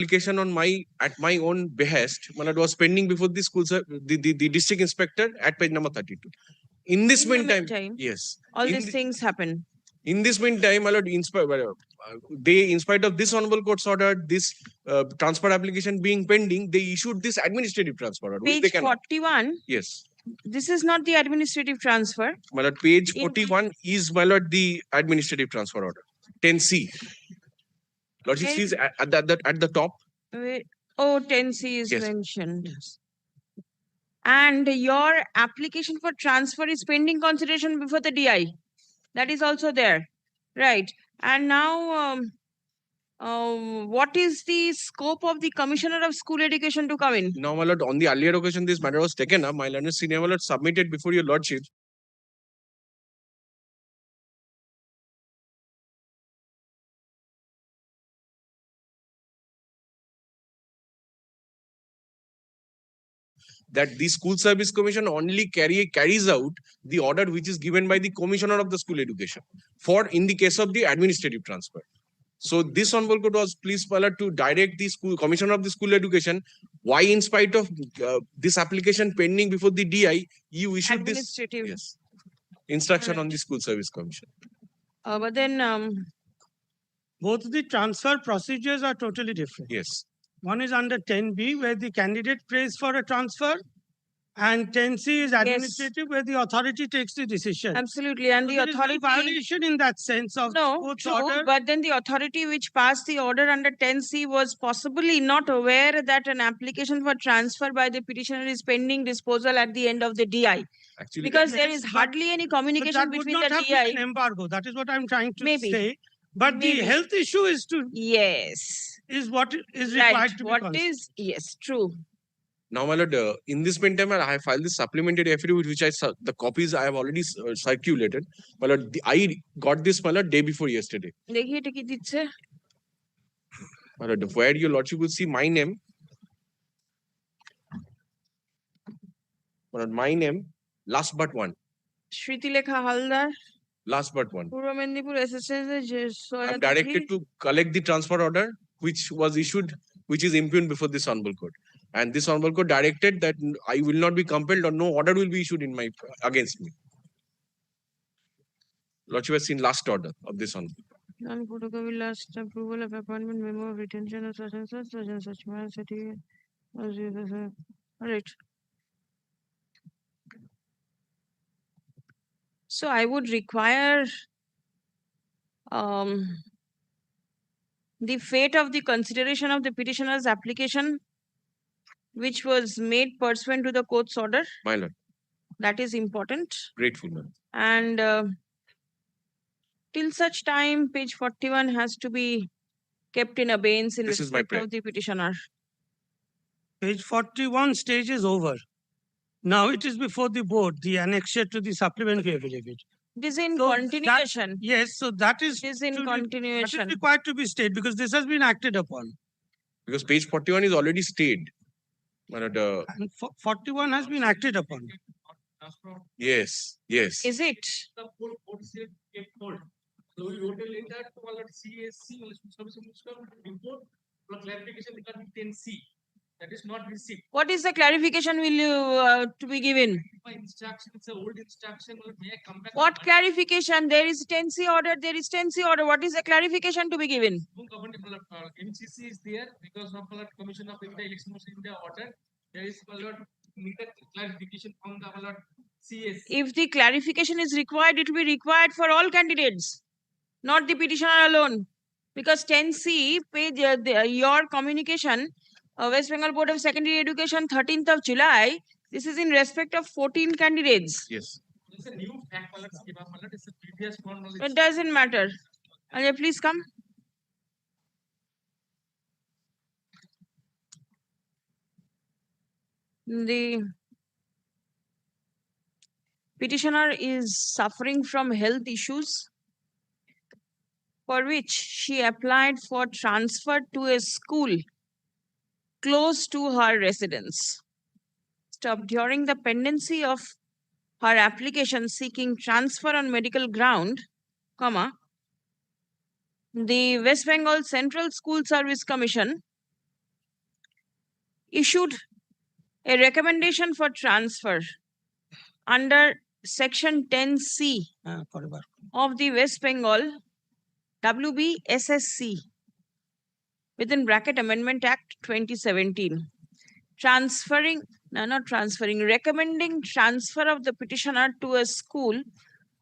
application on at my own behest, it was pending before the school the district inspector at page number 32. In this meantime, yes, all these things happen. In this meantime, my lord, in spite of this honorable court's order, this transfer application being pending, they issued this administrative transfer order. Page 41. Yes. This is not the administrative transfer. My lord, page 41 is, my lord, the administrative transfer order. 10C. Lordship, please at the top. Oh, 10C is mentioned. Yes. And your application for transfer is pending consideration before the DI. That is also there. Right. And now, what is the scope of the Commissioner of School Education to come in? Now, my lord, on the earlier occasion, this matter was taken up. My learned senior, my lord, submitted before your lordship. That the School Service Commission only carries out the order which is given by the Commissioner of the School Education for in the case of the administrative transfer. So this honorable court was pleased to direct the Commissioner of the School Education, why in spite of this application pending before the DI, you issued this instruction on the School Service Commission. But then both the transfer procedures are totally different. Yes. One is under 10B, where the candidate prays for a transfer, and 10C is administrative, where the authority takes the decision. Absolutely, and so the authority violation in that sense of order. But then the authority which passed the order under 10C was possibly not aware that an application for transfer by the petitioner is pending disposal at the end of the DI. Actually, because there is hardly any communication between the DI. An embargo. That is what I'm trying to say. But the health issue is to is what is required to be considered. Yes, true. Now, my lord, in this meantime, I have filed this supplementary affidavit, which the copies I have already circulated. My lord, I got this, my lord, day before yesterday. My lord, where your lordship will see my name. My lord, my name, last but one. Shritilekha Haldar. Last but one. I'm directed to collect the transfer order, which was issued, which is impugned before this honorable court. And this honorable court directed that I will not be compelled or no order will be issued in against me. Lordship has seen last order of this honorable court. Non-photocopy last approval of appointment memo of retention of such and such man certificate. All right. So I would require the fate of the consideration of the petitioner's application, which was made pursuant to the court's order. My lord. That is important. Grateful, ma'am. And till such time, page 41 has to be kept in abeyance in respect of the petitioner. Page 41 stage is over. Now it is before the board, the annexure to the supplementary affidavit. It is in continuation. So that is, continuation. That is required to be stayed because this has been acted upon. Because page 41 is already stayed. And 41 has been acted upon. Yes. Is it? So we will later to CSC report for clarification regarding 10C. That is not received. What is the clarification will you to be given? My instruction, it's an old instruction. May I come back? What clarification? There is 10C order. There is 10C order. What is the clarification to be given? MCC is there because of the Commission of India Election India order. There is needed clarification from the CS. If the clarification is required, it will be required for all candidates, not the petitioner alone. Because 10C, page your communication. West Bengal Board of Secondary Education, 13th of July. This is in respect of 14 candidates. Yes. It's a new fact. It's a previous one. It doesn't matter. Ajay, please come. The petitioner is suffering from health issues for which she applied for transfer to a school close to her residence. During the pendency of her application seeking transfer on medical ground, the West Bengal Central School Service Commission issued a recommendation for transfer under Section 10C of the West Bengal WBSSC within bracket Amendment Act 2017, recommending transfer of the petitioner to a school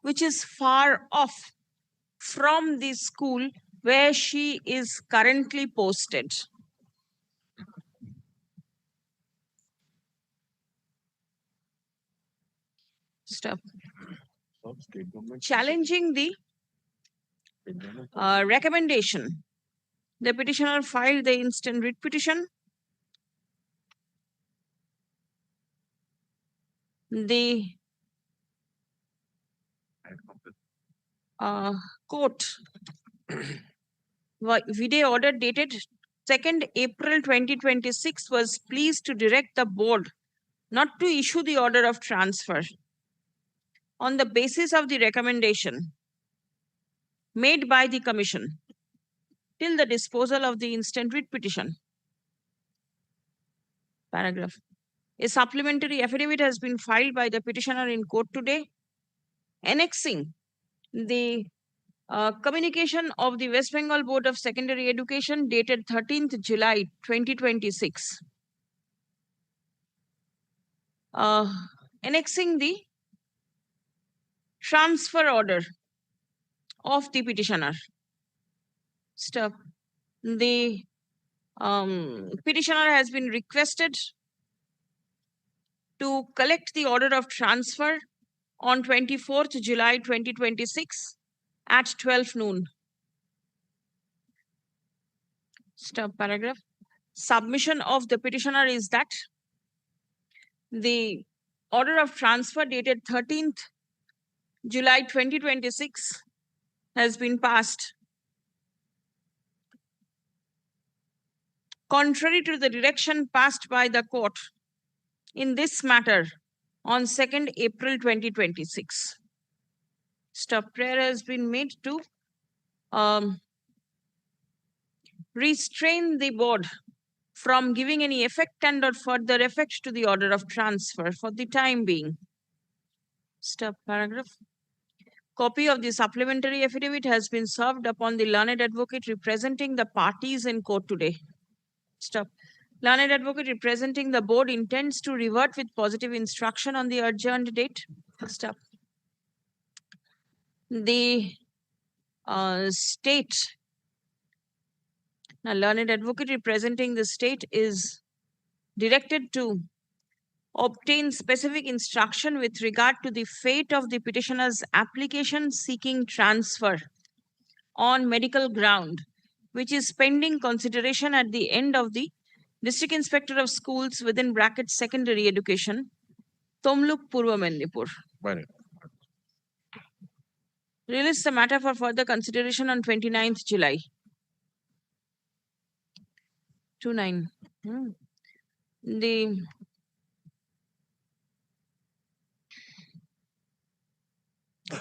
which is far off from the school where she is currently posted. Stop. Challenging the recommendation, the petitioner filed the instant writ petition. The court vide order dated 2nd April 2026 was pleased to direct the board not to issue the order of transfer on the basis of the recommendation made by the commission till the disposal of the instant writ petition. Paragraph. A supplementary affidavit has been filed by the petitioner in court today, annexing the communication of the West Bengal Board of Secondary Education dated 13th July 2026. Annexing the transfer order of the petitioner. Stop. The petitioner has been requested to collect the order of transfer on 24th July 2026 at 12 noon. Stop paragraph. Submission of the petitioner is that the order of transfer dated 13th July 2026 has been passed contrary to the direction passed by the court in this matter on 2nd April 2026. Stop. Prayer has been made to restrain the board from giving any effect and or further effect to the order of transfer for the time being. Stop paragraph. Copy of the supplementary affidavit has been served upon the learned advocate representing the parties in court today. Stop. Learned advocate representing the board intends to revert with positive instruction on the adjourned date. Stop. The state, now learned advocate representing the state is directed to obtain specific instruction with regard to the fate of the petitioner's application seeking transfer on medical ground, which is pending consideration at the end of the District Inspector of Schools within bracket Secondary Education, Tomluk, Purva Mendipur. Release the matter for further consideration on 29th July. 29. The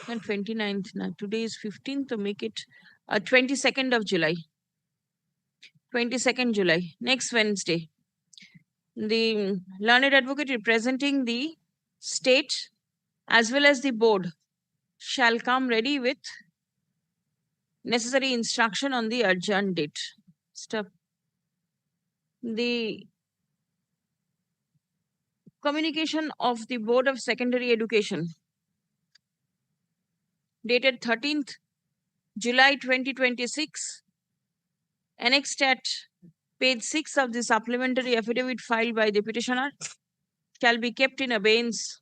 and 29th. Now today is 15th, to make it 22nd of July. 22nd July, next Wednesday. The learned advocate representing the state as well as the board shall come ready with necessary instruction on the adjourned date. Stop. The communication of the Board of Secondary Education dated 13th July 2026, annexed at page 6 of the supplementary affidavit filed by the petitioner, shall be kept in abeyance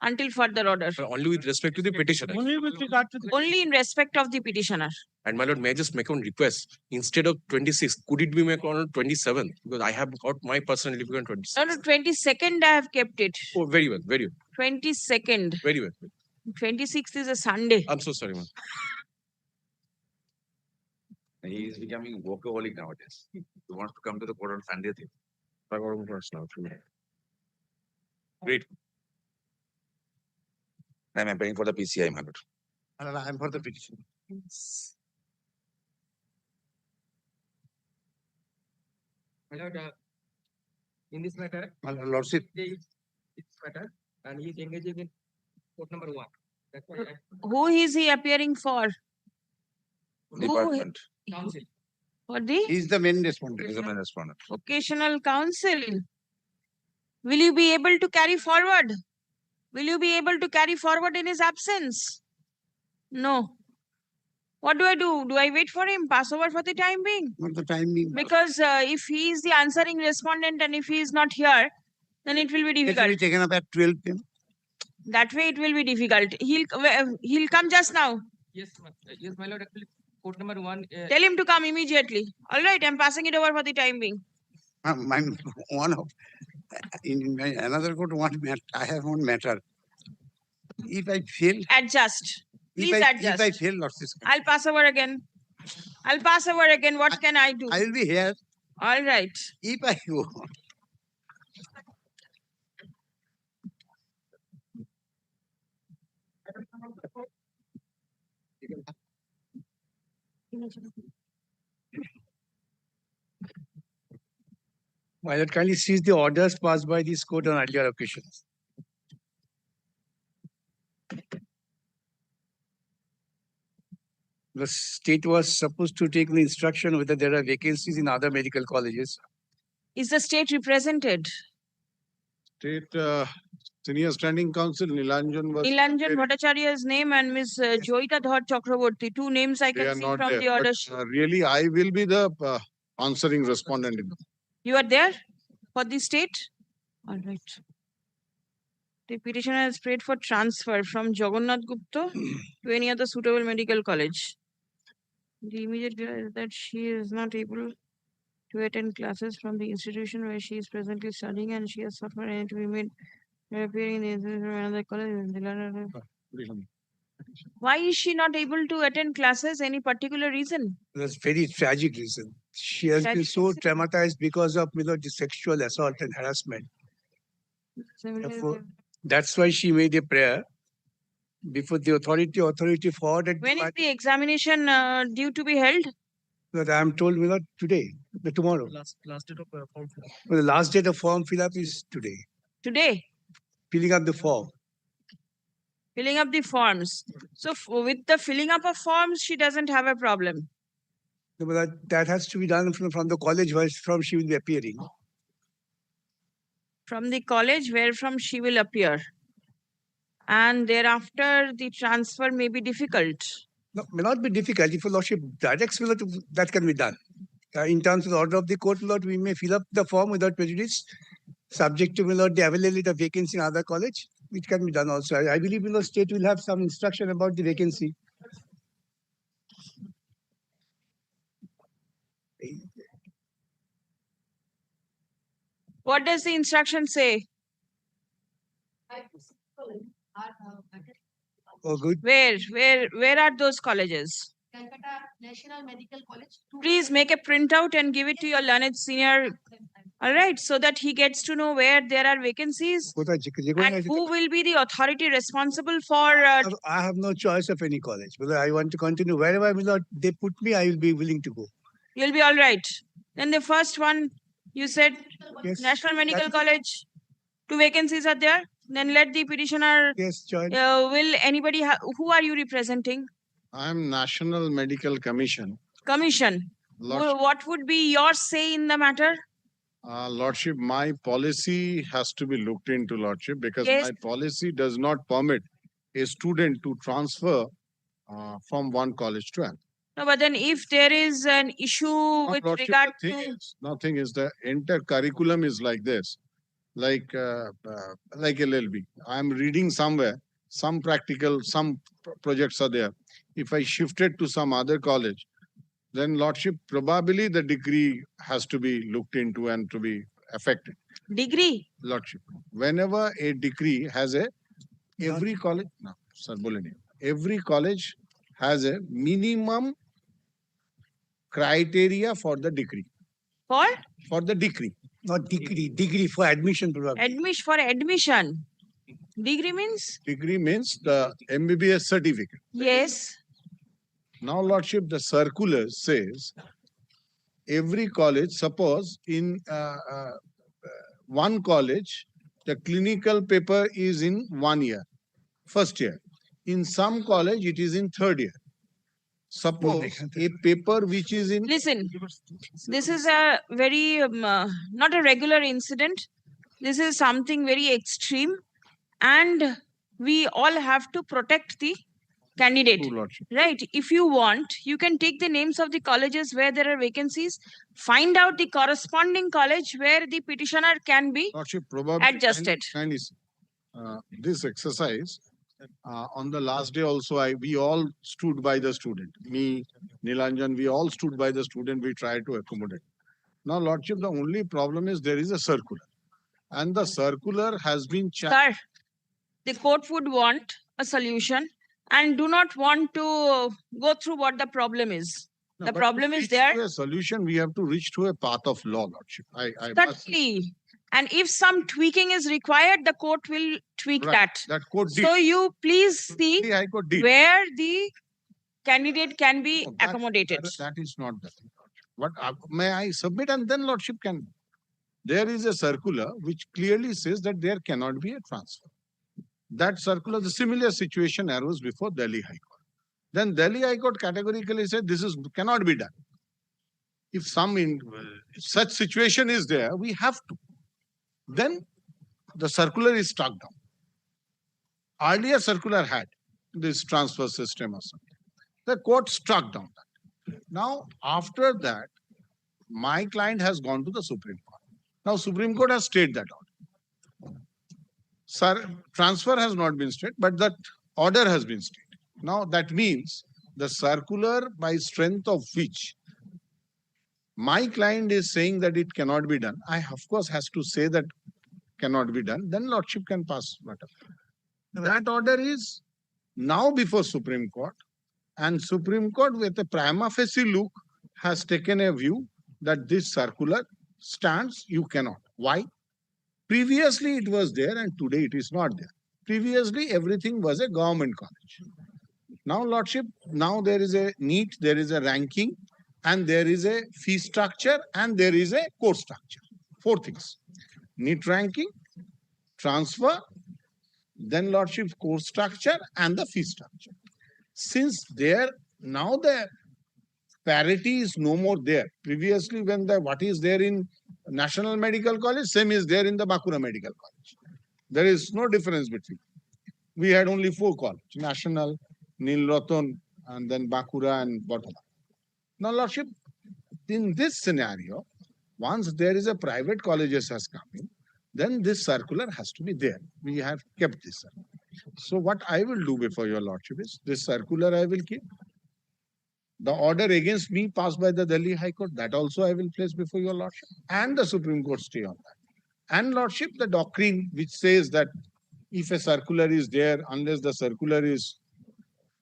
until further order. Only with respect to the petitioner. Only with regard to the Only in respect of the petitioner. And my lord, may I just make one request? Instead of 26th, could it be made on 27th? Because I have got my personal leave on 26th. No, 22nd I have kept it. Oh, very well, very well. 22nd. Very well. 26th is a Sunday. I'm so sorry, ma'am. He is becoming workaholic nowadays. He wants to come to the court on Sunday. Great. I'm appearing for the PCI, my lord. I'm for the petition. My lord, in this matter, My Lordship, this matter, and he is engaging in court number 1. That's why Who is he appearing for? Who- Department counsel. For the he is the main respondent. is the main respondent. vocational council. Will you be able to carry forward? Will you be able to carry forward in his absence? No. What do I do? Do I wait for him? Pass over for the time being? Not the time being. Because if he is the answering respondent and if he is not here, then it will be It will difficult. be taken up at 12 p.m. That way it will be difficult. He'll come just now. Yes, yes, my lord. Actually, court number 1. Tell him to come immediately. All right, I'm passing it over for the time being. My one of in my another court one matter. I have one matter. If I fail, Adjust. Please if I adjust. fail, Lordship, I'll pass over again. I'll pass over again. What can I do? I will be here. All right. If I go, My lord, kindly seize the orders passed by this court on earlier occasions. The state was supposed to take the instruction whether there are vacancies in other medical colleges. Is the state represented? State Senior Standing Council, Nilanjan was. Nilanjan there. Bhattacharya's name and Miss Joita Dhar Chakraborty. Two names I They are can see not from there. the But, order sheet. really, I will be the answering respondent. You are there for the state? All right. The petitioner has prayed for transfer from Jagannath Gupta to any other suitable medical college. The immediate view is that she is not able to attend classes from the institution where she is presently studying and she has suffered and to be made appearing in the institution of another college. Why is she not able to attend classes? Any particular reason? That's very tragic reason. She has been Tragic so reason? traumatized because of the sexual assault and harassment. Therefore, that's why she made a prayer before the authority forwarded. When is the examination due to be held? That I am told today, tomorrow. Last date of form. Well, the last date of form fill up is today. Today, Filling up the form. filling up the forms. So with the filling up of forms, she doesn't have a problem. No, but that has to be done from the college where from she will be appearing. From the college where from she will appear. And thereafter, the transfer may be difficult. No, may not be difficult. If a lordship directs, that can be done. In terms of the order of the court, Lord, we may fill up the form without prejudice, subject to the availability of vacancy in other college. It can be done also. I believe the state will have some instruction about the vacancy. What does the instruction say? Oh, good. Where are those colleges? Calcutta National Medical College. Please make a printout and give it to your learned senior. All right, so that he gets to know where there are vacancies and who will be the authority responsible for. I have no choice of any college. Whether I want to continue wherever they put me, I will be willing to go. You'll be all right. Then the first one, you said Yes. National Medical That's- College. 2 vacancies are there. Then let the petitioner. Yes, join. Will anybody who are you representing? I'm National Medical Commission. Commission. Lordship, What would be your say in the matter? Lordship, my policy has to be looked into, Lordship, because Yes. my policy does not permit a student to transfer from one college to another. No, but then if there is an issue with Lordship, regard the thing to. is, nothing is the entire curriculum is like this, like LLB. I'm reading somewhere, some practical, some projects are there. If I shifted to some other college, then Lordship, probably the degree has to be looked into and to be affected. Degree. Lordship, whenever a degree has every college, no, sir, every college has a minimum criteria for the degree. For the degree. Not degree for admission probably. For admission. Degree means? Degree means the MBBS certificate. Yes. Now, Lordship, the circular says every college, suppose in one college, the clinical paper is in 1 year, first year. In some college, it is in third year. Suppose a paper which is in Listen, this is a very, not a regular incident. This is something very extreme. And we all have to protect the candidate. True, Lordship. Right. If you want, you can take the names of the colleges where there are vacancies, find out the corresponding college where the petitioner can be Lordship, probably adjusted. This exercise on the last day also, we all stood by the student. Me, Nilanjan, we all stood by the student. We tried to accommodate. Now, Lordship, the only problem is there is a circular, and the circular has been Sir, the court would want a solution and do not want to go through what the problem is. No, The but to problem is reach there. to a solution, we have to reach to a path of law, Lordship. I must say Certainly. And if some tweaking is required, the court will tweak Right. that. that court did. So you please see The High Court did. where the candidate can be No, that- accommodated. That is not the thing. What may I submit, and then Lordship can. There is a circular which clearly says that there cannot be a transfer. That circular, the similar situation arose before Delhi High Court. Then Delhi High Court categorically said this cannot be done. If such situation is there, we have to. Then the circular is struck down. Earlier circular had this transfer system or something. The court struck down that. Now, after that, my client has gone to the Supreme Court. Now, Supreme Court has stayed that order. Sir, transfer has not been stayed, but that order has been stayed. Now, that means the circular by strength of which my client is saying that it cannot be done. I, of course, has to say that cannot be done. Then Lordship can pass whatever. That order is now before Supreme Court, and Supreme Court with a prima facie look has taken a view that this circular stands, you cannot. Why? Previously it was there and today it is not there. Previously everything was a government college. Now, Lordship, now there is a NEET, there is a ranking, and there is a fee structure, and there is a course structure. 4 things. NEET ranking, transfer, then Lordship course structure, and the fee structure. Since now the parity is no more there. Previously, when what is there in National Medical College, same is there in the Bakura Medical College. There is no difference between. We had only 4 colleges: National, Nil Ratan, and then Bakura and Botala. Now, Lordship, in this scenario, once there is a private colleges has come in, then this circular has to be there. We have kept this circular. So what I will do before your Lordship is, this circular I will keep. The order against me passed by the Delhi High Court, that also I will place before your Lordship, and the Supreme Court stay on that. And Lordship, the doctrine which says that if a circular is there, unless the circular is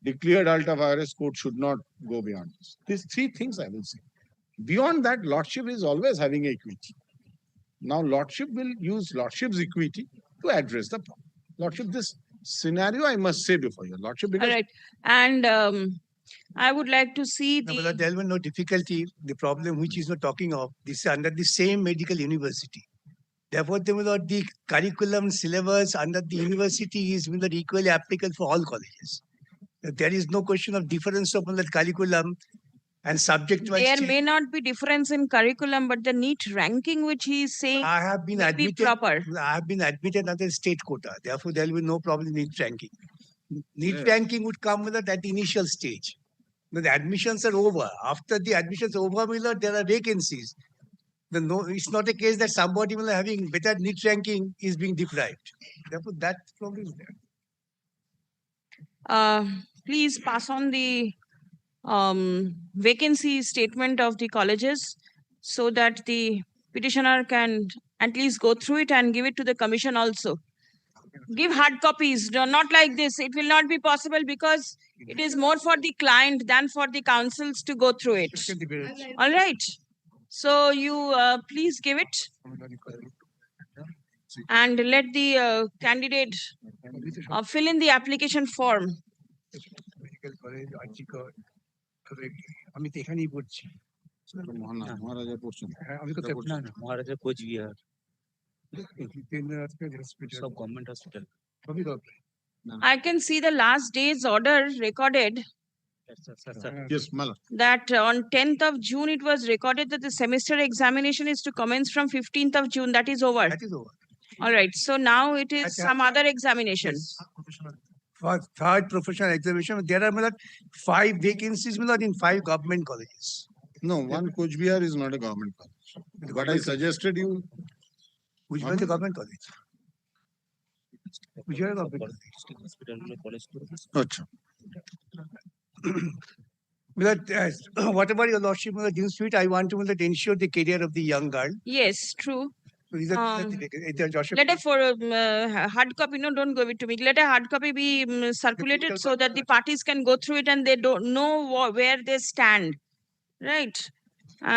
declared ultra vires, court should not go beyond this. These 3 things I will say. Beyond that, Lordship is always having equity. Now, Lordship will use Lordship's equity to address the problem. Lordship, this scenario I must say before your Lordship. Because All right. And I would like to see No, the. but there will be no difficulty. The problem which is not talking of, this is under the same medical university. Therefore, the curriculum syllabus under the university is equally applicable for all colleges. There is no question of difference of the curriculum and subject. There may not be difference in curriculum, but the NEET ranking, which he is saying, I have been may be admitted. proper. I have been admitted under state quota. Therefore, there will be no problem in NEET ranking. NEET Yes. ranking would come at the initial stage. When the admissions are over. After the admissions are over, there are vacancies. It's not a case that somebody having better NEET ranking is being deprived. Therefore, that problem is there. Please pass on the vacancy statement of the colleges so that the petitioner can at least go through it and give it to the commission also. Give hard copies, not like this. It will not be possible because it is more for the client than for the councils to go through it. All right. So you please give it and let the candidate fill in the application form. Medical college RG Kar আমি তো এখানেই পড়ছি Maharaja portion. আমি তো That না না মহারাজা Cooch Behar hospital সব government hospital সবই দরকার I can see the last day's order recorded Yes, Mala. that on 10th of June, it was recorded that the semester examination is to commence from 15th of June. That is over. that is over. All right. So now it is Acha. some other examination. Yes. For third professional examination, there are मतलब 5 vacancies मतलब in 5 government colleges. No, one Coach Bihar is not a government college. But I suggested you, Which one is the government college? Which one is the government college? হসপিটালগুলো college করে Acha. But whatever your lordship deems fit, I want to ensure the career of the young girl. Yes, true. So these are Let a for hard copy, no, don't give it to me. Let a hard copy be circulated Technical so that the parties can go through it and they don't know where they stand. Right.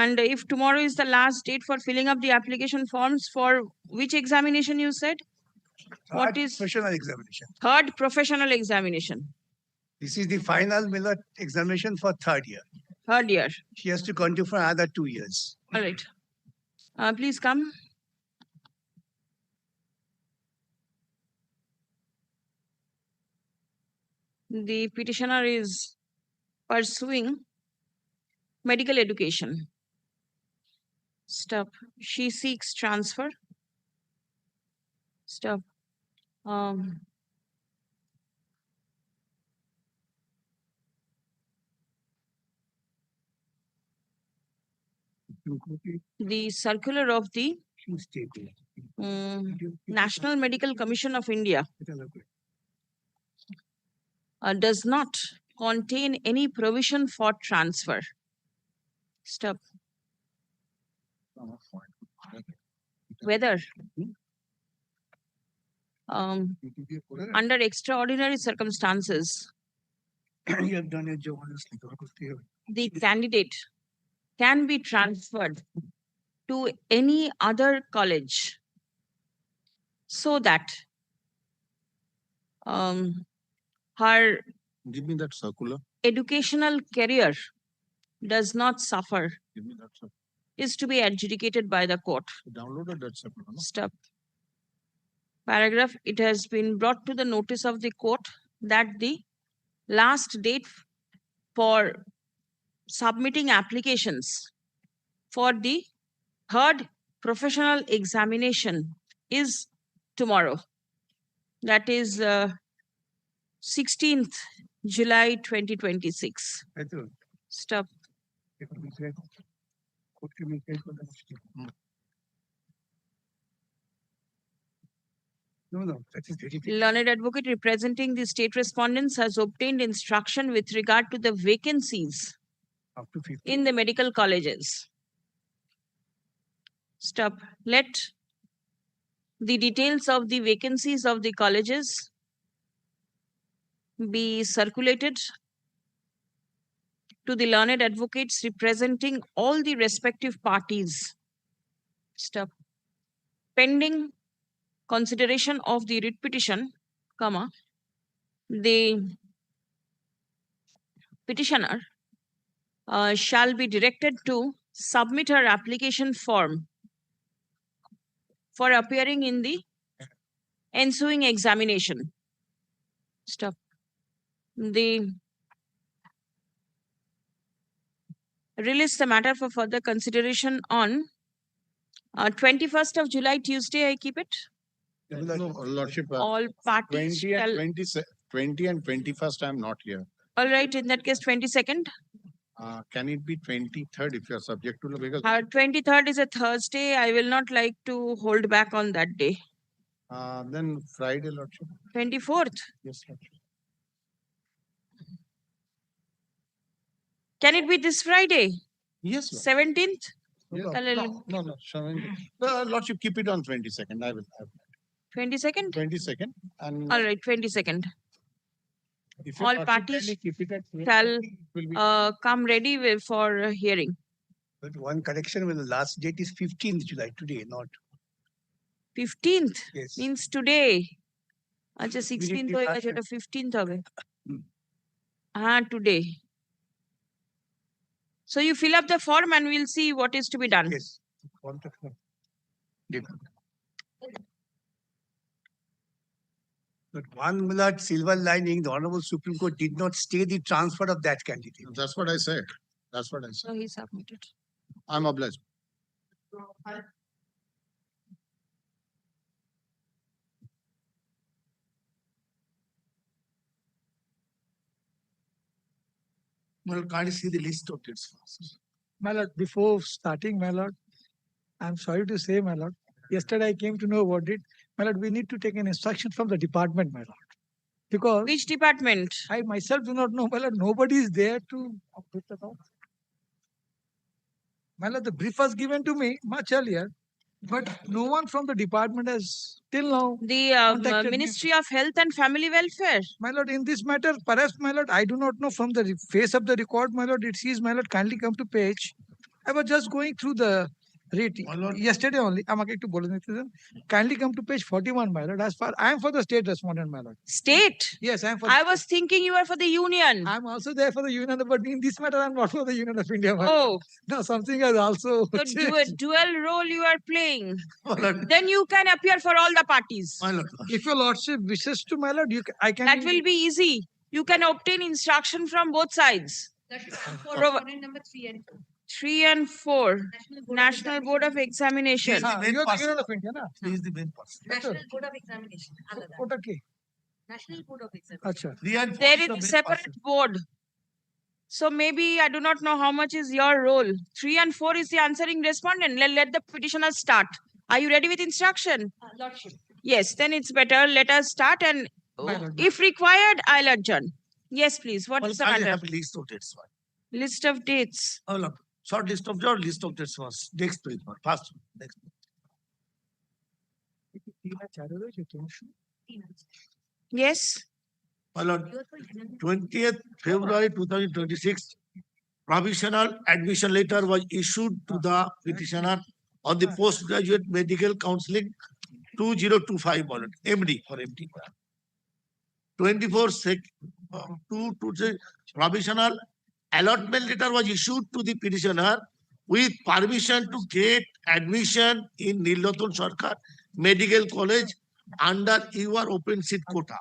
And if tomorrow is the last date for filling up the application forms for which examination you said? What is professional examination? third professional examination? This is the final examination for third year. Third year. She has to continue for another 2 years. All right. Please come. The petitioner is pursuing medical education. Stop. She seeks transfer. Stop. The circular of the National Medical Commission of India does not contain any provision for transfer. Stop. Whether under extraordinary circumstances, You have done your job honestly. the candidate can be transferred to any other college so that her Give me that circular. educational career does not suffer Give me that circular. is to be adjudicated by the court. Downloaded that circular. No? Stop. Paragraph, it has been brought to the notice of the court that the last date for submitting applications for the third professional examination is tomorrow. That is 16th July 2026. Stop. No, that is very Learned advocate representing the state respondents has obtained instruction with regard to the vacancies up to 50. in the medical colleges. Stop. Let the details of the vacancies of the colleges be circulated to the learned advocates representing all the respective parties. Stop. Pending consideration of the writ petition, comma, the petitioner shall be directed to submit her application form for appearing in the ensuing examination. Stop. The release the matter for further consideration on 21st of July, Tuesday, I keep it. No, Lordship. All parties 20 shall, and 20 and 21st, I'm not here. all right, in that case, 22nd. Can it be 23rd if you're subject to the because 23rd is a Thursday. I will not like to hold back on that day. then Friday, Lordship. 24th. Yes, Lordship. Can it be this Friday? Yes, Lordship. 17th? Yes. Hello. No, 17th. Lordship, keep it on 22nd. I will have 22nd? 22nd. And All right, 22nd. if all Lordship parties kindly keep it at 22nd, shall it will be come ready for hearing. But one correction, the last date is 15th July, today, not. 15th Yes. means today. আচ্ছা 16th Immediately হয়ে last গেছে, ওটা 15th হবে। Hmm. হ্যাঁ, today. So you fill up the form and we'll see what is to be done. Yes. But one Millard silver lining, the Honorable Supreme Court did not stay the transfer of that candidate. That's what I said. That's what I said. So he submitted. I'm obliged. Well, can't you see the list of dates first? My lord, before starting, my lord, I'm sorry to say, my lord, yesterday I came to know about it. My lord, we need to take an instruction from the department, my lord. Because Which department? I myself do not know, my lord, nobody is there to update the law. My lord, the brief was given to me much earlier, but no one from the department has till now. The contacted me. Ministry of Health and Family Welfare. My lord, in this matter, perhaps, my lord, I do not know from the face of the record, my lord, it says, my lord, kindly come to page. I was just going through the rate My lord. yesterday only. Kindly come to page 41, my lord. As far I am for the state respondent, my lord. State? Yes, I am for. I was thinking you were for the union. I am also there for the union, but in this matter, I am not for the Union of India. My lord. Oh, No, something has also. so changed. dual role you are playing. My lord, Then you can appear for all the parties. my lord. If your lordship wishes to, my lord, I can. That will be easy. You can obtain instruction from both sides. Component number 3 and 4. 3 and 4. National Board of Examination. Yes. You are the Union of India, na? He is the main person. National Board of Examination. What okay? National Board of Examination. Acha. 3 and 4 There the is a main separate person. board. So maybe I do not know how much is your role. 3 and 4 is the answering respondent. Let the petitioner start. Are you ready with instruction? Lordship. Yes, then it's better. Let us start and My lord. if required, I'll adjourn. Yes, please. What Well, is the can't you matter? have a list of dates? List of dates. Oh, look, short list of your list of dates was next page, first next. Yes. My lord, 20th February 2026, provisional admission letter was issued to the petitioner on the postgraduate medical counseling 2025, my lord, MD for MD. 24 sec, 2 provisional allotment letter was issued to the petitioner with permission to get admission in Niloton Sarkar Medical College under your open seat quota.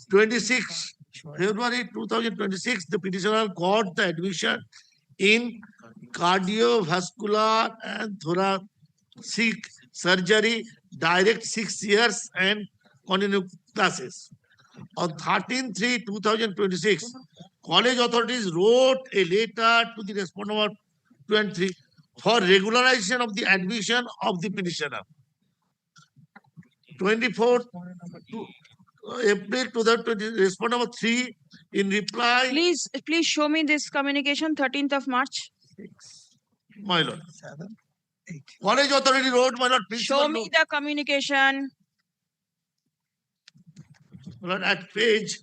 26 February 2026, the petitioner got the admission in cardiovascular and thoracic surgery, direct 6 years and continue classes. On 13/3/2026, college authorities wrote a letter to the respondent 23 for regularization of the admission of the petitioner. 24th April 2020, respondent number 3 in reply. Please show me this communication, 13th of March. My lord. 7, 8. College authority wrote, my lord, Show principal me note. the communication. My lord, at page.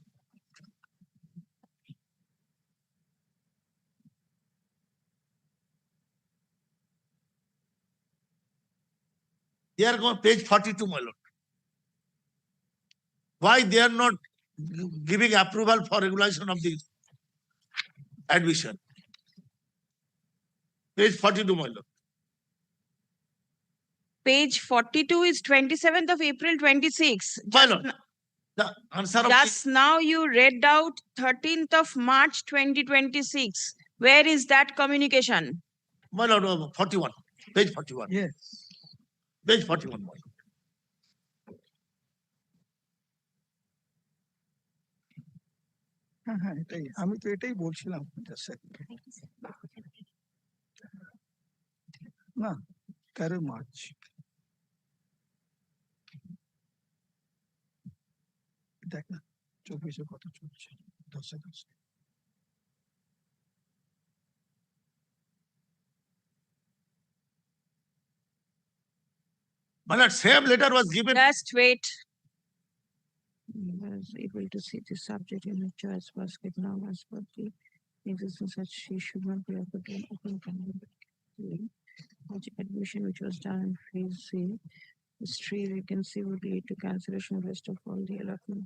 They are going page 42, my lord. Why they are not giving approval for regulation of the admission? Page 42, my lord. Page 42 is 27th of April 26. My lord, the answer of Just now you read out 13th of March 2026. Where is that communication? my lord, 41, page 41. Yes. Page 41, my lord. হ্যাঁ হ্যাঁ এটাই আমি তো এটাই বলছিলাম just a second. না 13 March দেখ না 24-এ কত চলছে 10-এ 10 My lord, same letter was given. Just wait. I was able to see the subject in the choice basket now as per the existence such she should not be offered to an open candidate. Which admission which was done in phase C, this free vacancy would lead to cancellation of rest of all the allotment.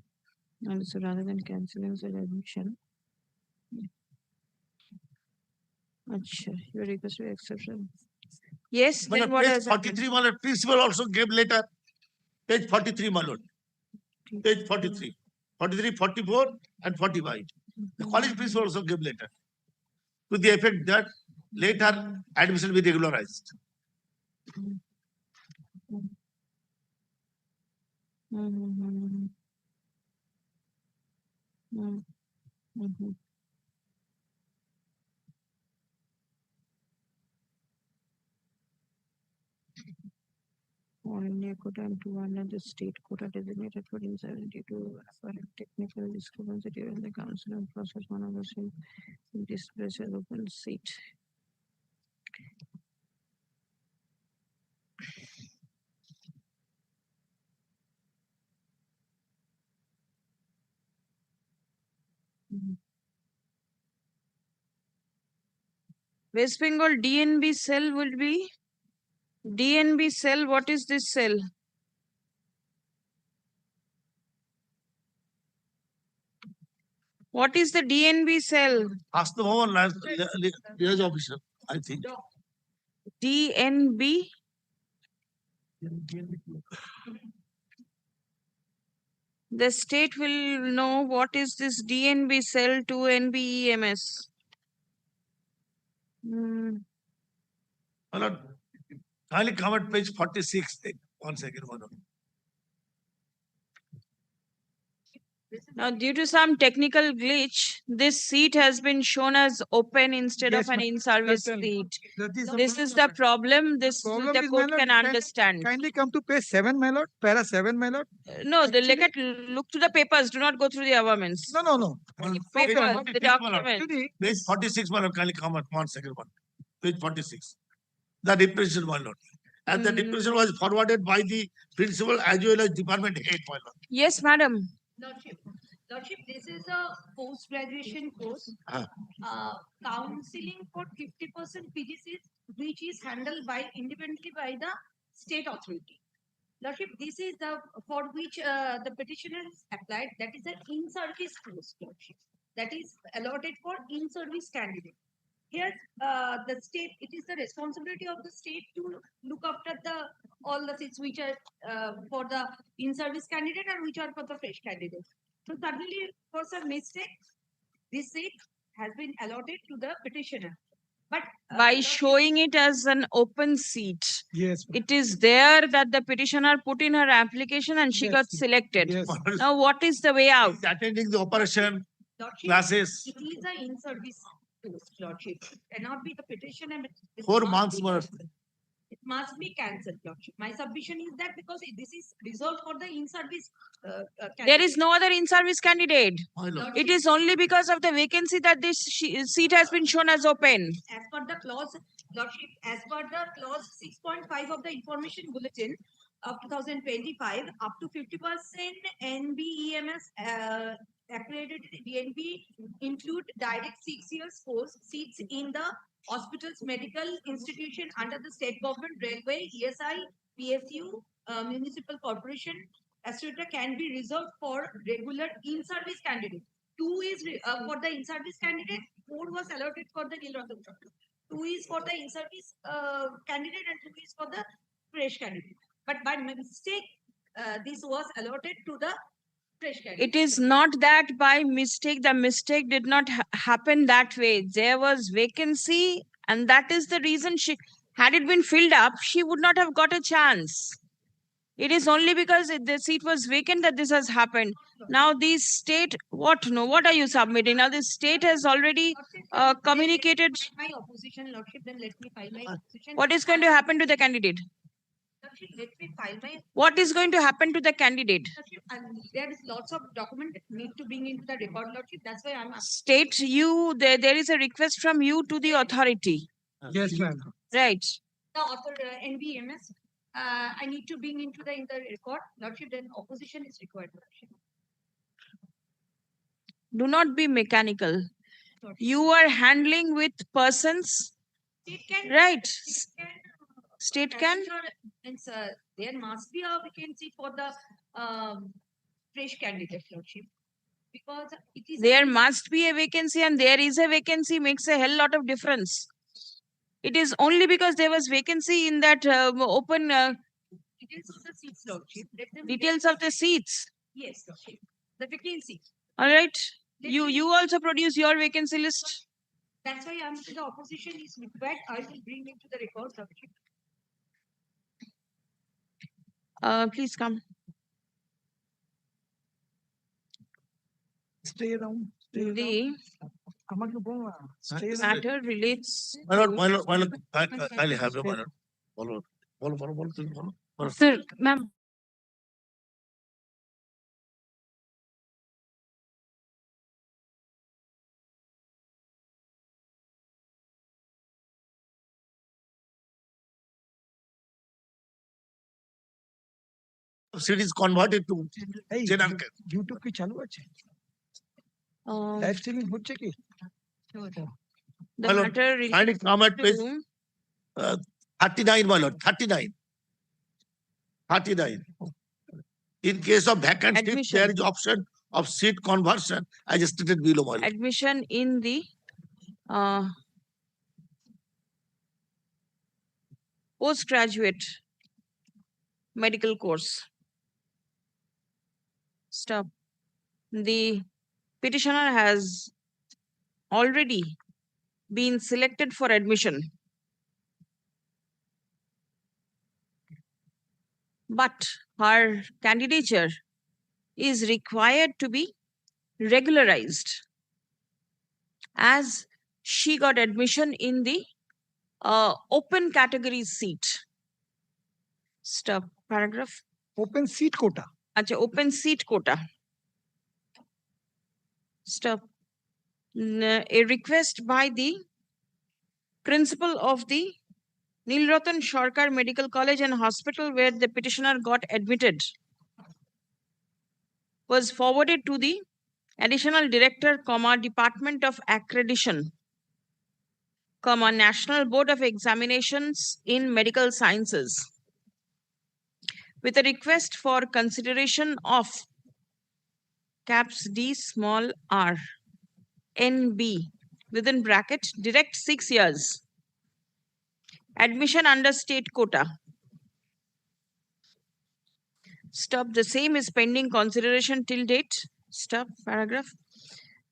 And so rather than cancelling such admission, Acha, your request to exception. Yes, Madam, then what page has happened? 43, my lord, principal also gave letter. Page 43, my lord. Page 43. 43, 44, and 45. The college principal also gave letter to the effect that later admission be regularized. Mhm. Mhm. Mhm. All India quota and 200 state quota designated for insanity to for technical discrepancy during the counseling process. One of the same displays an open seat. West Bengal DNB cell will be DNB cell. What is this cell? What is the DNB cell? Ask the Home Liaison Officer, I think. DNB. The state will know what is this DNB cell to NBEMS. Hmm. My lord, kindly come at page 46. One second, my lord. Now, due to some technical glitch, this seat has been shown as open instead Yes, of an ma'am. in-service Certainly. seat. That This is the problem. This problem the is, court my lord, can understand. Kindly come to page 7, my lord. Para 7, my lord. No, the Actually- look to the papers. Do not go through the governments. No. Papers, the 46, my lord. document. Actually, Page 46, my lord, kindly come at 1 second, one. Page 46. The depression, my lord. And the depression was forwarded by the principal as well as department head, my lord. Yes, madam. Lordship, this is a post-graduation course. Counseling for 50% PGCs, which is handled by independently by the state authority. Lordship, this is the for which the petitioner has applied. That is an in-service course, Lordship. That is allotted for in-service candidate. Here, the state, it is the responsibility of the state to look after the all the seats which are for the in-service candidate and which are for the fresh candidate. So suddenly, for some mistake, this seat has been allotted to the petitioner. But By showing it as an open seat, yes, it is there that the petitioner put in her application and she Yes, got yes. selected. Yes. Now, what is the way out? He's attending the operation Lordship, classes. it is an in-service course, Lordship. It cannot be the petitioner. It 4 must months be more. cancelled. It must be cancelled, Lordship. My submission is that because this is reserved for the in-service. There is no other in-service candidate. My lord. It is only because of the vacancy that this seat has been shown as open. As per the clause, Lordship, as per the clause 6.5 of the information bulletin of 2025, up to 50% NBEMS accredited DNB include direct 6 years course seats in the hospitals, medical institution under the state government, railway, ESI, PSU, municipal corporation, etc. can be reserved for regular in-service candidate. 2 is for the in-service candidate, 4 was allotted for the Nilratan. 2 is for the in-service candidate and 2 is for the fresh candidate. But by mistake, this was allotted to the fresh candidate. It is not that by mistake, the mistake did not happen that way. There was vacancy, and that is the reason had it been filled up, she would not have got a chance. It is only because the seat was vacant that this has happened. Now, the state, what are you submitting? Now, the state has already communicated. My opposition, Lordship, then let me file my opposition. What is going to happen to the candidate? Lordship, let me file my. What is going to happen to the candidate? Lordship, and there is lots of document that need to bring into the record, Lordship. That's why I'm asking. State there is a request from you to the authority. Yes, ma'am. Right. The author NBMS. I need to bring into the record, Lordship. Then opposition is required, Lordship. Do not be mechanical. Lordship. You are handling with persons, State can, right? State State can. Means, there must be a vacancy for the fresh candidate, Lordship. Because it is There must be a vacancy, and there is a vacancy makes a hell lot of difference. It is only because there was vacancy in that open Details of the seats, Lordship. Let them details of the seats. Yes, Lordship. The 15 seats. All right. Let You me- also produce your vacancy list. That's why I'm the opposition is required. I will bring it to the record, Lordship. Please come. Stay around. Stay around. The Stay around. matter relates. My lord, to- my lord, my lord, I'll have you, my lord. Follow, follow, follow, follow, please follow. Follow. Sir, ma'am. Seat is converted to এই general. YouTube কি চালু আছে? Um, live streaming হচ্ছে কি? the My lord, matter kindly relates come at page to 39, my lord, 39. 39. In case of vacant seat, Admission. there is option of seat conversion as stated below, my lord. admission in the postgraduate medical course. Stop. The petitioner has already been selected for admission. But her candidature is required to be regularized as she got admission in the open category seat. Stop. Paragraph. Open seat quota. Acha, open seat quota. Stop. A request by the principal of the Nilratan Sarkar Medical College and Hospital where the petitioner got admitted was forwarded to the additional director, Department of Accreditation, National Board of Examinations in Medical Sciences, with a request for consideration of caps D small r NB within bracket direct 6 years admission under state quota. Stop. The same is pending consideration till date. Stop. Paragraph.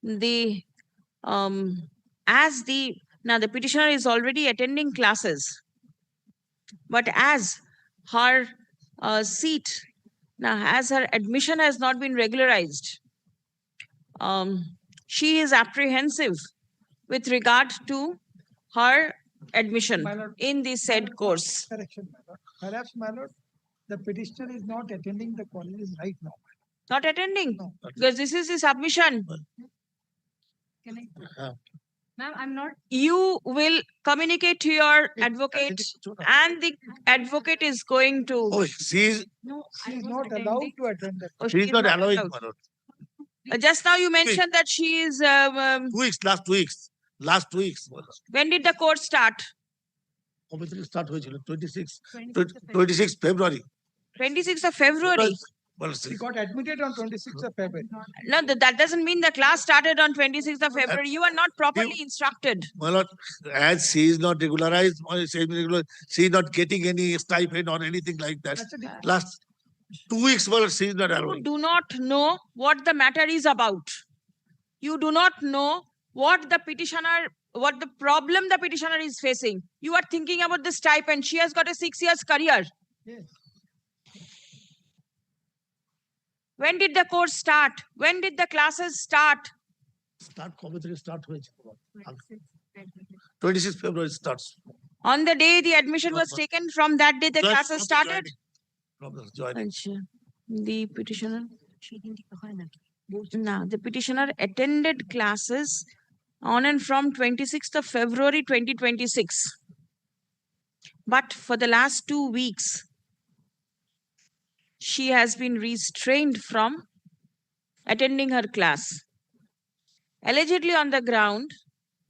The as the now the petitioner is already attending classes, but as her seat now as her admission has not been regularized, she is apprehensive with regard to her admission My lord, in the said course. Correction, my lord. Perhaps, my lord, the petitioner is not attending the colleges right now. Not attending No. because this is the submission. Can I? Uh. Ma'am, I'm not. You will communicate to your advocate, and the advocate is going to. Oh, she is, No, She I is was not attending. allowed to attend that. Oh, she is not allowing, allowed. my lord. Just now you mentioned that she is. 2 weeks, last 2 weeks, last 2 weeks. my lord. When did the course start? কবে থেকে start হয়েছিল? 26 26th of February. 26th of February. Well, She got admitted on 26th of February. No, that doesn't mean the class started on 26th of February. You are not properly instructed. my lord, as she is not regularized, or she is not getting any stipend or anything like that. That's a different- Last 2 weeks, well, she is not You allowing. do not know what the matter is about. You do not know what the problem the petitioner is facing. You are thinking about the stipend. She has got a 6 years career. Yes. When did the course start? When did the classes start? Start কবে থেকে start হয়েছিল? 26 February starts. On the day the admission was taken, from that day the Just classes from started? joining. From the joining. Acha. The petitioner. সেদিন থেকে হয় নাকি? Now, the petitioner attended classes on and from 26th of February 2026. But for the last 2 weeks, she has been restrained from attending her class, allegedly on the ground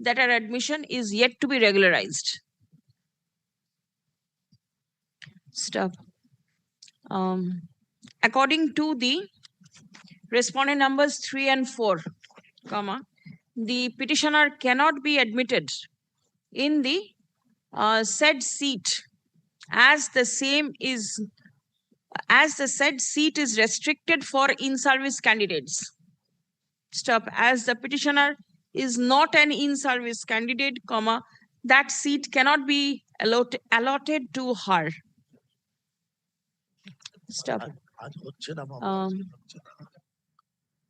that her admission is yet to be regularized. Stop. According to the respondent numbers 3 and 4, the petitioner cannot be admitted in the said seat as the said seat is restricted for in-service candidates. Stop. As the petitioner is not an in-service candidate, comma, that seat cannot be allotted to her. Stop.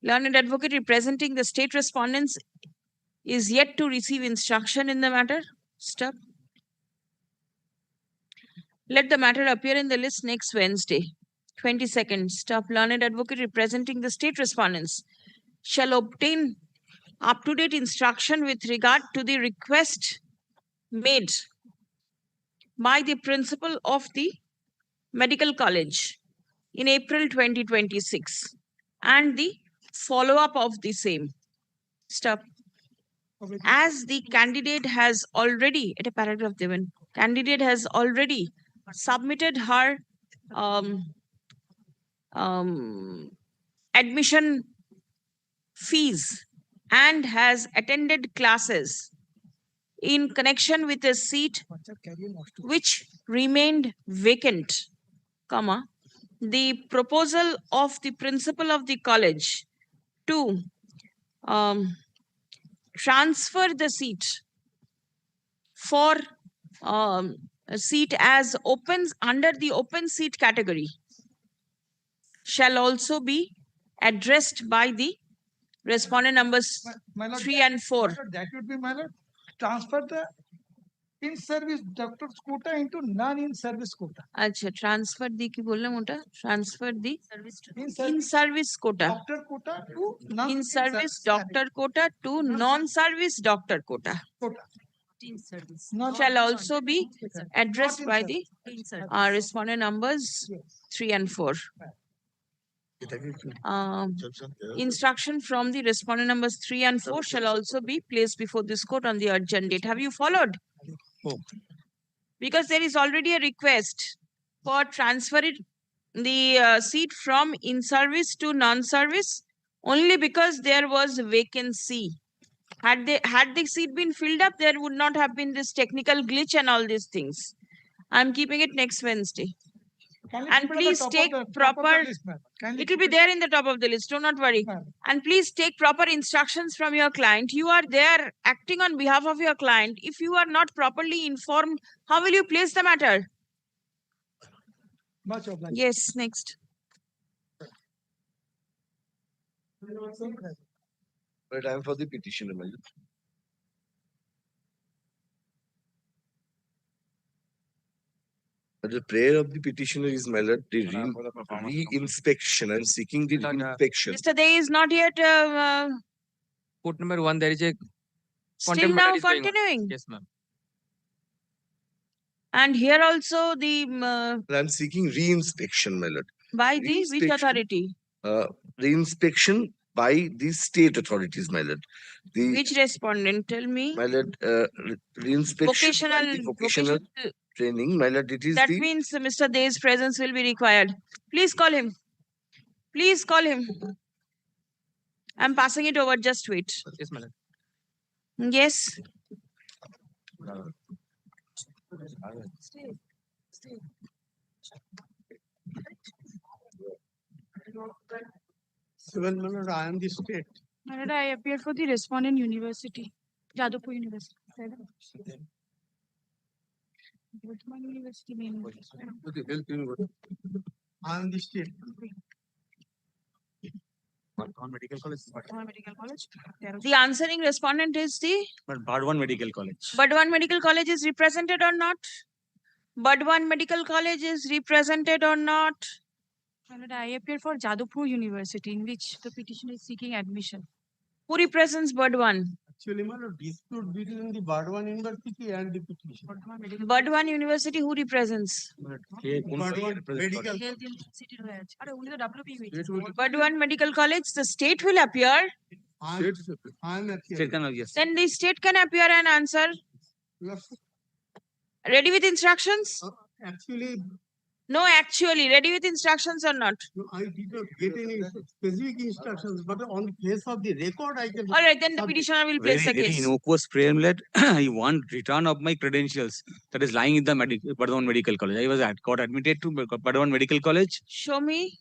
Learned advocate representing the state respondents is yet to receive instruction in the matter. Stop. Let the matter appear in the list next Wednesday. 22nd. Stop. Learned advocate representing the state respondents shall obtain up-to-date instruction with regard to the request made by the principal of the medical college in April 2026 and the follow-up of the same. Stop. As the candidate has already, at a paragraph given, candidate has already submitted her admission fees and has attended classes in connection with a seat which remained vacant, comma, the proposal of the principal of the college to transfer the seat for a seat as opens under the open seat category shall also be addressed by the respondent numbers My lord, 3 and 4. my lord, that would be, my lord, transfer the in-service doctor's quota into non-in-service quota. Acha, transfer the ki bolna mota? Transfer the In-service in-service quota. doctor quota to In-service doctor quota to non-service doctor quota Not shall also be addressed Not by in the respondent numbers 3 and 4. Instruction from the respondent numbers 3 and 4 shall also be placed before this court on the urgent date. Have you followed? Because there is already a request for transferring the seat from in-service to non-service only because there was vacancy. Had the seat been filled up, there would not have been this technical glitch and all these things. I'm keeping it next Wednesday. Can it And be at the please top of take the- top of the proper. list, ma'am? Can It will be there in the top of the list. Do not worry. Ma'am. And please take proper instructions from your client. You are there acting on behalf of your client. If you are not properly informed, how will you place the matter? Much obliged. Yes, next. But I am for the petitioner, my lord. But the prayer of the petitioner is, my lord, the re-inspection. I am seeking the re-inspection. Mr. Day is not yet Court number 1, there is a still contempt now matter is going on. continuing. Yes, ma'am. And here also the I am seeking re-inspection, my lord. by the which Reinspection. authority? Re-inspection by the state authorities, my lord. The, Which respondent? Tell me. my lord, re-inspection by the vocational training, my lord, it is That the means Mr. Day's presence will be required. Please call him. Please call him. I'm passing it over. Just wait. Yes, madam. Yes. Seven minutes, I am the state. My lord, I appear for the respondent university, Jadavpur University. Bardhaman University main. I am the state. Bardhaman Medical College. Bardhaman Medical College. The answering respondent is the But Bardhaman Medical College. Bardhaman Medical College is represented or not? Bardhaman Medical College is represented or not? My lord, I appear for Jadavpur University, in which the petitioner is seeking admission. Who represents Bardhaman? Actually, my lord, dispute between the Bardhaman University and the petition. Bardhaman University who represents? Bardhaman Medical. Health University রয়েছে। আরে উনি তো WP হয়েছে। Bardhaman Medical College, the state will appear. I am appearing. Yes. Then the state can appear and answer. Yes. Ready with instructions? Actually, No, actually, ready with instructions or not? No, I did not get any specific instructions, but on the face of the record, I can. All right, then the Subject. petitioner will place the Very case. innocuous prayer, led. I want return of my credentials that is lying in the Bardhaman Medical College. I was got admitted to Bardhaman Medical College. Show me.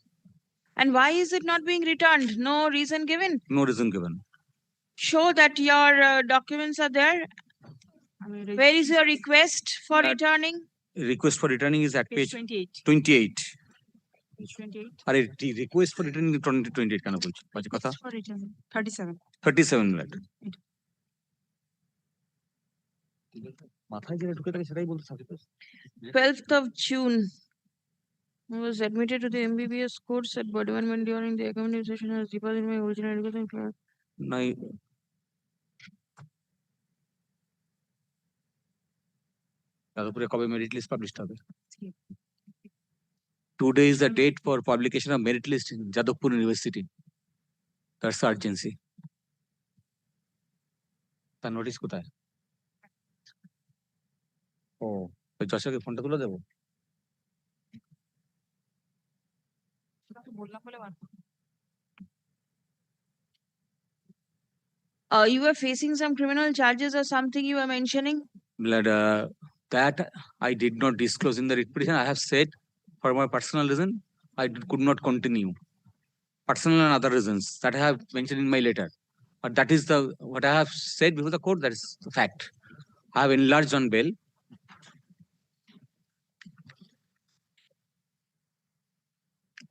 And why is it not being returned? No reason given. No reason given. Show that your documents are there. Where is your request for returning? Request for returning is at page 28. 28. Page 28. Are the request for returning 28 kind of Request for return 37. 37 led. মাথায় যেটা ঢুকে থাকে সেটাই বলতে থাকে 12th of June. I was admitted to the MBBS course at Bardhaman during the accompanying session as deposited my original education class. নাই যাদবপুরে কবে মেরিট লিস্ট পাবলিশ হবে? Today is the date for publication of merit list in Jadavpur University. That's the urgency. তার notice কোথায়? ও যশোরকে ফোনটা তুলে দেবো? You were facing some criminal charges or something you were mentioning? Blood, that I did not disclose in the writ petition. I have said for my personal reason, could not continue. Personal and other reasons that I have mentioned in my letter. But that is what I have said before the court, that is the fact. I have enlarged on bail.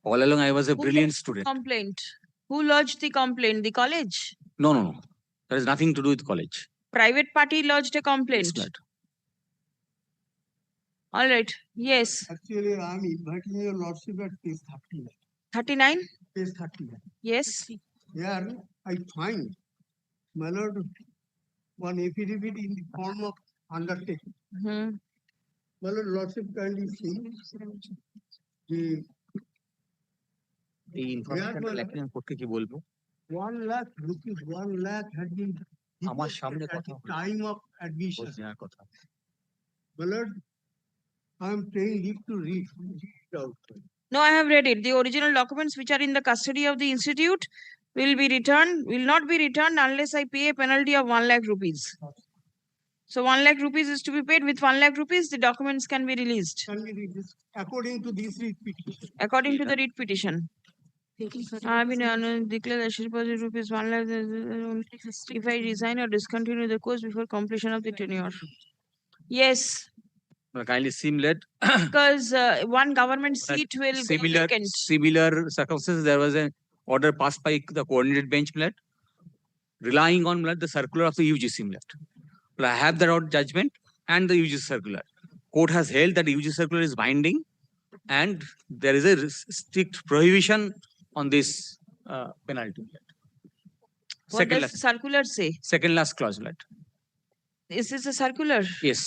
All along, I was a brilliant student. Complaint. Who lodged the complaint? The college? No. There is nothing to do with college. Private party lodged a complaint. Yes, blood. All right. Yes. Actually, I am inviting your lordship at page 39. 39? Page 39. Yes. Here I find, my lord, one affidavit in the form of undertaking. My lord, lordship kindly see the এই ইনফরমেশনটা লেখেন আমি কোর্টকে কি বলবো? 1 lakh rupees, 1 lakh had been আমার সামনে deposited at কথা the time of admission. নেওয়ার কথা। My lord, I am paying leave to read it out. No, I have read it. The original documents which are in the custody of the institute will not be returned unless I pay a penalty of 1 lakh rupees. So 1 lakh rupees is to be paid. With 1 lakh rupees, the documents can be released. Can be released according to this writ petition. According to the writ petition. I have been declared as deposit rupees 1 lakh if I resign or discontinue the course before completion of the tenure. Yes. Kindly seem led. Because one government seat will go vacant. Similar circumstances, there was an order passed by the coordinated bench, led, relying on the circular of the UGC. Well, I have the judgment and the UGC circular. Court has held that the UGC circular is binding and there is a strict prohibition on this penalty. What does the circular say? Second last clause. Is this a circular? Yes.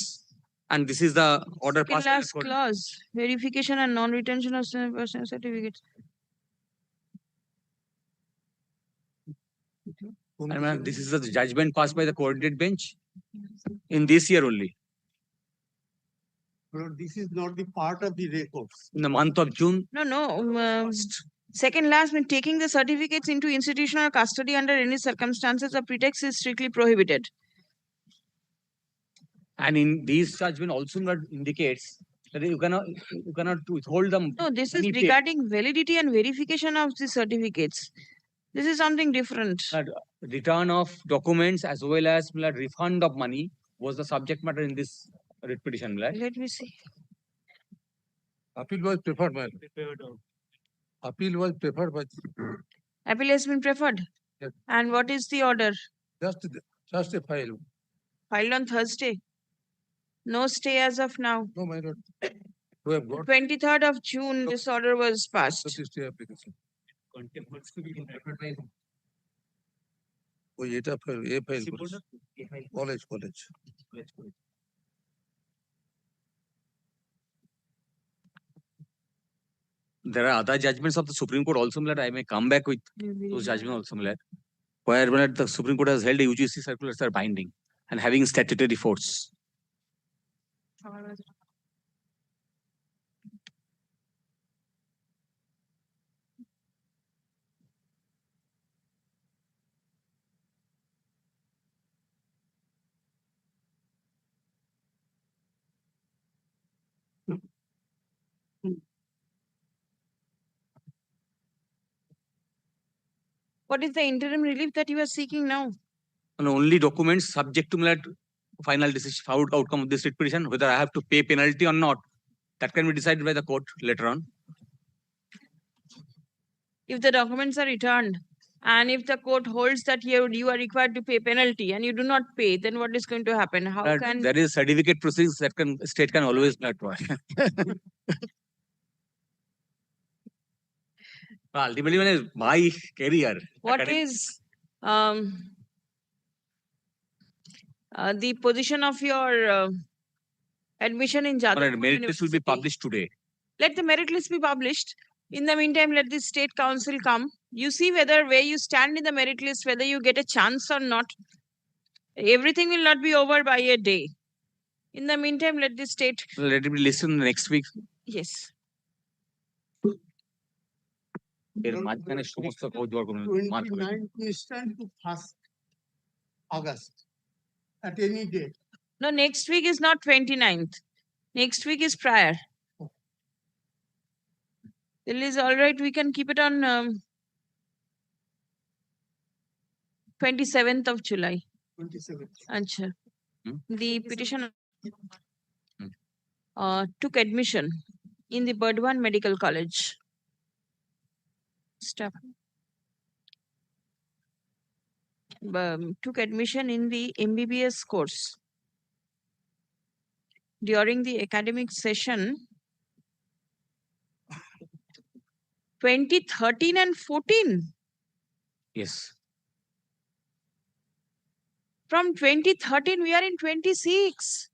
And this is the order Second passed by the last court. clause. Verification and non-retention of personal certificates. And this is the judgment passed by the coordinated bench in this year only. Lord, this is not the part of the records. In the month of June. No. Second last, when taking the certificates into institutional custody under any circumstances or pretext is strictly prohibited. And in these judgment also indicates that you cannot withhold them. No, this is regarding validity and verification of the certificates. This is something different. Return of documents as well as refund of money was the subject matter in this writ petition. Let me see. Appeal was preferred, man. Appeal was preferred, but Appeal has been preferred. Yes. And what is the order? just a file. Filed on Thursday. No stay as of now. No, my lord. We have got 23rd of June, this order was passed. stay application. ওই এটা file college There are other judgments of the Supreme Court also, I may come back with those judgments also, where the Supreme Court has held the UGC circulars are binding and having statutory force. What is the interim relief that you are seeking now? And only documents subject to that final decision, outcome of this writ petition, whether I have to pay penalty or not. That can be decided by the court later on. If the documents are returned and if the court holds that you are required to pay penalty and you do not pay, then what is going to happen? How can there is certificate proceedings that state can always not provide. Ultimately, when it's my career. What is the position of your admission in Jadavpur Merit list will be University? published today. Let the merit list be published. In the meantime, let the state council come. You see where you stand in the merit list, whether you get a chance or not. Everything will not be over by a day. In the meantime, let the state. Let it be listed next week. Yes. 29th instant to 1st August at any date. No, next week is not 29th. Next week is prior. It is all right. We can keep it on 27th of July. 27th. Achha. The petitioner took admission in the Burdwan Medical College. Stop. Took admission in the MBBS course during the academic session 2013 and 14. Yes. From 2013, we are in 26.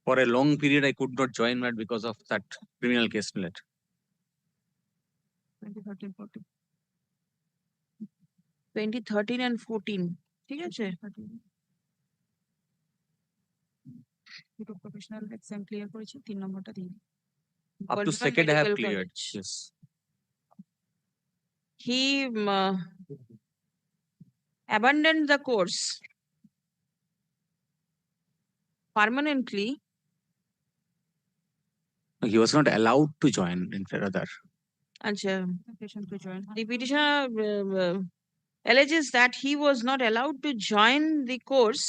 For a long period, I could not join that because of that criminal case. 2013, 14. 2013 and 14. ঠিক আছে? দুটো professional exam clear করেছি 3 নম্বরটা দিই Up to Burdwan second I have Medical cleared. College. Yes. He abandoned the course permanently. He was not allowed to join in further. Achha. application to join The petitioner alleges that he was not allowed to join the course,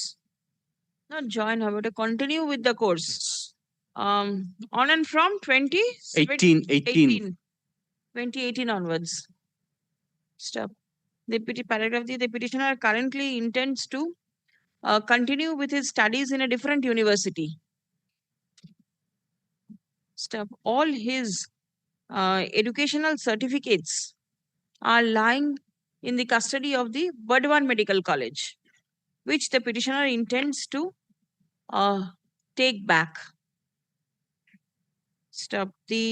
not join, however, to continue with the course on and from 2018 onwards. Stop. The paragraph the petitioner currently intends to continue with his studies in a different university. Stop. All his educational certificates are lying in the custody of the Burdwan Medical College, which the petitioner intends to take back. Stop. The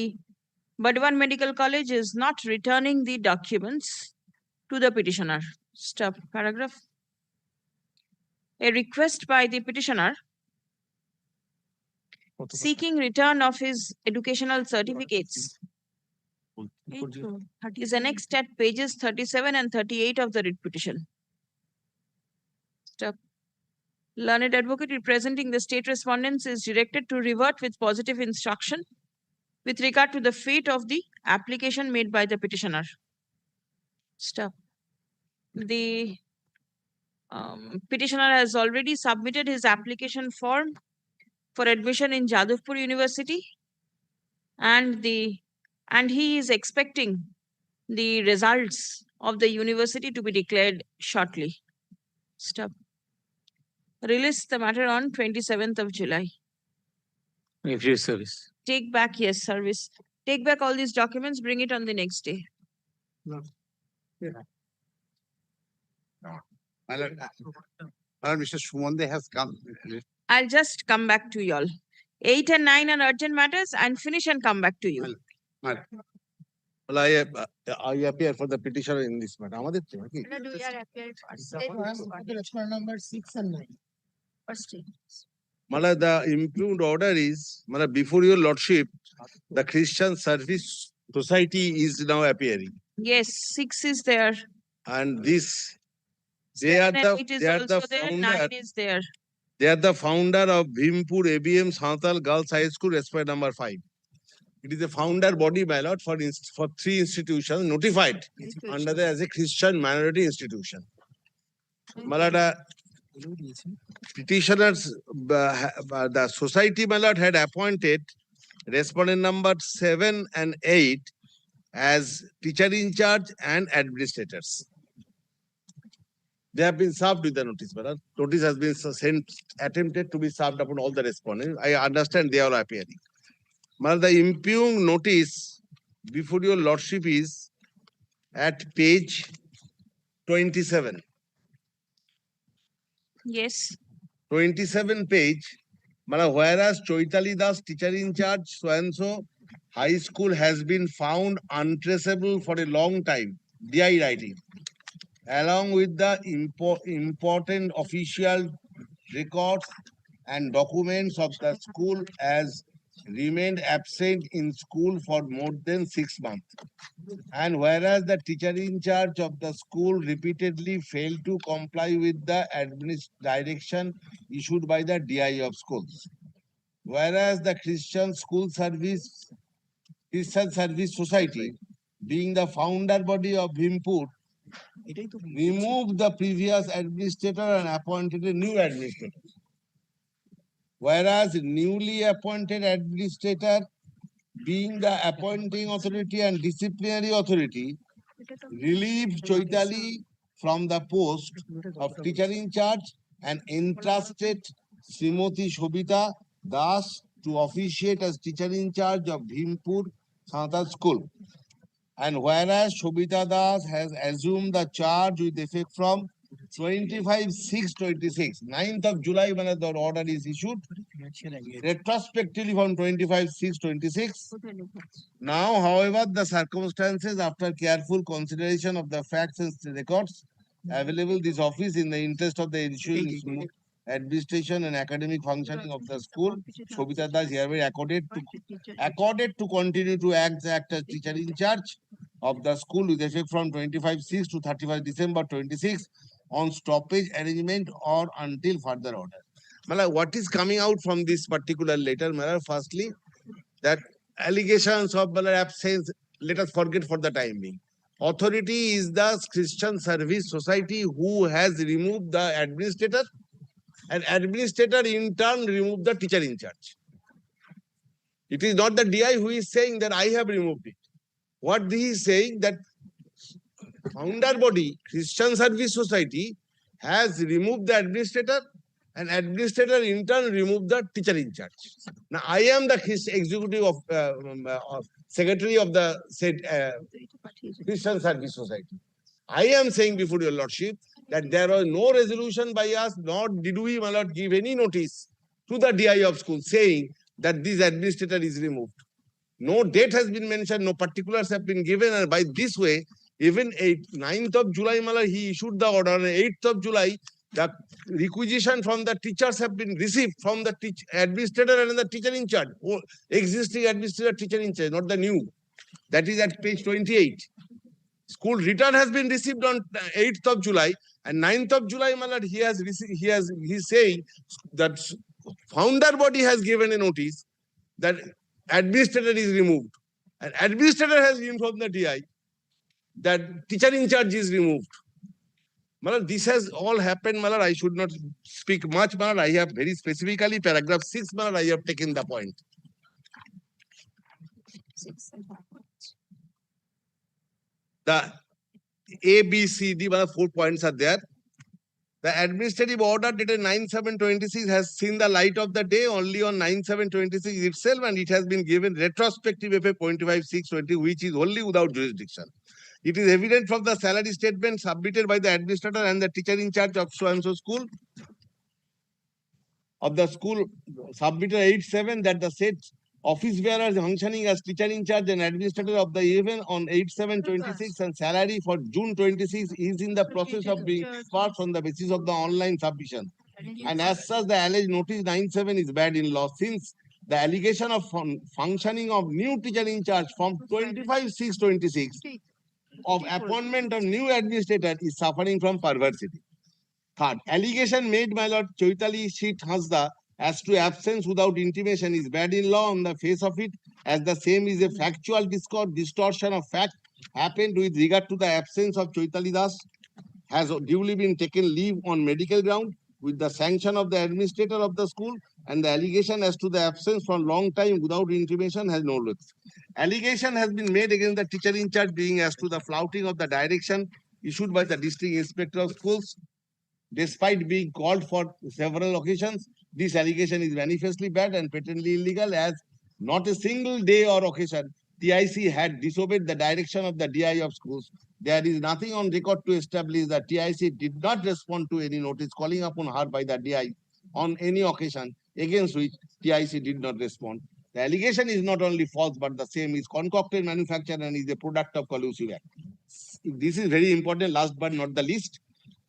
Burdwan Medical College is not returning the documents to the petitioner. Stop. Paragraph. A request by the petitioner seeking return of his educational certificates is annexed at pages 37 and 38 of the writ petition. Stop. Learned advocate representing the state respondents is directed to revert with positive instruction with regard to the fate of the application made by the petitioner. Stop. The petitioner has already submitted his application form for admission in Jadavpur University, and he is expecting the results of the university to be declared shortly. Stop. Release the matter on 27th of July. If your service. Take back, yes, service. Take back all these documents, bring it on the next day. No. My lord, Mr. Shumande has come. I'll just come back to you all. 8 and 9 are urgent matters and finish and come back to you. Well, I appear for the petitioner in this matter. আমাদের তো নাকি? Number 6 and 9. Mala, the improved order is, Mala, before your lordship, the Christian Service Society is now appearing. Yes, 6 is there. And this, they are the founder. 9 is there. They are the founder of Bhimpur ABM Santal Girls High School, respect number 5. It is a founder body, my lord, for three institutions notified under the as a Christian minority institution. My lord, petitioners, the society, my lord, had appointed respondent number 7 and 8 as teacher in charge and administrators. They have been served with the notice, my lord. Notice has been sent, attempted to be served upon all the respondents. I understand they are appearing. My lord, the impugned notice before your lordship is at page 27. Yes. 27 page. Whereas Choitali Das, teacher in charge, so and so, high school has been found untraceable for a long time, DI writing, along with the important official records and documents of the school as remained absent in school for more than 6 months. And whereas the teacher in charge of the school repeatedly failed to comply with the direction issued by the DI of schools. Whereas the Christian Service Society, being the founder body of Bhimpur, removed the previous administrator and appointed a new administrator. Whereas newly appointed administrator, being the appointing authority and disciplinary authority, relieved Choitali from the post of teacher in charge and entrusted Srimati Shobita Das to officiate as teacher in charge of Bhimpur Santal School. And whereas Shobita Das has assumed the charge with effect from 25/6/26, 9th of July when the order is issued, retrospectively from 25/6/26. Now, however, the circumstances after careful consideration of the facts and records available, this office in the interest of the ensuing smooth administration and academic functioning of the school, Shobita Das hereby accorded to continue to act as teacher in charge of the school with effect from 25/6 to 31st December 26 on stoppage arrangement or until further order. Mala, what is coming out from this particular letter, Mala? Firstly, that allegations of absence, let us forget for the time being. Authority is the Christian Service Society who has removed the administrator, and administrator in turn removed the teacher in charge. It is not the DI who is saying that I have removed it. What he is saying that founder body, Christian Service Society, has removed the administrator, and administrator in turn removed the teacher in charge. Now, I am the executive of secretary of the said Christian Service Society. I am saying before your lordship that there was no resolution by us, nor did we, my lord, give any notice to the DI of school saying that this administrator is removed. No date has been mentioned, no particulars have been given, and by this way, even 9th of July, my lord, he issued the order. On 8th of July, the requisition from the teachers have been received from the administrator and the teacher in charge, existing administrator, teacher in charge, not the new. That is at page 28. School return has been received on 8th of July, and 9th of July, my lord, he's saying that founder body has given a notice that administrator is removed, and administrator has informed the DI that teacher in charge is removed. Malad, this has all happened, Malad. I should not speak much, Malad. I have very specifically paragraph 6, Malad, I have taken the point. The A, B, C, D, Malad, 4 points are there. The administrative order dated 9/7/26 has seen the light of the day only on 9/7/26 itself, and it has been given retrospective effect 0.25/6/20, which is only without jurisdiction. It is evident from the salary statement submitted by the administrator and the teacher in charge of so-and-so school, of the school submitted 8/7 that the said office bearer functioning as teacher in charge and administrator of the event on 8/7/26 and salary for June 26 is in the process of being dispersed on the basis of the online submission. And as such, the alleged notice 9/7 is bad in law, since the allegation of functioning of new teacher in charge from 25/6/26 of appointment of new administrator is suffering from perversity. Third, allegation made by Lord Choitali Sheet Hasda as to absence without intimation is bad in law on the face of it, as the same is a factual distortion of fact happened with regard to the absence of Chaitali Das, has duly been taken leave on medical ground with the sanction of the administrator of the school, and the allegation as to the absence for long time without intimation has no roots. Allegation has been made against the teacher in charge being as to the flouting of the direction issued by the district inspector of schools. Despite being called for several occasions, this allegation is manifestly bad and patently illegal, as not a single day or occasion TIC had disobeyed the direction of the DI of schools. There is nothing on record to establish that TIC did not respond to any notice calling upon her by the DI on any occasion against which TIC did not respond. The allegation is not only false, but the same is concocted, manufactured, and is a product of collusive act. This is very important, last but not the least.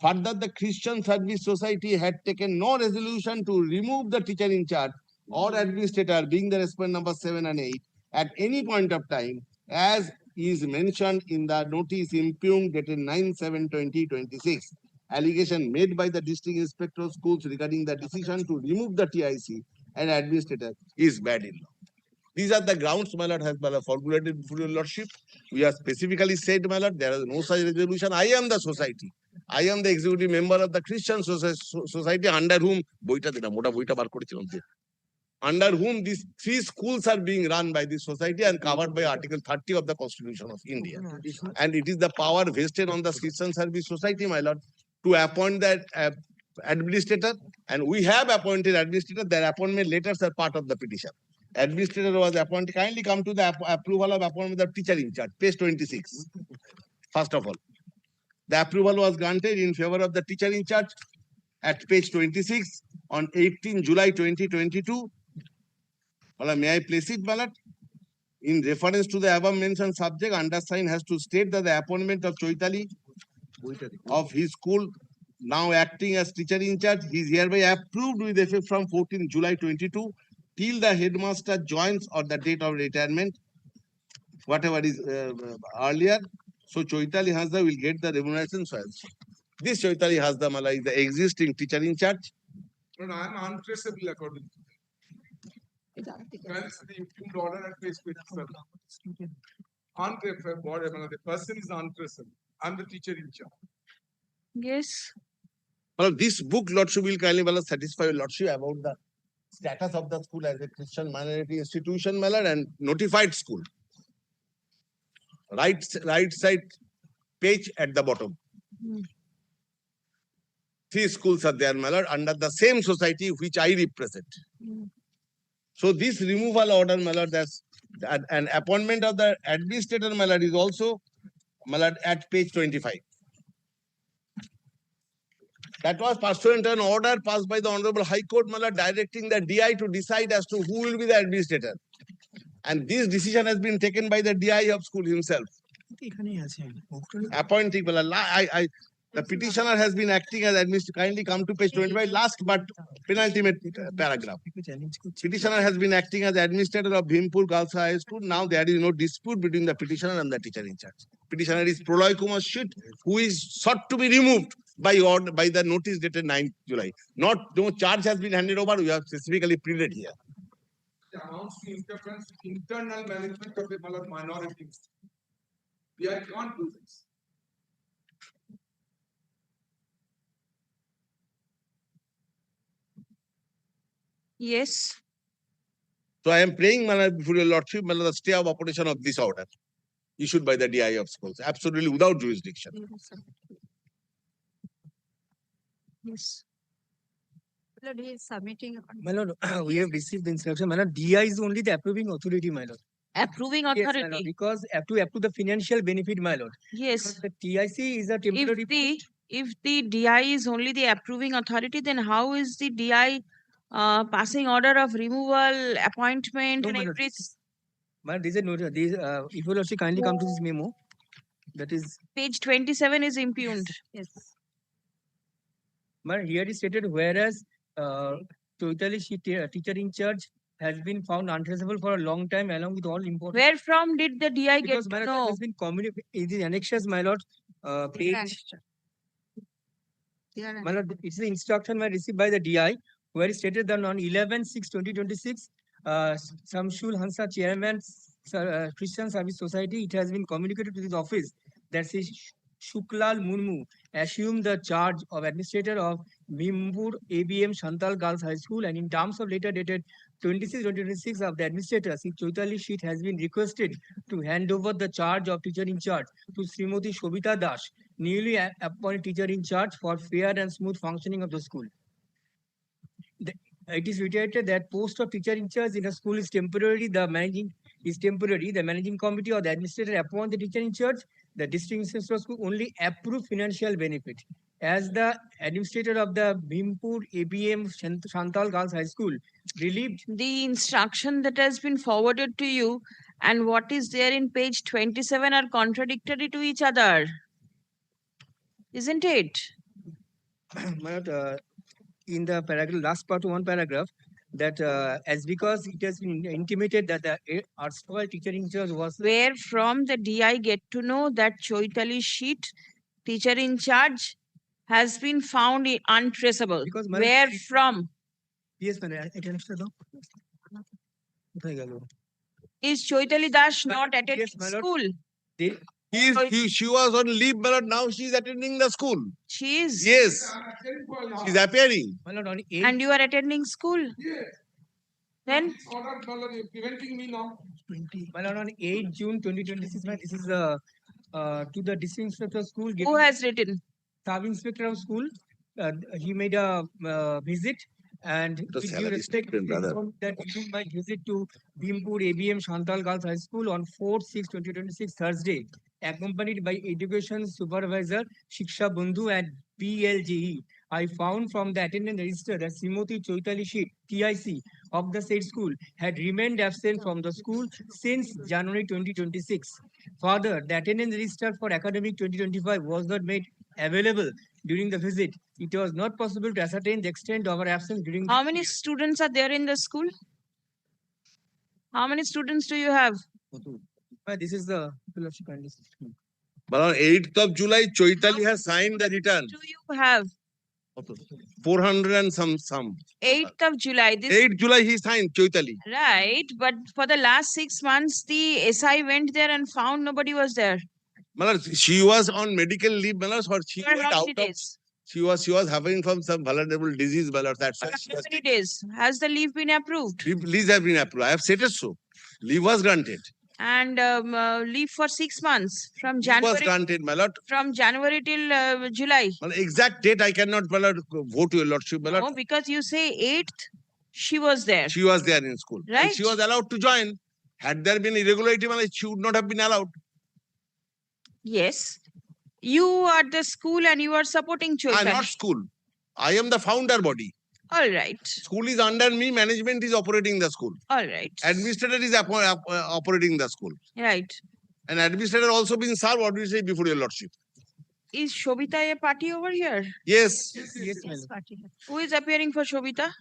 Further, the Christian Service Society had taken no resolution to remove the teacher in charge or administrator, being the respondent number 7 and 8, at any point of time, as is mentioned in the notice impugned dated 9/7/2026. Allegation made by the district inspector of schools regarding the decision to remove the TIC and administrator is bad in law. These are the grounds, my lord, has formulated before your lordship. We have specifically said, my lord, there is no such resolution. I am the society. I am the executive member of the Christian Society, under whom under whom these 3 schools are being run by this society and covered by Article 30 of the Constitution of India. And it is the power vested on the Christian Service Society, my lord, to appoint that administrator. And we have appointed administrator. Their appointment letters are part of the petition. Administrator was appointed. Kindly come to the approval of appointment of teacher in charge, page 26. First of all, the approval was granted in favor of the teacher in charge at page 26 on 18 July 2022. May I place it, ballot? In reference to the above mentioned subject, undersigned has to state that the appointment of Chaitali of his school, now acting as teacher in charge, is hereby approved with effect from 14 July 22 till the headmaster joins or the date of retirement, whatever is earlier. So Chaitali Hasda will get the remuneration. This Chaitali Hasda Mala is the existing teacher in charge. No, I am untraceable according to the impugned order at page 27. Untraceable, the person is untraceable. I am the teacher in charge. Yes. Well, this book, lordship, will kindly satisfy your lordship about the status of the school as a Christian minority institution, my lord, and notified school. Right side page at the bottom. 3 schools are there, my lord, under the same society which I represent. So this removal order, my lord, that's an appointment of the administrator, my lord, is also, my lord, at page 25. That was pursuant to an order passed by the Honorable High Court, my lord, directing the DI to decide as to who will be the administrator. And this decision has been taken by the DI of school himself. Appointing, the petitioner has been acting as administrator. Kindly come to page 25, last but penultimate paragraph. Petitioner has been acting as administrator of Bhimpur Girls High School. Now there is no dispute between the petitioner and the teacher in charge. Petitioner is Proloy Kumar Shit, who is sought to be removed by the notice dated 9th July. No charge has been handed over. We have specifically pleaded here. It amounts to interference in internal management of the minorities. I can't do this. Yes. So I am praying, before your lordship, the stay of operation of this order issued by the DI of schools, absolutely without jurisdiction. Yes. Lord, he is submitting. My lord, we have received the instruction. My lord, DI is only the approving authority, my lord. Approving Yes, authority. my lord, because have to approve the financial benefit, my lord. Yes. Because the TIC is a temporary. If the DI is only the approving authority, then how is the DI passing order of removal, appointment, and everything? My lord, if you also kindly come to this memo, that is page 27 is impugned. Yes. My lord, here is stated, whereas totally teacher in charge has been found untraceable for a long time along with all important. Where from did the DI because get my to lord, know? has been communicated in the annexures, my lord, page. My lord, it's the instruction received by the DI where it stated that on 11/6/2026, Samshul Hansa Chairman, Christian Service Society, it has been communicated to his office that Shuklal Murmu assumed the charge of administrator of Bhimpur ABM Shantal Girls High School, and in terms of letter dated 26/2026 of the administrator, Sri Chaitali Sheet has been requested to hand over the charge of teacher in charge to Srimati Shobita Das, newly appointed teacher in charge for fair and smooth functioning of the school. It is reiterated that post of teacher in charge in a school is temporary. The managing committee or the administrator appoint the teacher in charge. The district inspector school only approve financial benefit. As the administrator of the Bhimpur ABM Shantal Girls High School relieved the instruction that has been forwarded to you and what is there in page 27 are contradictory to each other, isn't it? In the paragraph, last part, one paragraph, that as because it has been intimated that the erstwhile teacher in charge was where from the DI get to know that Chaitali Sheet, teacher in charge, has been found untraceable. Because where from? Yes, madam. Is Chaitali Das not attending school? She was on leave, my lord. Now she is attending the school. She is? Yes. She's appearing. And you are attending school? Yes. Then? Order, my lord, you're preventing me now. On 8 June 2026, this is to the district inspector of school. Who has written? Sub inspector of school. He made a visit, and with due respect, that during my visit to Bhimpur ABM Shantal Girls High School on 4/6/2026 Thursday, accompanied by education supervisor Shiksha Bandhu and BLGE, I found from the attendance register that Srimati Chaitali Sheet, TIC, of the said school had remained absent from the school since January 2026. Further, the attendance register for academic 2025 was not made available during the visit. It was not possible to ascertain the extent of her absence during. How many students are there in the school? How many students do you have? This is the But on 8th of July, Chaitali has signed the return. Do you have? 400 and some. 8th of July. 8th July he signed, Chaitali. Right, but for the last 6 months, the SI went there and found nobody was there. She was on medical leave, or she For went how out many of. days? She was suffering from some vulnerable disease, that's why. How many days? Has the leave been approved? Leave have been approved. I have stated so. Leave was granted. And leave for 6 months from Leave January. was granted, my lord. From January till July. Exact date I cannot, my lord, vote to your lordship, my lord. No, because you say 8th, she was there. She was there in school. Right. And she was allowed to join. Had there been irregularity, my lord, she would not have been allowed. Yes. You are the school and you are supporting I am Chaitali. not school. I am the founder body. All right. School is under me. Management is operating the school. All right. Administrator is operating the school. Right. And administrator also been served. What do you say before your lordship? Is Shobita a party over here? Yes. Yes, who is appearing for Shobita?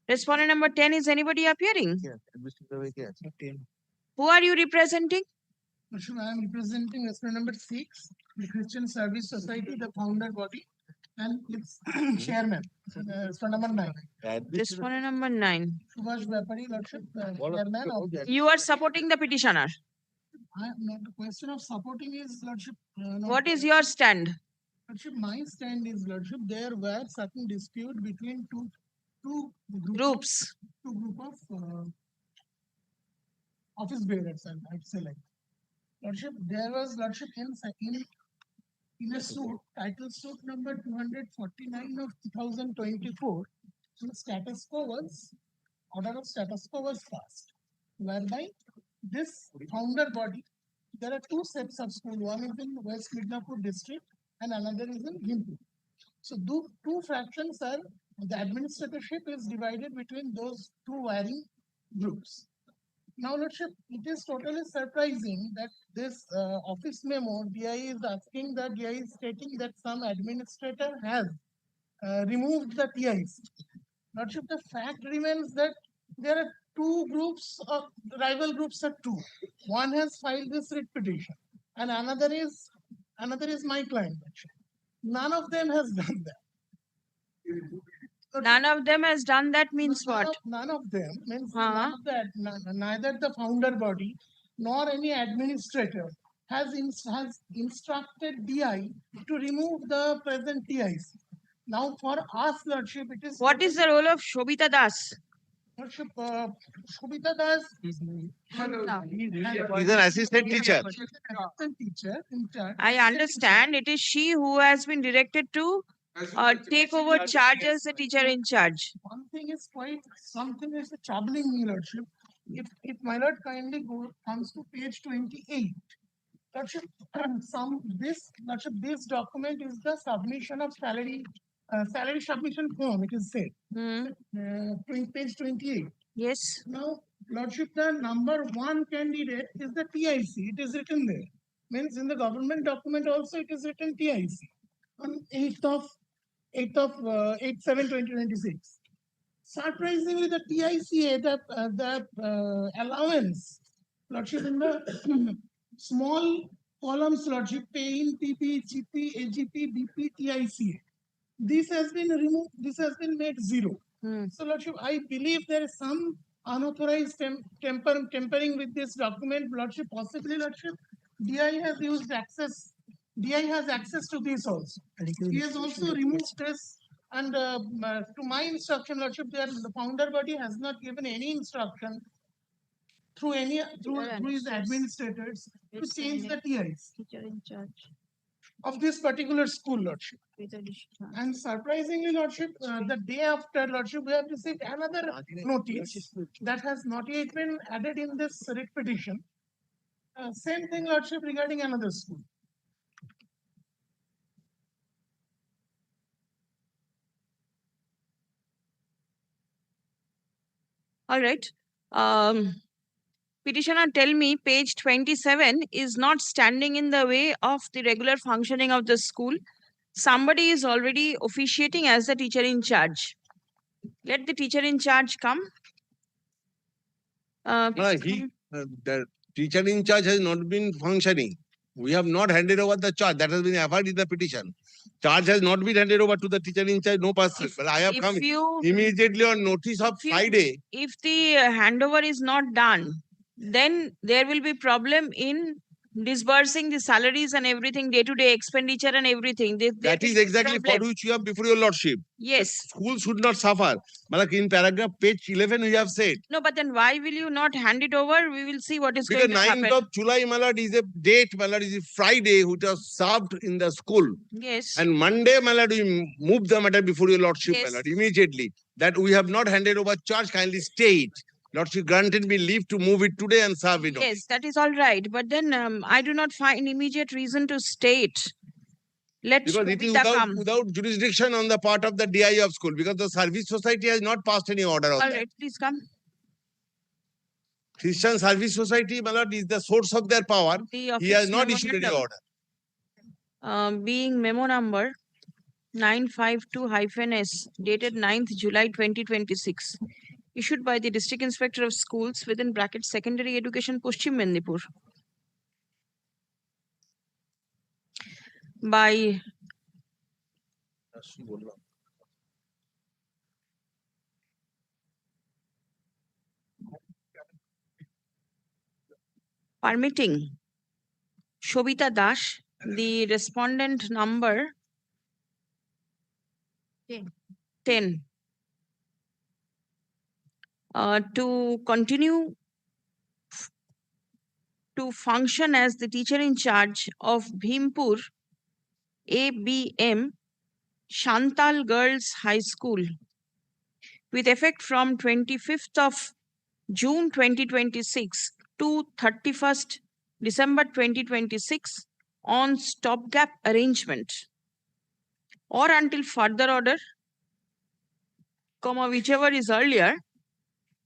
Respondent number 10, is anybody appearing? Who are you representing? I am representing respondent number 6, the Christian Service Society, the founder body, and its chairman, respondent number 9. Respondent number 9. Subhash Vyapari, Lordship, chairman of. You are supporting the petitioner. I am not. The question of supporting is, Lordship. What is your stand? Lordship, my stand is, Lordship, there were certain dispute between two groups. Two group of office bearers, I'd say like. Lordship, there was, Lordship, in a suit, title suit number 249 of 2024, the status quo was, order of status quo was passed, whereby this founder body, there are two sets of school, one is in West Midnapur district and another is in Bhimpur. So two fractions are, the administratorship is divided between those two varying groups. Now, Lordship, it is totally surprising that this office memo, DI is asking that DI is stating that some administrator has removed the TIs. Lordship, the fact remains that there are two groups of rival groups are two. One has filed this writ petition, and another is my client. None of them has done that. None of them has done that means what? None of them means Huh? none of that. Neither the founder body nor any administrator has instructed DI to remove the present TIC. Now, for us, Lordship, it is. What is the role of Shobita Das? Lordship, Shobita Das. He's an assistant teacher. Assistant teacher in charge. I understand it is she who has been directed to take over charge as the teacher in charge. One thing is something is troubling me, Lordship. If my Lord kindly comes to page 28, Lordship, Lordship, this document is the submission of salary submission form, it is said. Page 28. Yes. Now, Lordship, the number one candidate is the TIC. It is written there. Means in the government document also it is written TIC on 8/7/2026. Surprisingly, the TICA, the allowance, Lordship, in the small columns, Lordship, pay in PP, GP, AGP, BP, TICA. This has been removed, this has been made zero. So, Lordship, I believe there is some unauthorized tampering with this document, Lordship, possibly, Lordship. DI has used access, DI has access to this also. He has also removed this, and to my instruction, Lordship, the founder body has not given any instruction through his administrators to change the TIs. Teacher in charge of this particular school, Lordship. And surprisingly, Lordship, the day after, Lordship, we have received another notice that has not yet been added in this writ petition. Same thing, Lordship, regarding another school. All right. Petitioner, tell me, page 27 is not standing in the way of the regular functioning of the school. Somebody is already officiating as the teacher in charge. Let the teacher in charge come. The teacher in charge has not been functioning. We have not handed over the charge. That has been averred in the petition. Charge has not been handed over to the teacher in charge, no person. But I have come immediately on notice of Friday. If the handover is not done, then there will be problem in disbursing the salaries and everything, day-to-day expenditure and everything. That is exactly for which you have before your lordship. Yes. Schools should not suffer. Malak, in paragraph page 11, we have said. No, but then why will you not hand it over? We will see what is because going to happen. 9th of July, Malad, is a date, Malad, is a Friday, which was served in the school. Yes. And Monday, Malad, we move the matter before your lordship, Yes. Malad, immediately. That we have not handed over charge, kindly state. Lordship granted me leave to move it today and serve it. Yes, that is all right. But then I do not find immediate reason to state. Let because it is Shobita without jurisdiction on the part of the DI of school, because the service society has not passed any order on all that. right, please come. Christian Service Society, my lord, is the source of their power. He has not issued any order. Being memo number 952-S dated 9th July 2026, issued by the District Inspector of Schools within brackets Secondary Education Paschim Mendipur by permitting Shobita Das, the respondent number 10, to continue to function as the teacher in charge of Bhimpur ABM Shantal Girls High School with effect from 25th of June 2026 to 31st December 2026 on stopgap arrangement or until further order, whichever is earlier,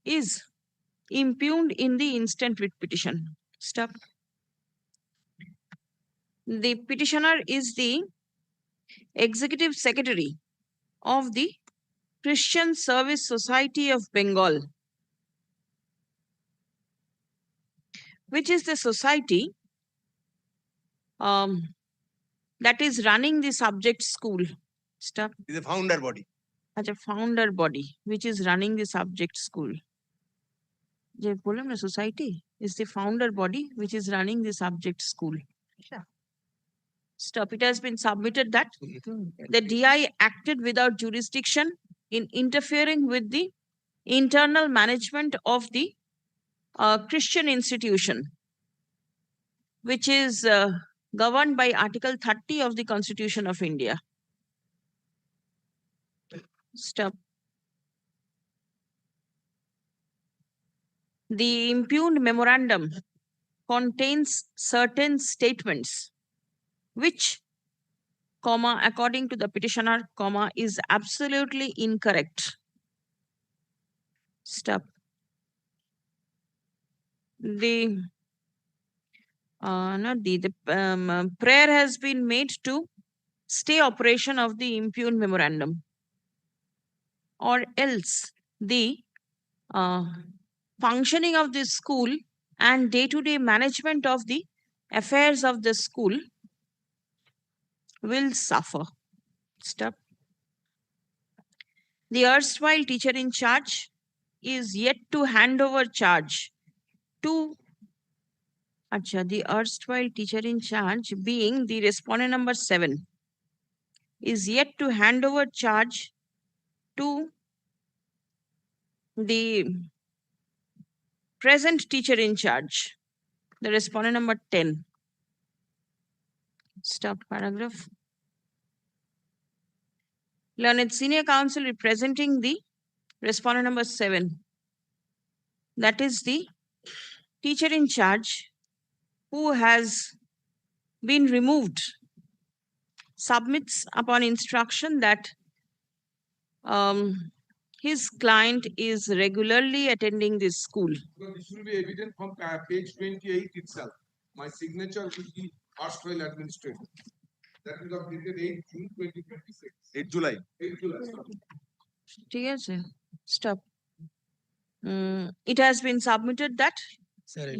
is impugned in the instant writ petition. Stop. The petitioner is the Executive Secretary of the Christian Service Society of Bengal, which is the society that is running the subject school. Stop. Is a founder body. As a founder body which is running the subject school. যে বললাম না, society is the founder body which is running the subject school. Stop. It has been submitted that the DI acted without jurisdiction in interfering with the internal management of the Christian institution, which is governed by Article 30 of the Constitution of India. Stop. The impugned memorandum contains certain statements which, comma, according to the petitioner, comma, is absolutely incorrect. Stop. The prayer has been made to stay operation of the impugned memorandum, or else the functioning of the school and day-to-day management of the affairs of the school will suffer. Stop. The erstwhile teacher in charge is yet to hand over charge to the erstwhile teacher in charge, being the respondent number 7, is yet to hand over charge to the present teacher in charge, the respondent number 10. Stop paragraph. Learned senior counsel representing the respondent number 7, that is the teacher in charge who has been removed, submits upon instruction that his client is regularly attending this school. Because it should be evident from page 28 itself. My signature will be erstwhile administrator. That is of dated 8 June 2026. 8 July. 8 July. Sorry. ঠিক আছে? Stop. It has been submitted that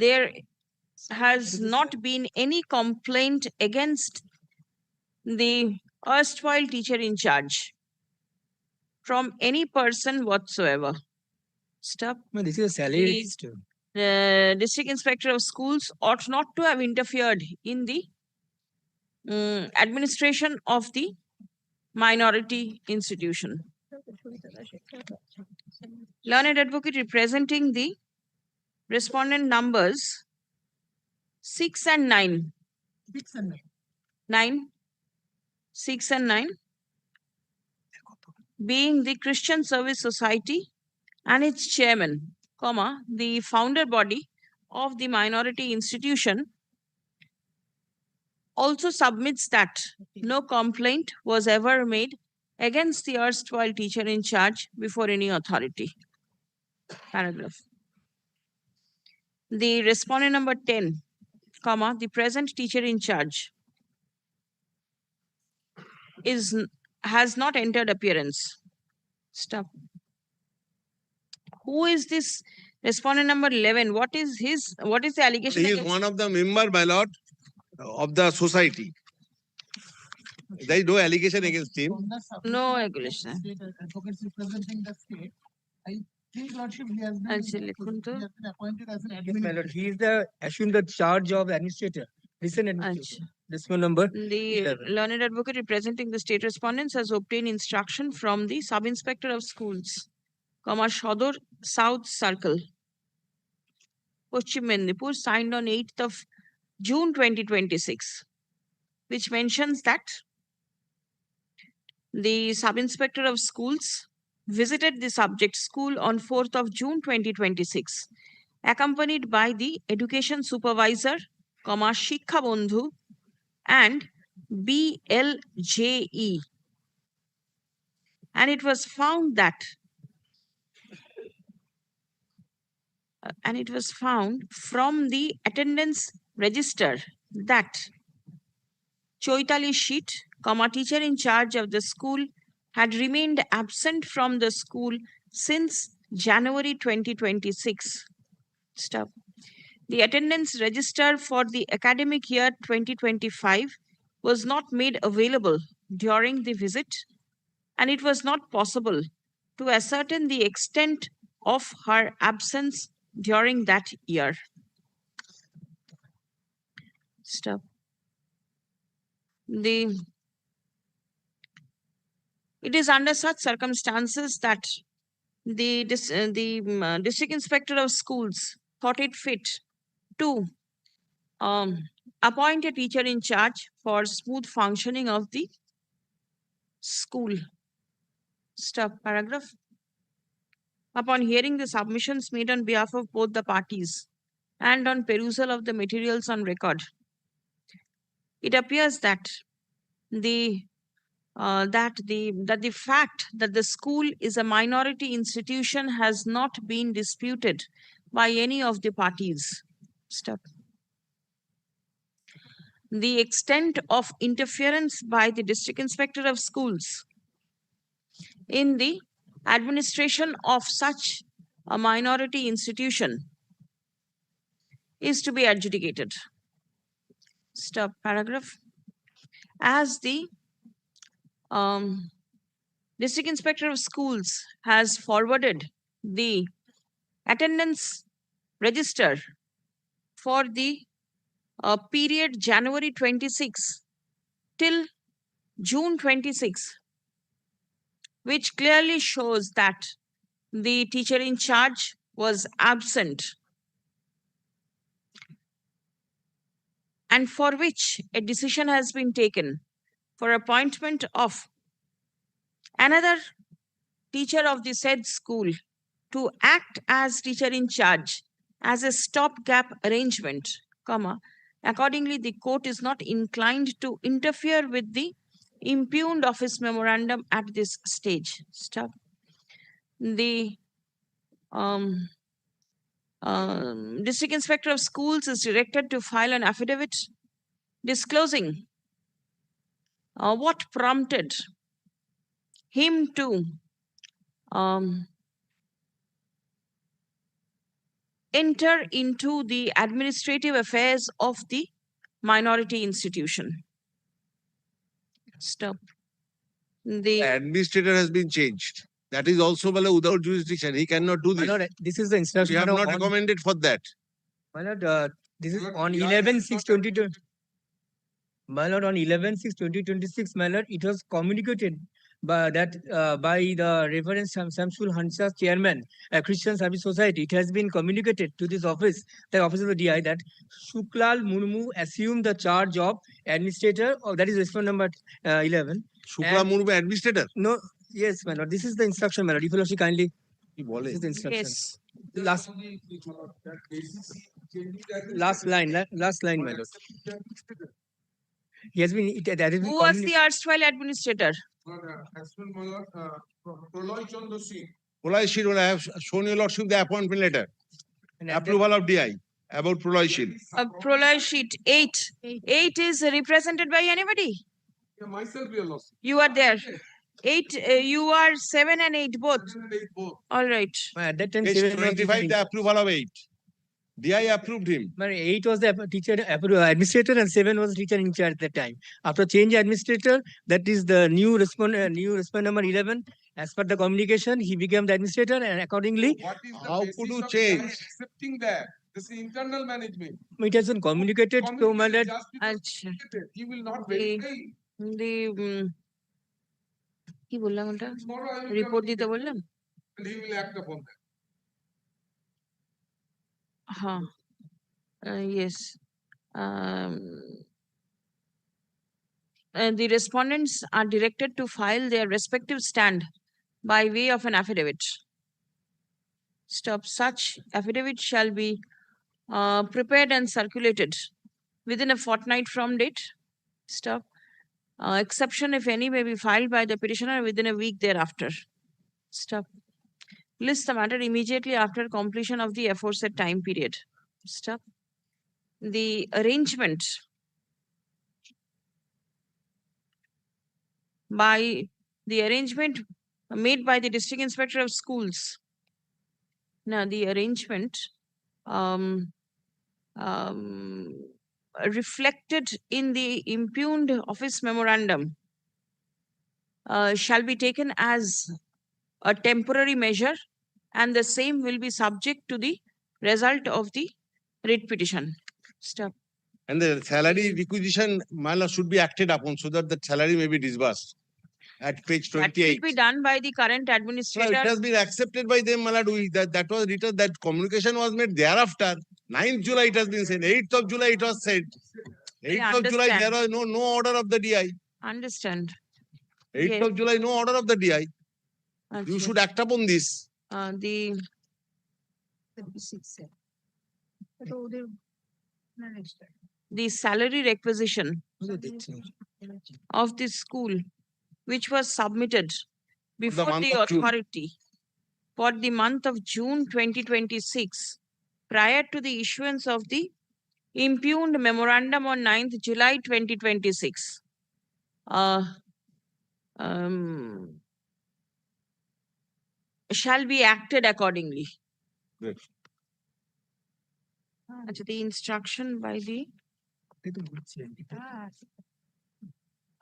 there has not been any complaint against the erstwhile teacher in charge from any person whatsoever. Stop. This is a salary register. The district inspector of schools ought not to have interfered in the administration of the minority institution. Learned advocate representing the respondent numbers 6 and 9. 6 and 9. 9, 6 and 9, being the Christian Service Society and its chairman, comma, the founder body of the minority institution, also submits that no complaint was ever made against the erstwhile teacher in charge before any authority. Paragraph. The respondent number 10, comma, the present teacher in charge has not entered appearance. Stop. Who is this respondent number 11? What is the allegation? He is one of the member, my lord, of the society. There is no allegation against him. No allegation. Advocates representing the state. I think, Lordship, he has been appointed as an administrator. He is assumed the charge of administrator. Recent administrator. This one number. The learned advocate representing the state respondents has obtained instruction from the sub-inspector of schools, comma, Shodor South Circle, Paschim Mendipur, signed on 8th of June 2026, which mentions that the sub-inspector of schools visited the subject school on 4th of June 2026, accompanied by the education supervisor, comma, Shikkha Bondhu, and BLJE. And it was found that from the attendance register that Choitali Sheet, comma, teacher in charge of the school, had remained absent from the school since January 2026. Stop. The attendance register for the academic year 2025 was not made available during the visit, and it was not possible to ascertain the extent of her absence during that year. Stop. It is under such circumstances that the district inspector of schools thought it fit to appoint a teacher in charge for smooth functioning of the school. Stop. Paragraph. Upon hearing the submissions made on behalf of both the parties and on perusal of the materials on record, it appears that the fact that the school is a minority institution has not been disputed by any of the parties. Stop. The extent of interference by the district inspector of schools in the administration of such a minority institution is to be adjudicated. Stop. Paragraph. As the district inspector of schools has forwarded the attendance register for the period January 26 till June 26, which clearly shows that the teacher in charge was absent, and for which a decision has been taken for appointment of another teacher of the said school to act as teacher in charge as a stopgap arrangement, comma. Accordingly, the court is not inclined to interfere with the impugned office memorandum at this stage. Stop. The district inspector of schools is directed to file an affidavit disclosing what prompted him to enter into the administrative affairs of the minority institution. Stop. The administrator has been changed. That is also without jurisdiction. He cannot do this. My lord, this is the instruction. We have now not on- recommended for that. My lord, this is on 11/6/2020. My lord, on 11/6/2026, my lord, it was communicated by the Reverend Samsul Hansa, chairman, Christian Service Society. It has been communicated to this office, the office of the DI, that Shuklal Murmu assumed the charge of administrator. That is response number 11. Shukla Murmu administrator. No, yes, my lord. This is the instruction, my lord. If you will kindly. This is the instruction. Yes. Last line, my lord. He has been. That has been who was the erstwhile administrator? Proloy Chandra Singh. Proloy Shil will have shown your lordship the appointment letter. Approval of DI about Proloy Shil. Proloy sheet 8. 8 is represented by anybody? Yeah, myself, your lordship. You are there. 8, you are 7 and 8 both. 7 and 8 both. All right. At that time, Page 7 was 25, the approval of 8. DI approved him. 8 was the teacher administrator and 7 was teacher in charge at that time. After change administrator, that is the new respond number 11. As per the communication, he became the administrator, and accordingly, What is the How basis could you of change? accepting that? This is internal management. it has been communicated to my lord. Just because আচ্ছা he will not এই verify. কি বললাম ওটা Tomorrow I will report come দিতে বললাম and he will act upon that. হ্যাঁ yes the respondents are directed to file their respective stand by way of an affidavit. Stop. Such affidavit shall be prepared and circulated within a fortnight from date. Stop. Exception, if any, may be filed by the petitioner within a week thereafter. Stop. List the matter immediately after completion of the aforesaid time period. Stop. The arrangement made by the district inspector of schools. Now, the arrangement reflected in the impugned office memorandum shall be taken as a temporary measure, and the same will be subject to the result of the writ petition. Stop. And the salary requisition, my lord, should be acted upon so that the salary may be disbursed. At page That will 28. be done by the current No, administrator. it has been accepted by them, my lord. That was written, that communication was made thereafter. 9th July it has been said. 8th of July it was said. 8th of July there was no order of the DI. Understand. 8th Yes. of July no order of the DI. You Okay. should act upon this. The salary requisition of the school, which was submitted before month the of June. authority for the month of June 2026, prior to the issuance of the impugned memorandum on 9th July 2026. Shall be acted accordingly. Yes. The instruction by the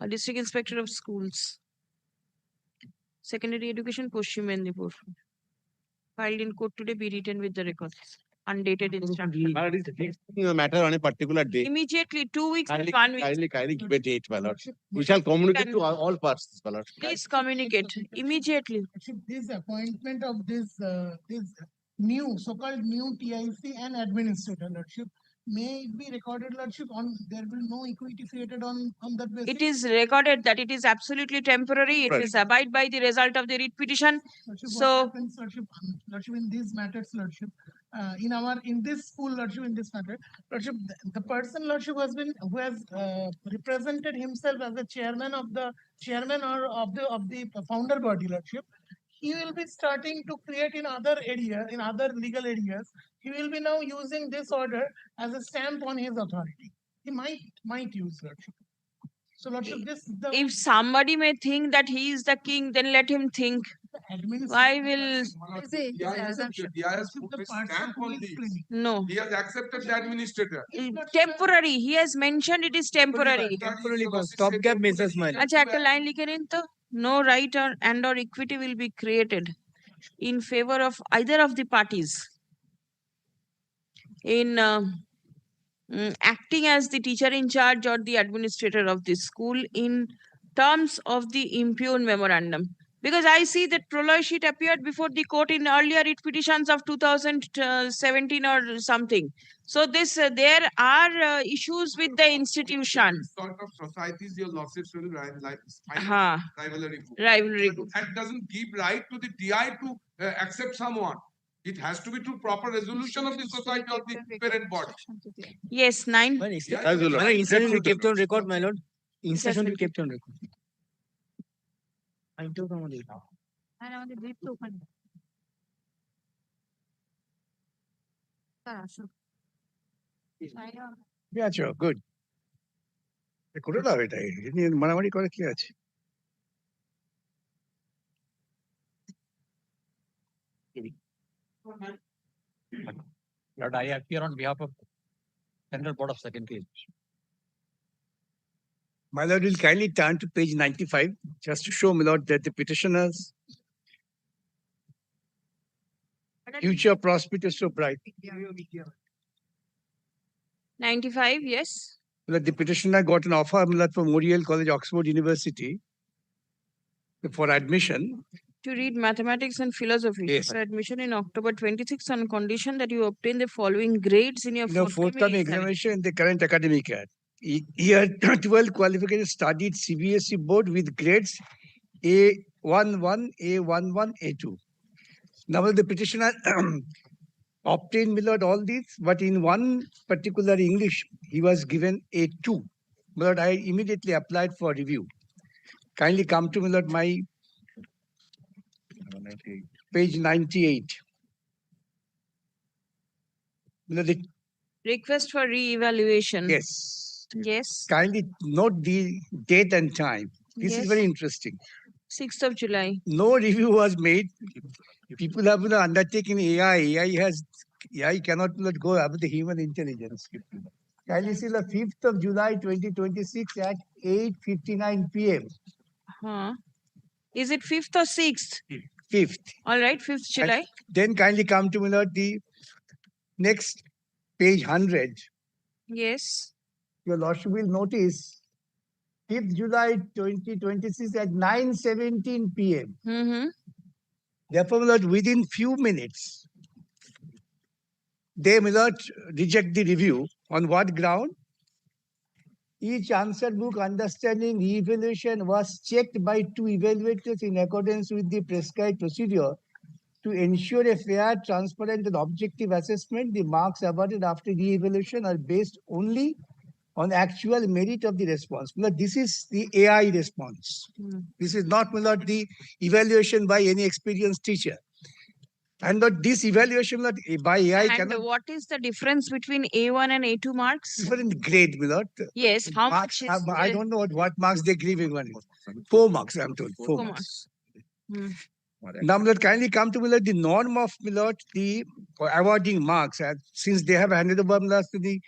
District Inspector of Schools, Secondary Education, Paschim Mendipur. Filed in court today, be written with the records. Undated instruction. My lord, it is a matter on a particular day. Immediately, 2 weeks, Kindly, 1 week. kindly give a date, my lord. We shall communicate to all parties, my lord. Please communicate immediately. This appointment of this new so-called new TIC and administrator lordship may it be recorded lordship on there will no equity created on that basis. It is recorded that it is absolutely temporary. It Right. is abide by the result of the writ petition. Lordship, So- what happens, lordship, in these matters, lordship, in this school, lordship, in this matter, lordship, the person, lordship, who has represented himself as the chairman or of the founder body, lordship, he will be starting to create in other legal areas. He will be now using this order as a stamp on his authority. He might use, lordship. So, lordship, if somebody may think that he is the king, then let him think. Why will He has accepted. He has put a stamp on this. no He has accepted the administrator. temporary? He has mentioned it is temporary. Temporarily stopgap measures, my lord. अच्छा, একটা line लिखे नहीं तो? No right or equity will be created in favor of either of the parties in acting as the teacher in charge or the administrator of the school in terms of the impugned memorandum. Because I see that proloy sheet appeared before the court in earlier writ petitions of 2017 or something. So there are issues with the institution. Sort of societies, your lawsuits will like rivalry. Rivalry. That doesn't give right to the TI to accept someone. It has to be through proper resolution of the society or the parent body. Yes, 9. My lord, instruction will kept on record, my lord. Instruction will kept on record. I took on it. Yeah, sure, good. করে দাও এটা এটা নিয়ে মারামারি করে কি আছে? Lord, I appear on behalf of Central Board of Secondary Education. My lord will kindly turn to page 95 just to show, my lord, that the petitioners' future prospect is so bright. 95, yes. That the petitioner got an offer, my lord, from Oriel College, Oxford University for admission. To read mathematics and philosophy Yes. for admission in October 26 on condition that you obtain the following grades in your The forthcoming examination in the current academic year. Year 12 qualification studied CBSE board with grades A11, A11, A2. Now the petitioner obtained, my lord, all these, but in one particular English, he was given A2. My lord, I immediately applied for review. Kindly come to, my lord, my page 98. My lord, request for re-evaluation. yes. Yes. Kindly note the date and time. This Yes. is very interesting. 6th of July. No review was made. People have undertaken AI. AI cannot go above the human intelligence. Kindly see the 5th of July 2026 at 8:59 p.m. Huh. Is it 5th or 6th? 5th. All right, 5th July. Then kindly come to the next page 100. Yes. Your Lordship will notice 5th July 2026 at 9:17 p.m. Therefore, my lord, within few minutes, they may not reject the review. On what ground? Each answer book understanding evaluation was checked by 2 evaluators in accordance with the prescribed procedure to ensure a fair, transparent, and objective assessment. The marks awarded after re-evaluation are based only on actual merit of the response. But this is the AI response. This is not the evaluation by any experienced teacher. And not this evaluation by AI And cannot what is the difference between A1 and A2 marks? different grade, Milord. Yes, how Marks, much is I don't know what marks they're giving one. 4 marks, I'm told. 4 4 marks. marks? Now, Milord, kindly come to Milord, the norm of Milord, the awarding marks. Since they have handed over Milord, to the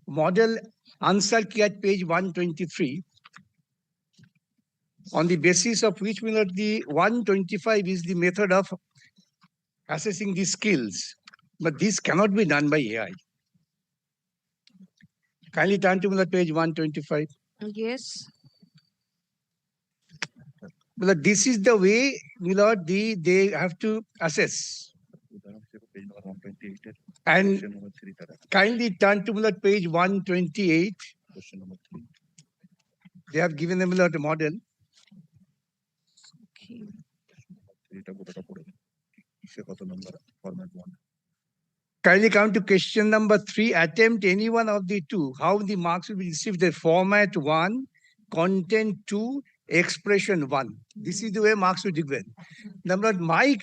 model answer key at page 123, on the basis of which Milord, the 125 is the method of assessing the skills. But this cannot be done by AI. Kindly turn to Milord, page 125. Yes. Milord, this is the way, Milord, they have to assess. And kindly turn to Milord, page 128. They have given them a model. Kindly come to question number 3. Attempt any one of the two. How the marks will be received? The format 1, content 2, expression 1. This is the way marks will be given. Number my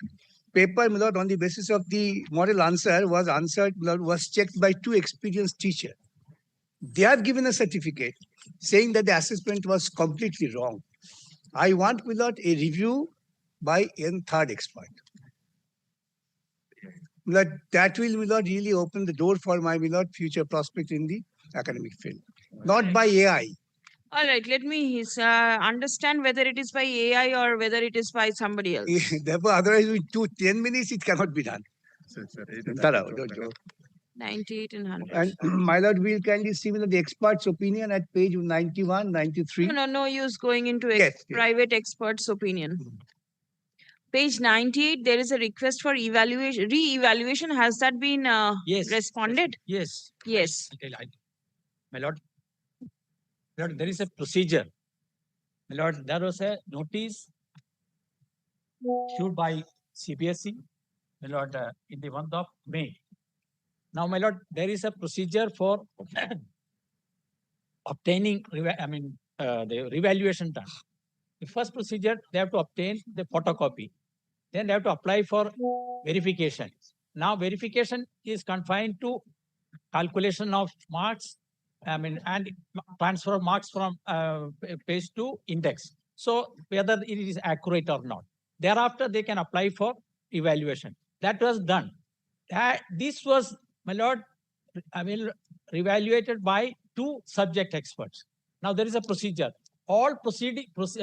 paper, Milord, on the basis of the model answer was checked by 2 experienced teachers. They have given a certificate saying that the assessment was completely wrong. I want, Milord, a review by a third expert. Milord, that will, Milord, really open the door for my, Milord, future prospect in the academic field. Not by AI. All right, let me understand whether it is by AI or whether it is by somebody else. Therefore, otherwise, in 10 minutes, it cannot be done. 98 and 100. And my lord, we'll kindly see the expert's opinion at page 91, 93. No use going into Yes, private expert's opinion. Page 98, there is a request for evaluation, re-evaluation. Has that been responded? Yes. Yes. My lord, there is a procedure. My lord, there was a notice issued by CBSE, my lord, in the month of May. Now, my lord, there is a procedure for obtaining, the revaluation done. The first procedure, they have to obtain the photocopy. Then they have to apply for verification. Now, verification is confined to calculation of marks, and transfer of marks from page to index. So, whether it is accurate or not. Thereafter, they can apply for evaluation. That was done. This was, my lord, reevaluated by 2 subject experts. Now, there is a procedure. All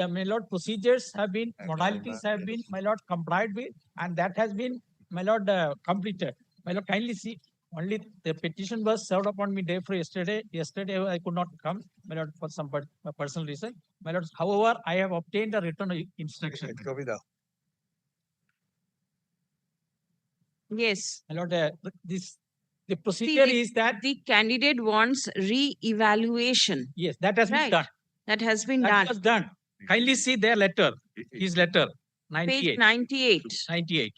my lord, procedures have been, modalities have been, my lord, complied with, and that has been, my lord, completed. My lord, kindly see, only the petition was served upon me day for yesterday. Yesterday, I could not come, my lord, for some personal reason. My lord, however, I have obtained a written instruction. Yes. My lord, the procedure is that the candidate wants re-evaluation. Yes, that has been done. That has been that done. was done. Kindly see their letter, his letter, 98. Page 98. 98.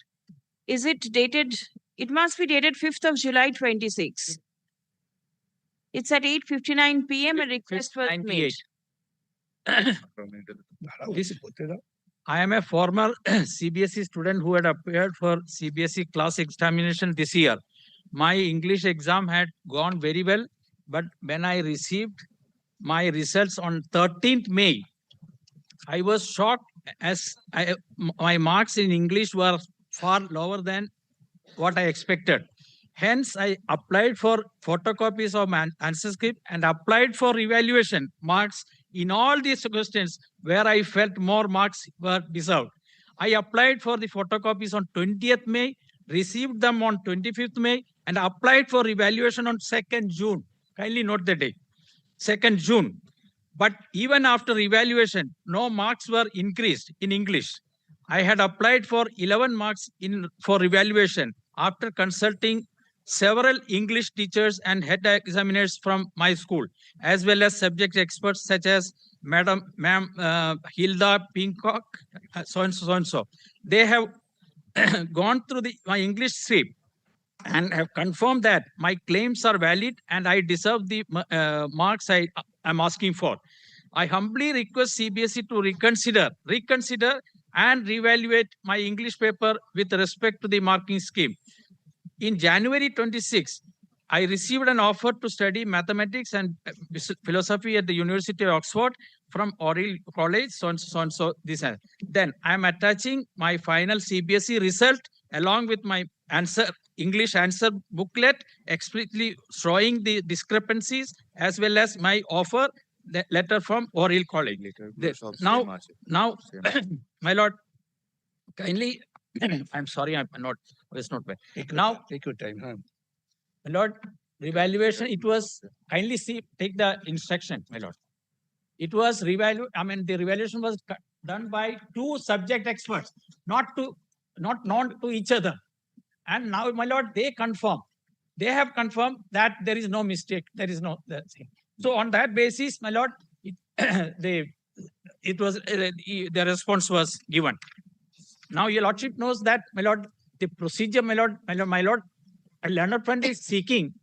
Is it dated? It must be dated 5th of July 26. It's at 8:59 p.m. A request was made. I am a former CBSE student who had appeared for CBSE class examination this year. My English exam had gone very well, but when I received my results on 13th May, I was shocked as my marks in English were far lower than what I expected. Hence, I applied for photocopies of my answer script and applied for evaluation marks in all these questions where I felt more marks were deserved. I applied for the photocopies on 20th May, received them on 25th May, and applied for evaluation on 2nd June. Kindly note the date, 2nd June. But even after evaluation, no marks were increased in English. I had applied for 11 marks for evaluation after consulting several English teachers and head examiners from my school, as well as subject experts such as Ma'am Hilda Pincock, so and so, so and so. They have gone through my English script and have confirmed that my claims are valid and I deserve the marks I am asking for. I humbly request CBSE to reconsider and reevaluate my English paper with respect to the marking scheme. In January 26, I received an offer to study mathematics and philosophy at the University of Oxford from Oriel College, so and so, this. Then I am attaching my final CBSE result along with my English answer booklet, explicitly showing the discrepancies as well as my offer letter from Oriel College. Now, my lord, kindly, I'm sorry, it's not bad. Take your time. My lord, revaluation, it was, kindly take the instruction, my lord. It was the revaluation was done by two subject experts, not to each other. And now, my lord, they have confirmed that there is no mistake. There is no thing. So on that basis, my lord, the response was given. Now your lordship knows that, my lord, the procedure, my lord, a learned friend is seeking.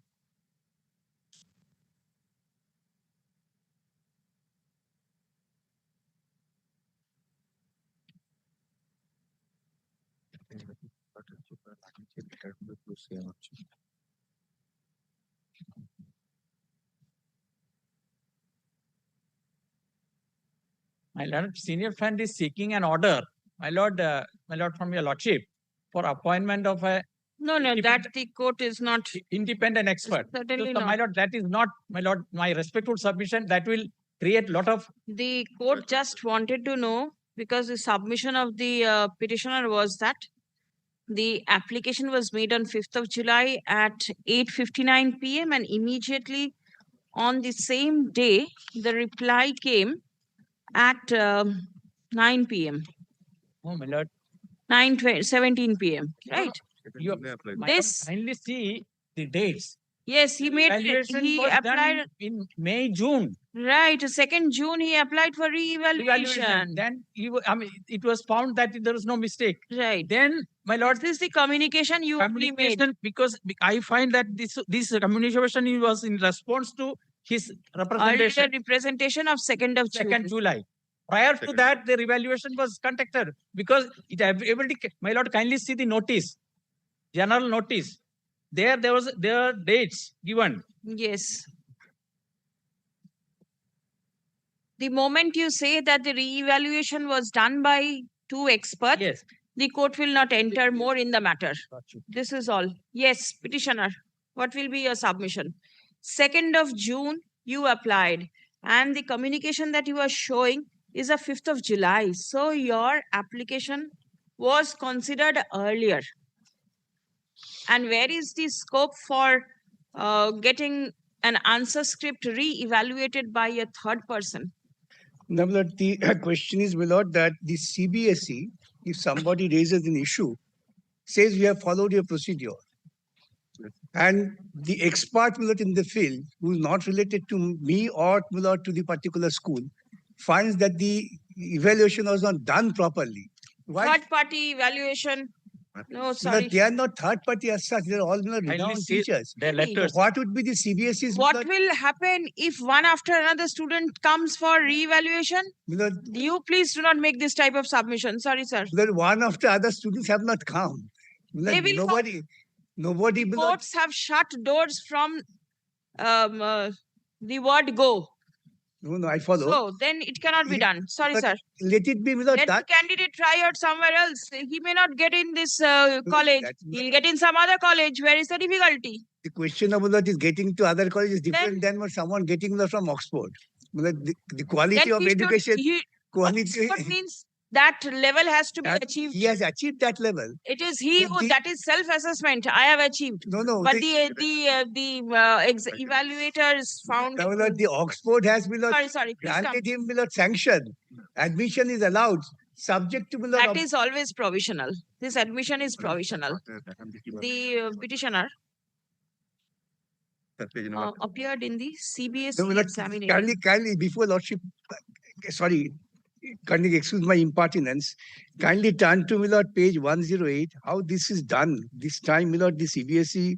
My lord, senior friend is seeking an order, my lord, from your lordship, for appointment of a No, that the court is not independent expert. Certainly so, not. my lord, that is not, my lord, my respectful submission. That will create a lot of. The court just wanted to know, because the submission of the petitioner was that the application was made on 5th of July at 8:59 p.m. and immediately on the same day, the reply came at 9 p.m. Oh, my lord. 17 p.m. Right? This kindly see the dates. Yes, he was applied done in May, June. Right, 2nd June, he applied for re-evaluation. Then it was found that there was no mistake. Right. Then, my lord, this is the communication you made. Because I find that this communication was in response to his representation. Earlier representation of 2nd of June. 2nd July. Prior to that, the revaluation was conducted because everybody, my lord, kindly see the notice, general notice. There are dates given. Yes. The moment you say that the re-evaluation was done by two experts, yes, the court will not enter more in the matter. This is all. Yes, petitioner, what will be your submission? 2nd of June, you applied, and the communication that you are showing is a 5th of July. So your application was considered earlier. And where is the scope for getting an answer script re-evaluated by a third person? No, but the question is, my lord, that the CBSE, if somebody raises an issue, says we have followed your procedure, and the expert in the field, who is not related to me or to the particular school, finds that the evaluation was not done properly. Why? Third party evaluation. No, sorry. They are not third party as such. They are all renowned teachers. Their letters. What would be the CBSE's? What will happen if one after another student comes for re-evaluation? You please do not make this type of submission. Sorry, sir. One after other students have not come. They will nobody. Courts have shut doors from the word go. No, I follow. So then it cannot be done. Sorry, But sir. let it be without Let that. the candidate try out somewhere else. He may not get in this college. He'll get in some other college. Where is the difficulty? The question of whether it is getting to other colleges is different than what someone getting from Oxford. The quality Then of he should- education, he- quality. Oxford means that level has to be That achieved. he has achieved that level. It is he But who, that is self-assessment. I have achieved. No, But the evaluators found. Now, the Oxford has been Sorry, please come. granted him sanction. Admission is allowed, subject to That is always provisional. This admission is provisional. The petitioner appeared in the CBSE examination. Kindly, before Lordship, sorry, kindly excuse my impertinence. Kindly turn to Lord page 108. How this is done this time, Lord, the CBSE.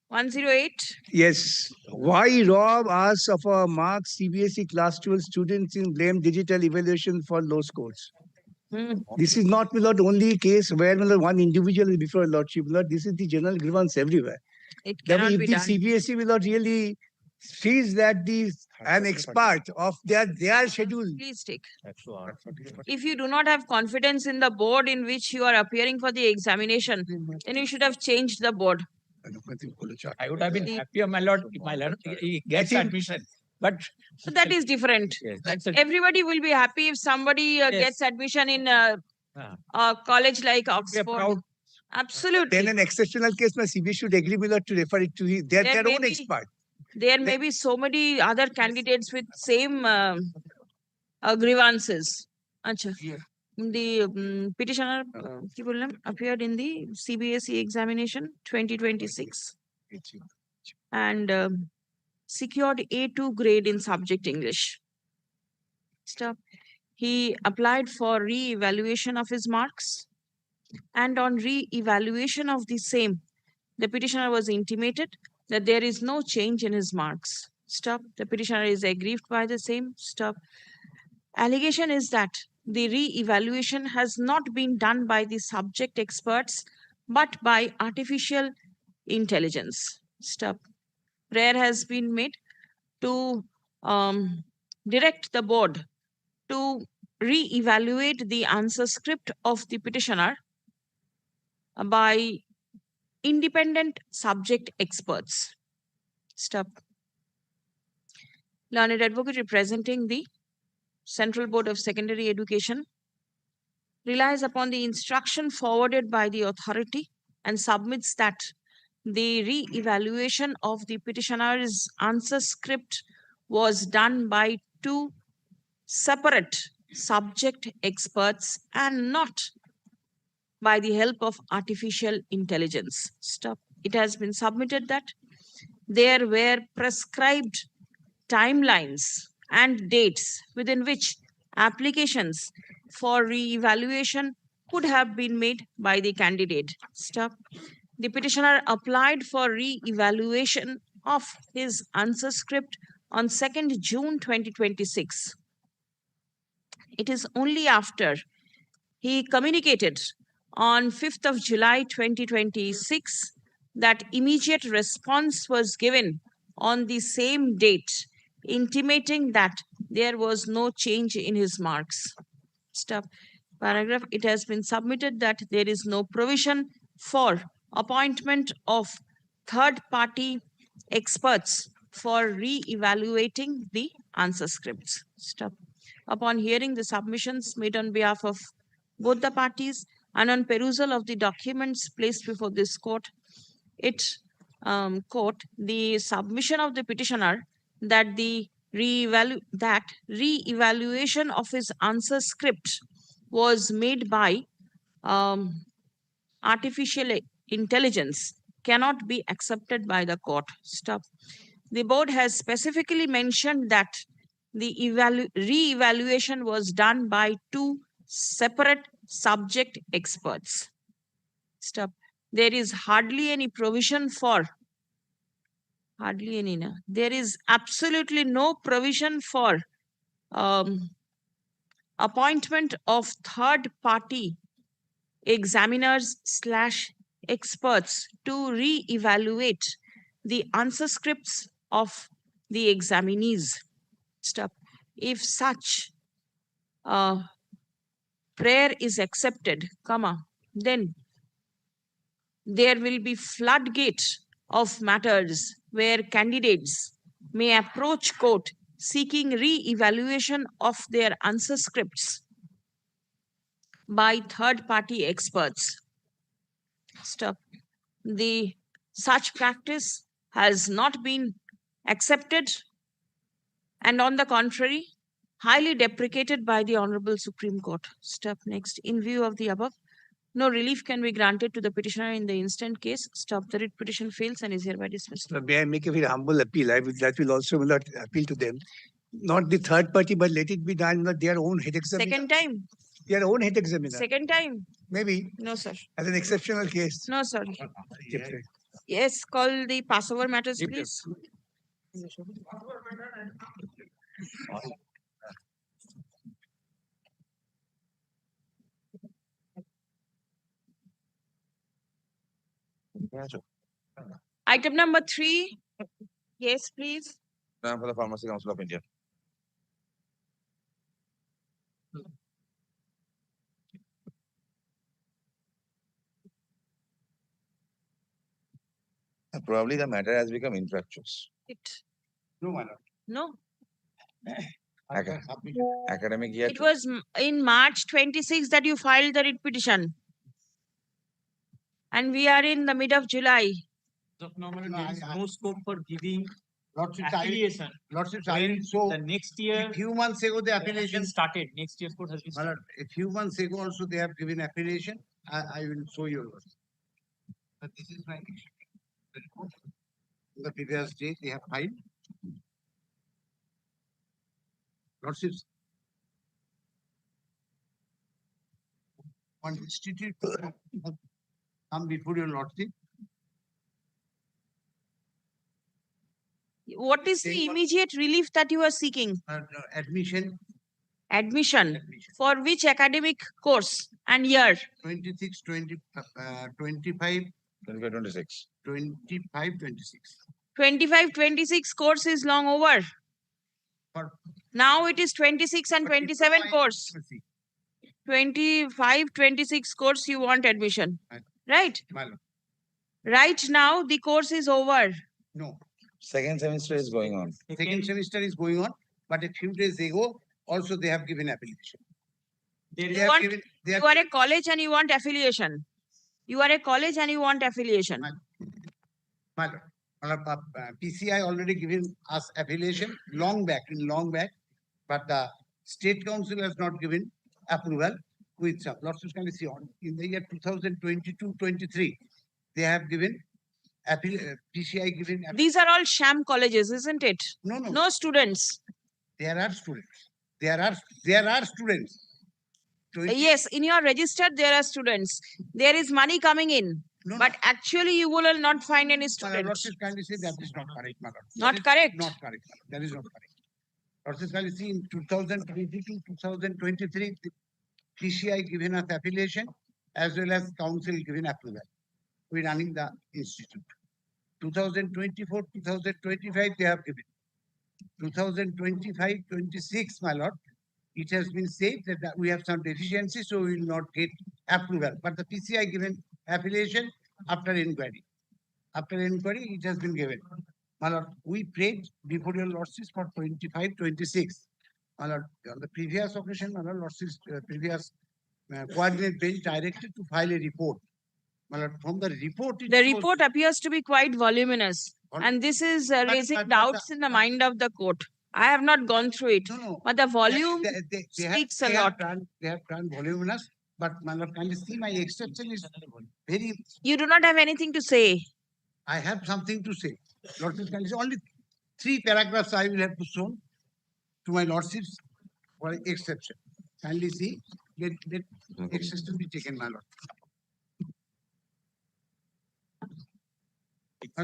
108. Yes. Why rob us of our marks? CBSE class 12 students in blame digital evaluation for low scores. This is not, my Lord, only case where, my Lord, one individual is before Lordship. Lord, this is the general grievance everywhere. It That cannot if be the done. CBSE will not really sees that an expert of their schedule. Please take. If you do not have confidence in the board in which you are appearing for the examination, then you should have changed the board. I would have been happier, my lord, if my lord he gets admission. But that is different. Yes, that's a, Everybody will be happy if somebody gets admission in a college like Oxford. Absolutely. Then an exceptional case, my CBSE should agree with to refer it to their own expert. There may be so many other candidates with same grievances. Achha. The petitioner appeared in the CBSE examination 2026 and secured A2 grade in subject English. Stop. He applied for re-evaluation of his marks, and on re-evaluation of the same, the petitioner was intimated that there is no change in his marks. Stop. The petitioner is aggrieved by the same. Stop. Allegation is that the re-evaluation has not been done by the subject experts, but by artificial intelligence. Stop. Prayer has been made to direct the board to re-evaluate the answer script of the petitioner by independent subject experts. Stop. Learned advocate representing the Central Board of Secondary Education relies upon the instruction forwarded by the authority and submits that the re-evaluation of the petitioner's answer script was done by two separate subject experts and not by the help of artificial intelligence. Stop. It has been submitted that there were prescribed timelines and dates within which applications for re-evaluation could have been made by the candidate. Stop. The petitioner applied for re-evaluation of his answer script on 2nd June 2026. It is only after he communicated on 5th of July 2026 that immediate response was given on the same date, intimating that there was no change in his marks. Stop. Paragraph. It has been submitted that there is no provision for appointment of third-party experts for re-evaluating the answer scripts. Stop. Upon hearing the submissions made on behalf of both the parties and on perusal of the documents placed before this court, the submission of the petitioner that the re-evaluation of his answer script was made by artificial intelligence cannot be accepted by the court. Stop. The board has specifically mentioned that the re-evaluation was done by two separate subject experts. Stop. There is hardly any provision for, there is absolutely no provision for appointment of third-party examiners / experts to re-evaluate the answer scripts of the examinees. Stop. If such prayer is accepted, then there will be floodgate of matters where candidates may approach court seeking re-evaluation of their answer scripts by third-party experts. Stop. Such practice has not been accepted and on the contrary, highly deprecated by the Honorable Supreme Court. Step next. In view of the above, no relief can be granted to the petitioner in the instant case. Stop. The writ petition fails and is hereby dismissed. May I make a very humble appeal? That will also not appeal to them. Not the third party, but let it be done with their own head examiner. Second time. Their own head examiner. Second time. Maybe. No, sir. As an exceptional case. No, sir. Yes, call the passover matters, please. Item number 3. Yes, please. For the Pharmacy Council of India. Probably the matter has become infractious. No, madam. No. Academic year. It was in March 26 that you filed the writ petition. And we are in the mid of July. So normally there is no scope for giving Lordship, affiliation. So The next year, a few months ago, the it has been affiliation started. Next year's court has been My started. lord, a few months ago also they have given affiliation. I will show you. But this is my report. The previous day they have filed. Lordships. One institute come before your lordship. What is the immediate relief that you are seeking? Admission. Admission. For which academic course and year? 26, 25, 26. 25, 26. 25-26 course is long over. Now it is 26 and 27 course. 25-26 course you want admission. Right? Right now the course is over. No. Second semester is going on. Second semester is going on, but a few days ago also they have given application. You are a college and you want affiliation. You are a college and you want affiliation. PCI already given us affiliation long back, but the State Council has not given approval with some. Lordships can see on in the year 2022-23, they have given PCI given. These are all sham colleges, isn't it? No, no. No students. There are students. There are students. Yes, in your register there are students. There is money coming in. No, but actually you will not find any students. Lordships kindly say that is not correct, my lord. Not correct? Not correct. That is not correct. Lordships kindly see in 2022-2023, PCI given us affiliation as well as council given approval. We running the institute. 2024-2025 they have given. 2025-26, my lord, it has been said that we have some deficiency, so we will not get approval. But the PCI given affiliation after inquiry. After inquiry, it has been given. My lord, we prayed before your lordships for 25-26. My lord, on the previous occasion, my lord, lordships, previous coordinate bench directed to file a report. My lord, from the report, the report appears to be quite voluminous, and this is raising doubts in the mind of the court. I have not gone through it, but the volume speaks a lot. They have done voluminous, but my lord, can you see my exception is very. You do not have anything to say. I have something to say. Lordships, can you see only 3 paragraphs I will have to show to my lordships for exception. Kindly see, let exception be taken, my lord.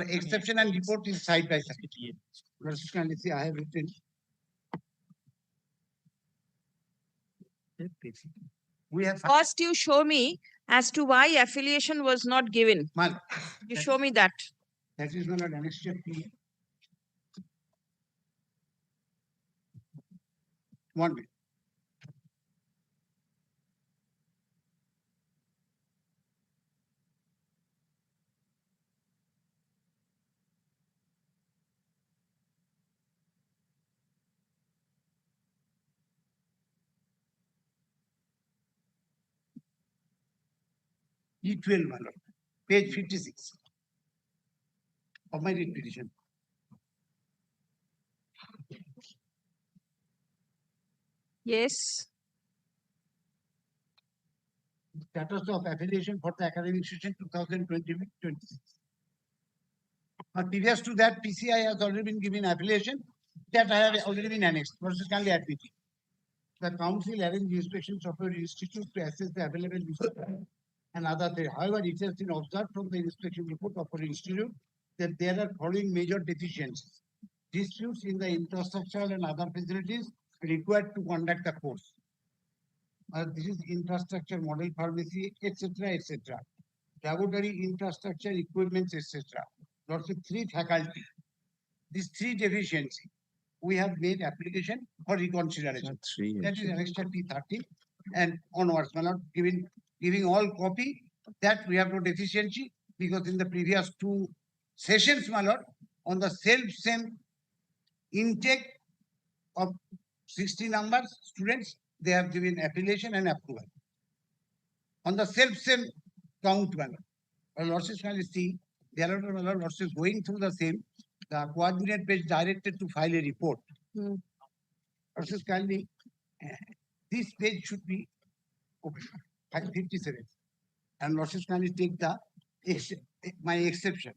Exception and report is side by side. Lordships, kindly see, I have written. We have first you show me as to why affiliation was not given. You show me that. That is not an annexure. 1 minute. E12, my lord, page 56 of my writ petition. Yes. Status of affiliation for the academic session 2020-26. Previous to that, PCI has already been given affiliation that I have already been annexed. Versus kindly admitted. The council arranged inspections of your institute to assess the available resources and other things. However, it has been observed from the inspection report of our institute that there are following major deficiencies. Disputes in the infrastructure and other facilities required to conduct the course. This is infrastructure, model pharmacy, etc., etc. Laboratory infrastructure, equipments, etc. Lots of 3 faculty. These 3 deficiency, we have made application for reconsideration. That is annexure P30 and onwards. My lord, giving all copy that we have no deficiency because in the previous 2 sessions, my lord, on the same intake of 60 numbers students, they have given affiliation and approval. On the same count, my lord. Lordship can see the allotted lordship going through the same. The coordinate page directed to file a report. Lordship kindly, this page should be open. 57. And Lordship kindly take the my exception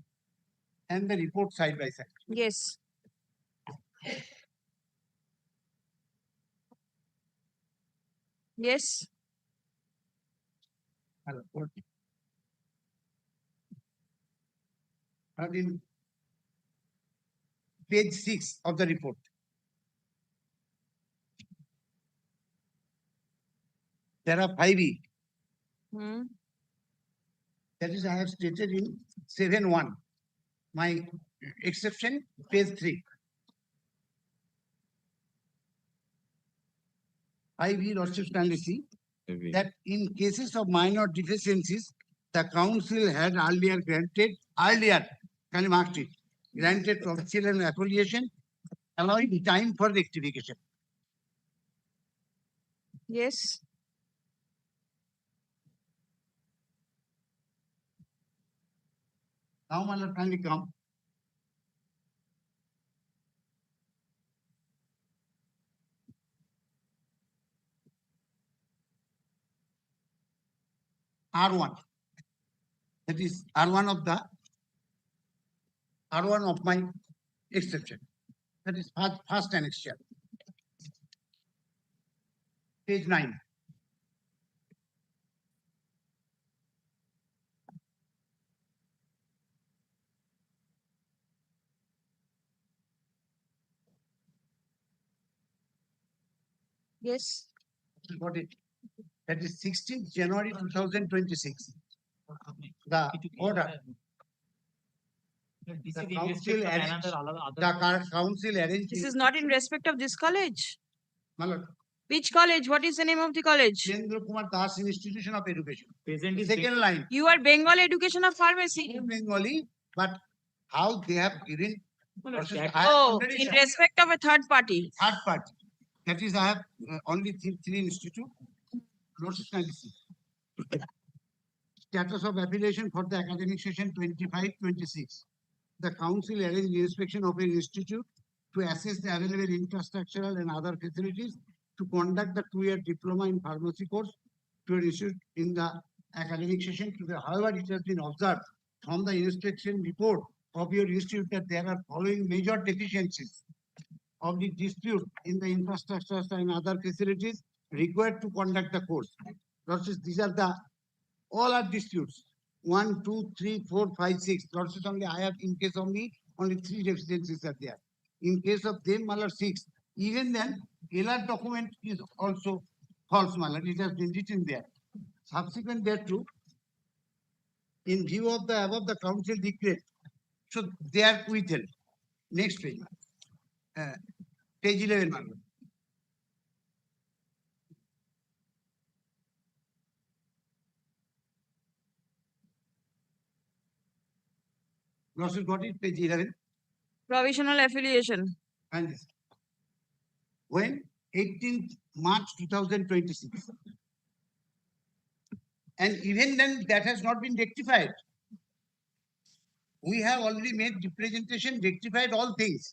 and the report side by side. Yes. Yes. And in page 6 of the report. There are 5E. That is, I have stated in 7.1. My exception, page 3. 5E, Lordship kindly see that in cases of minor deficiencies, the council had earlier granted, kindly marked it, granted provincial and affiliation, allowing time for rectification. Yes. Now, my lord, kindly come. R1. That is R1 of my exception. That is first annexure. Page 9. Yes. Got it. That is 16th January 2026. The order. The council arranged. This is not in respect of this college. My lord. Which college? What is the name of the college? Jendra Kumar Das Institution of Education. Second line. You are Bengal Education of Pharmacy. Bengali, but how they have given. Oh, in respect of a third party. Third party. That is, I have only 3 institute. Status of affiliation for the academic session 25-26. The council arranged inspection of an institute to assess the available infrastructural and other facilities to conduct the 2-year diploma in pharmacy course to an institute in the academic session. However, it has been observed from the inspection report of your institute that there are following major deficiencies of the dispute in the infrastructure and other facilities required to conduct the course. Lordship, these are all are disputes. 1, 2, 3, 4, 5, 6. Lordship, only I have in case of me, only 3 deficiencies are there. In case of them, Malar 6. Even then, LR document is also false, Malar. It has been written there. Subsequent thereto, in view of the above, the council declared. So they are withheld. Next page. Page 11. Lordship got it, page 11. Provisional affiliation. And this. When 18th March 2026. And even then, that has not been rectified. We have already made representation, rectified all things.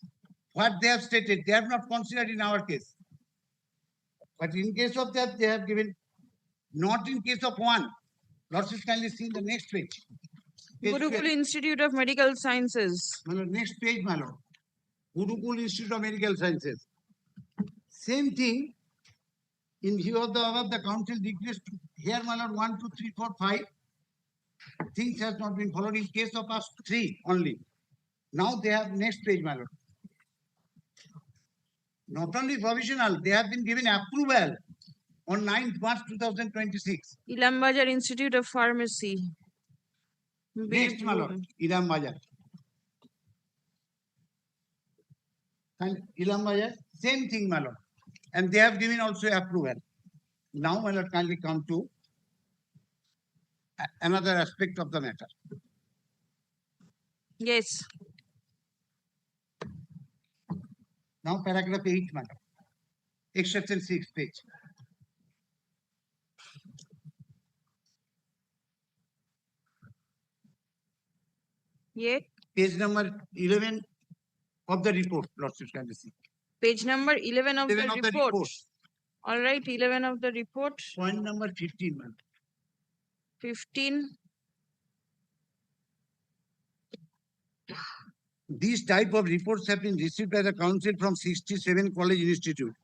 What they have stated, they have not considered in our case. But in case of that, they have given, not in case of one. Lordship kindly see the next page. Gurukul Institute of Medical Sciences. My lord, next page, my lord. Gurukul Institute of Medical Sciences. Same thing. In view of the above, the council decreased here, my lord, 1, 2, 3, 4, 5. Things has not been followed in case of us 3 only. Now they have next page, my lord. Not only provisional, they have been given approval on 9th March 2026. Ilam Bazar Institute of Pharmacy. Next, my lord, Ilam Bazar. And Ilam Bazar, same thing, my lord. And they have given also approval. Now, my lord, kindly come to another aspect of the matter. Yes. Now, paragraph 8, my lord. Exception 6 page. Yeah. Page number 11 of the report, Lordship kindly see. Page number 11 of, 11 the, of the report. report. All right, 11 of the report. Point number 15, ma'am. 15. These type of reports have been received by the council from 67 college institute,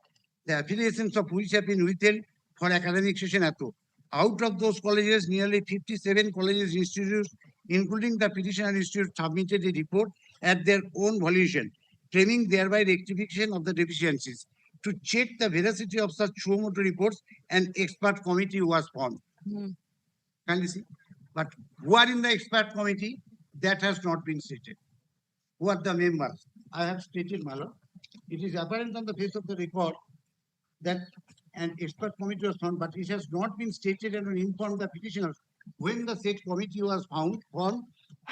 the affiliations of which have been withheld for academic session ato. Out of those colleges, nearly 57 colleges institutes, including the petitioner institute, submitted a report at their own volition, claiming thereby rectification of the deficiencies. To check the veracity of such suo motu reports, an expert committee was formed. Can you see? But who are in the expert committee? That has not been stated. Who are the members? I have stated, my lord. It is apparent on the face of the report that an expert committee was found, but it has not been stated and informed the petitioners when the said committee was formed,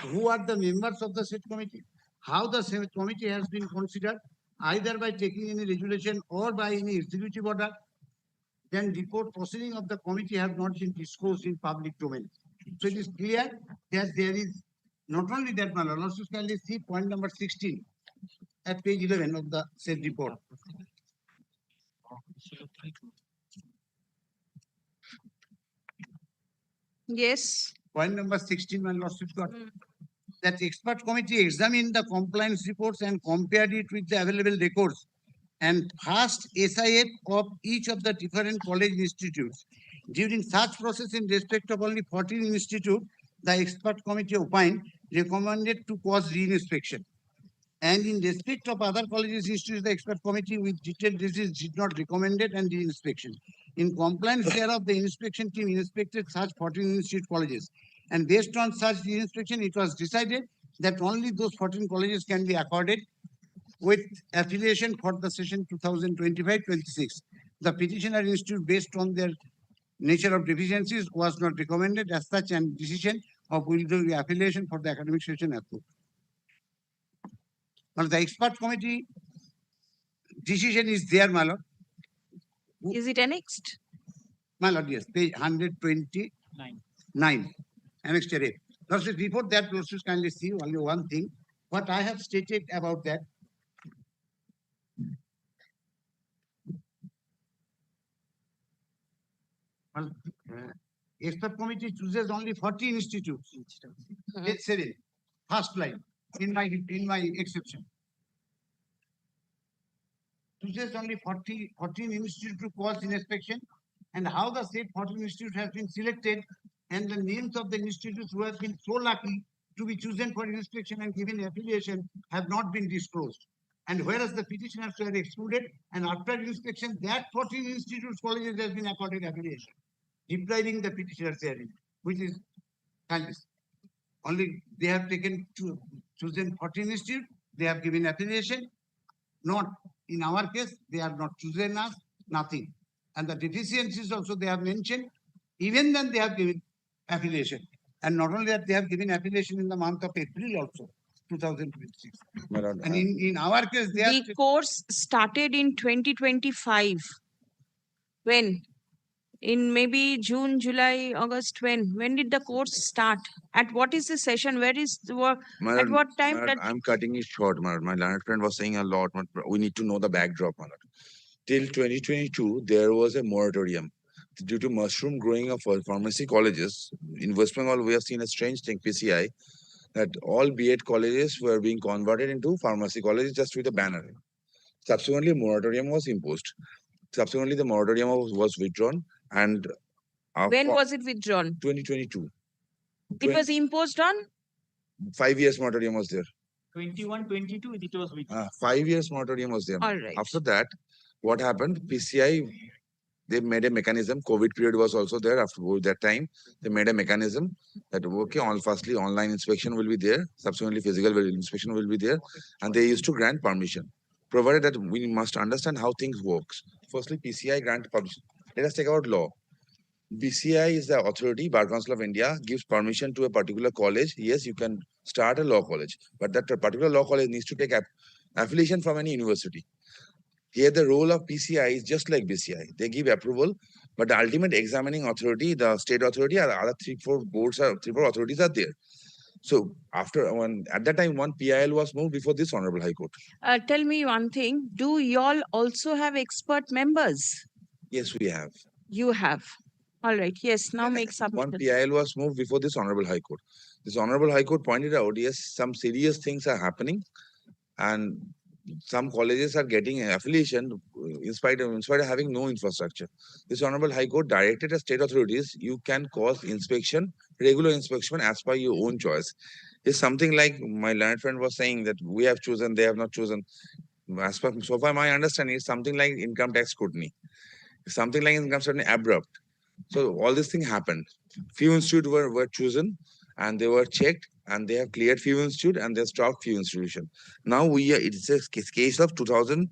who are the members of the said committee, how the said committee has been considered, either by taking any resolution or by any executive order. Then report proceeding of the committee have not been disclosed in public domain. So it is clear that there is not only that, my lord, also kindly see point number 16 at page 11 of the said report. Yes. Point number 16, my lordship got. That expert committee examined the compliance reports and compared it with the available records and passed SIF of each of the different college institutes. During such process in respect of only 14 institutes, the expert committee opined recommended to cause reinspection. And in respect of other colleges institutes, the expert committee with detailed reasons did not recommend it and reinspection. In compliance thereof, the inspection team inspected such 14 institute colleges. And based on such reinspection, it was decided that only those 14 colleges can be accorded with affiliation for the session 2025-26. The petitioner institute, based on their nature of deficiencies, was not recommended as such, and decision of withdrawing the affiliation for the academic session approved. Now, the expert committee decision is there, my lord. Is it annexed? My lord, yes, page 129. Annexed A. Lordship, before that, Lordship, kindly see only one thing. What I have stated about that. Well, expert committee chooses only 40 institutes. Page 7, first line, in my exception. Chooses only 14 institutes to cause inspection, and how the said 14 institute has been selected, and the names of the institutes who have been so lucky to be chosen for inspection and given affiliation have not been disclosed. And whereas the petitioners were excluded, and after inspection, that 14 institutes colleges has been accorded affiliation, depriving the petitioners therein, which is kindness. Only they have taken chosen 14 institutes, they have given affiliation. Not in our case, they are not chosen us, nothing. And the deficiencies also they have mentioned, even then they have given affiliation. And not only that, they have given affiliation in the month of April also. 2026. My lord, And in our case, they are The course started in 2025. When? In maybe June, July, August, when? When did the course start? At what is the session? Where is the work? my At lord, what time? my lord, That I'm cutting it short, my lord. My learned friend was saying a lot, but we need to know the backdrop, my lord. Till 2022, there was a moratorium. Due to mushroom growing of pharmacy colleges, in West Bengal, we have seen a strange thing, PCI, that all B.Ed colleges were being converted into pharmacy colleges just with a banner. Subsequently, moratorium was imposed. Subsequently, the moratorium was withdrawn, and when was it withdrawn? 2022, It was imposed on 5 years moratorium was there. 21, 22, it was with. 5 years moratorium was there. All right. After that, what happened? PCI, they made a mechanism. COVID period was also there. After that time, they made a mechanism that okay, firstly online inspection will be there. Subsequently, physical inspection will be there, and they used to grant permission, provided that we must understand how things works. Firstly, PCI grant permission. Let us take out law. BCI is the authority, Bar Council of India, gives permission to a particular college. Yes, you can start a law college, but that particular law college needs to take affiliation from any university. Here, the role of PCI is just like BCI. They give approval, but the ultimate examining authority, the state authority, or other 3-4 authorities are there. So at that time, one PIL was moved before this Honorable High Court. tell me one thing. Do y'all also have expert members? Yes, we have. You have. All right. Yes. Now make submission. One PIL was moved before this Honorable High Court. This Honorable High Court pointed out, yes, some serious things are happening, and some colleges are getting an affiliation in spite of having no infrastructure. This Honorable High Court directed the state authorities, you can cause inspection, regular inspection as per your own choice. It's something like my learned friend was saying that we have chosen, they have not chosen. As per so far my understanding is something like income tax scrutiny. Something like income scrutiny abrupt. So all this thing happened. Few institutes were chosen and they were checked and they have cleared few institute and they stopped few institution. Now it's a case of 2000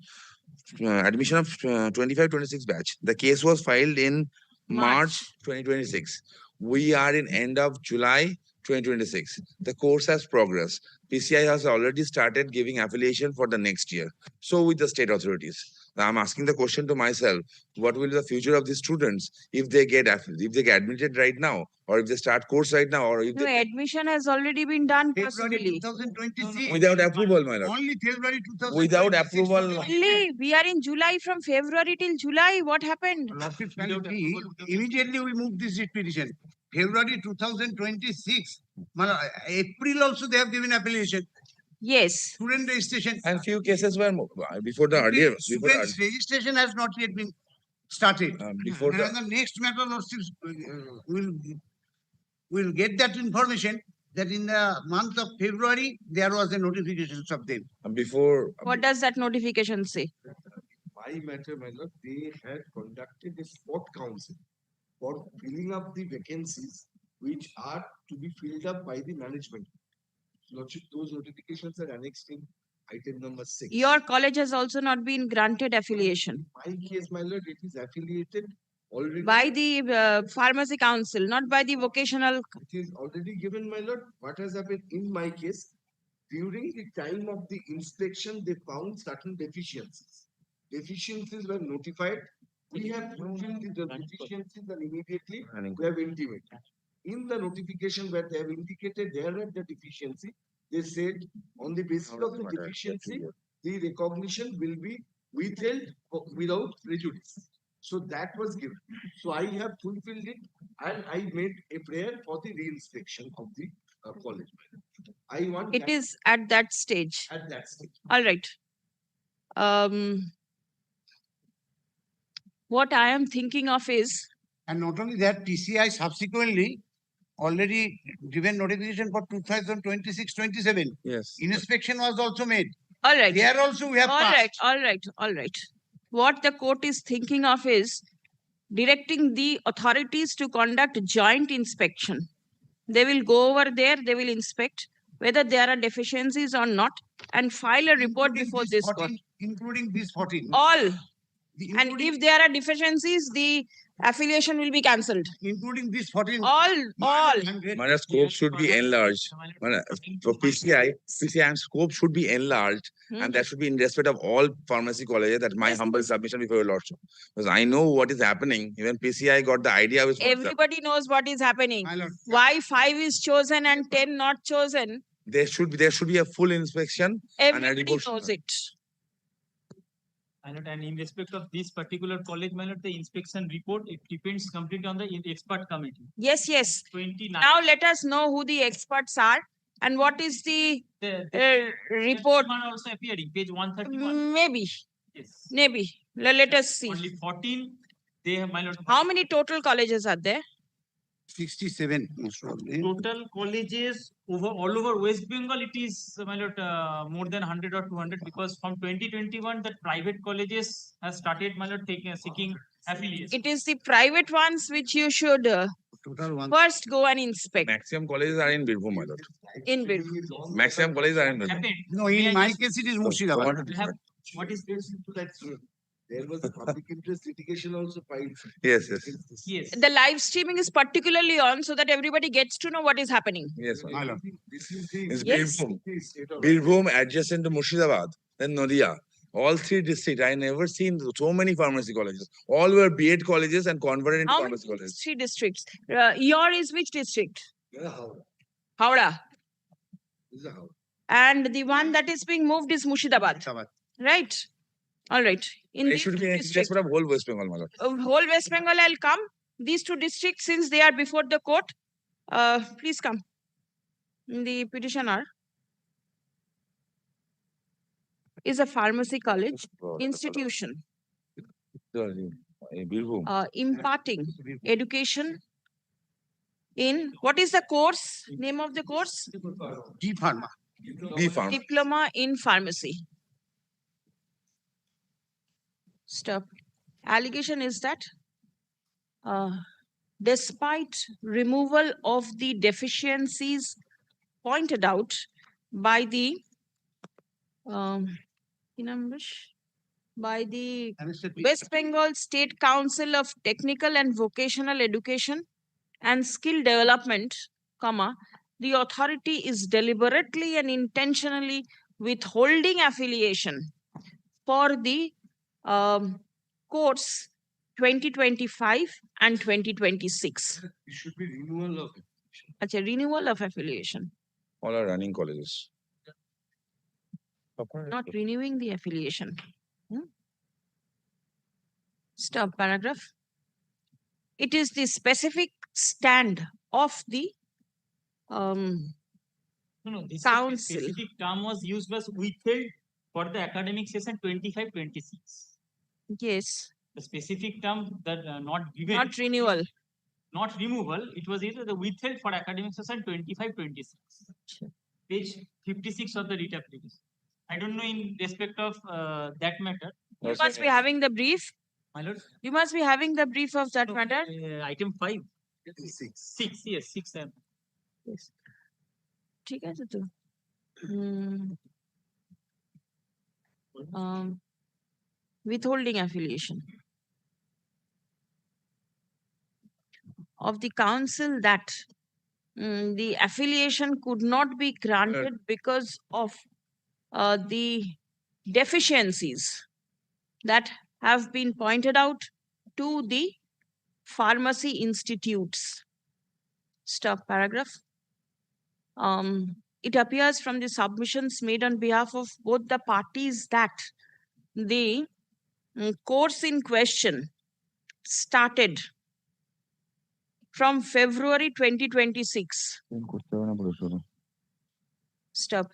admission of 25-26 batch. The case was filed in March 2026. We are in end of July 2026. The course has progressed. PCI has already started giving affiliation for the next year. So with the state authorities. Now I'm asking the question to myself, what will be the future of these students if they get admitted right now, or if they start course right now, or if no, admission has already been done February possibly. 2026. Without approval, my lord. Only February 2026. Without approval. Only we are in July, from February till July. What happened? Immediately we moved this petition. February 2026. April also they have given application. Yes. Student registration. And few cases were before the earlier. Students registration has not yet been started. Before the next matter, we'll get that information that in the month of February, there was a notification of them. Before. What does that notification say? My matter, my lord, they had conducted a spot council for filling up the vacancies which are to be filled up by the management. Lordship, those notifications are annexed in item number 6. Your college has also not been granted affiliation. My case, my lord, it is affiliated already. By the pharmacy council, not by the vocational. It is already given, my lord. What has happened in my case, during the time of the inspection, they found certain deficiencies. Deficiencies were notified. We have fulfilled the deficiencies and immediately we have intimated. In the notification where they have indicated there are the deficiency, they said on the basis of the deficiency, the recognition will be withheld without prejudice. So that was given. So I have fulfilled it and I made a prayer for the reinspection of the college. I want it is at that stage. At that stage. All right. What I am thinking of is. And not only that, PCI subsequently already given notification for 2026-27. Yes. Inspection was also made. All right. There also we have passed. All right. What the court is thinking of is directing the authorities to conduct joint inspection. They will go over there, they will inspect whether there are deficiencies or not and file a report before this court. Including these 14. All. And if there are deficiencies, the affiliation will be cancelled. Including this 14. All. My scope should be enlarged. For PCI and scope should be enlarged, and that should be in respect of all pharmacy colleges. That's my humble submission before your lordship. Because I know what is happening. Even PCI got the idea. Everybody knows what is happening. Why 5 is chosen and 10 not chosen? There should be a full inspection. Everybody knows it. My lord, and in respect of this particular college, my lord, the inspection report, it depends completely on the expert committee. Yes, yes. 29. Now let us know who the experts are and what is the report. One also appearing, page 131. Maybe. Yes. Maybe. Let us see. Only 14. They have, my lord. How many total colleges are there? 67. Most probably. Total colleges all over West Bengal, it is, my lord, more than 100 or 200, because from 2021, the private colleges have started, my lord, seeking affiliation. It is the private ones which you should first go and inspect. Maximum colleges are in Birbhum, my lord. In Birbhum. Maximum colleges are in Birbhum. No, in my case, it is Murshidabad. What is this? There was a public interest litigation also filed. Yes. The live streaming is particularly on so that everybody gets to know what is happening. Yes, my lord. It's Yes. Birbhum adjacent to Murshidabad, then Nadia. All 3 districts. I never seen so many pharmacy colleges. All were B.Ed colleges and converted into How many pharmacy colleges. 3 districts? Your is which district? Howrah. Howrah. This is Howrah. And the one that is being moved is Murshidabad. Right. All right. In It these should be two in districts, respect of whole West Bengal, my lord. whole West Bengal, I'll come. These 2 districts, since they are before the court, please come. The petitioner is a pharmacy college institution Birbhum. imparting education in, what is the course? Name of the course? D Pharma. B Farm. Diploma in Pharmacy. Stop. Allegation is that despite removal of the deficiencies pointed out by the West Bengal State Council of Technical and Vocational Education and Skill Development, the authority is deliberately and intentionally withholding affiliation for the course 2025 and 2026. It should be renewal of Renewal of affiliation. All are running colleges. Not renewing the affiliation. Stop paragraph. It is the specific stand of the This council. specific term was used was withheld for the academic session 25-26. Yes. The specific term that not given. Not renewal. Not removal. It was either the withheld for academic session 25-26. Page 56 of the writ application. I don't know in respect of that matter. You must be having the brief. My lord. You must be having the brief of that matter. Item 5. 6, yes, 6. Yes. ঠিক আছে তো withholding affiliation of the council that the affiliation could not be granted because of the deficiencies that have been pointed out to the pharmacy institutes. Stop paragraph. It appears from the submissions made on behalf of both the parties that the course in question started from February 2026. Stop.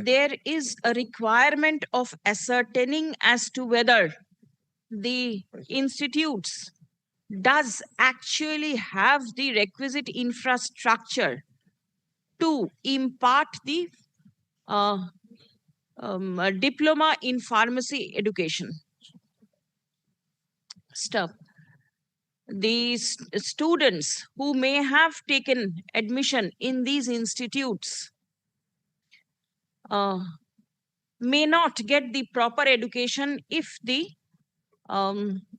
There is a requirement of ascertaining as to whether the institutes does actually have the requisite infrastructure to impart the diploma in pharmacy education. Stop. The students who may have taken admission in these institutes may not get the proper education if the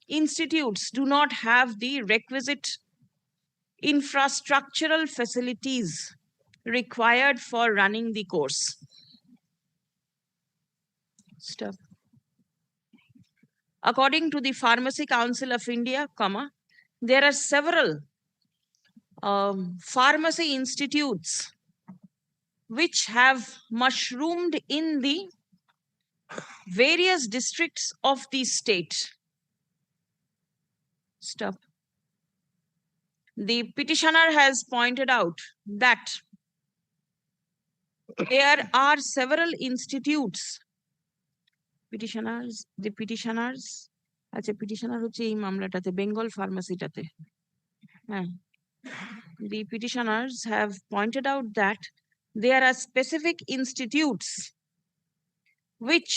institutes do not have the requisite infrastructural facilities required for running the course. Stop. According to the Pharmacy Council of India, there are several pharmacy institutes which have mushroomed in the various districts of the state. Stop. The petitioner has pointed out that there are several institutes. The petitioners, petitioner হচ্ছে এই মামলাটাতে Bengal ফার্মাসিটাতে। The petitioners have pointed out that there are specific institutes which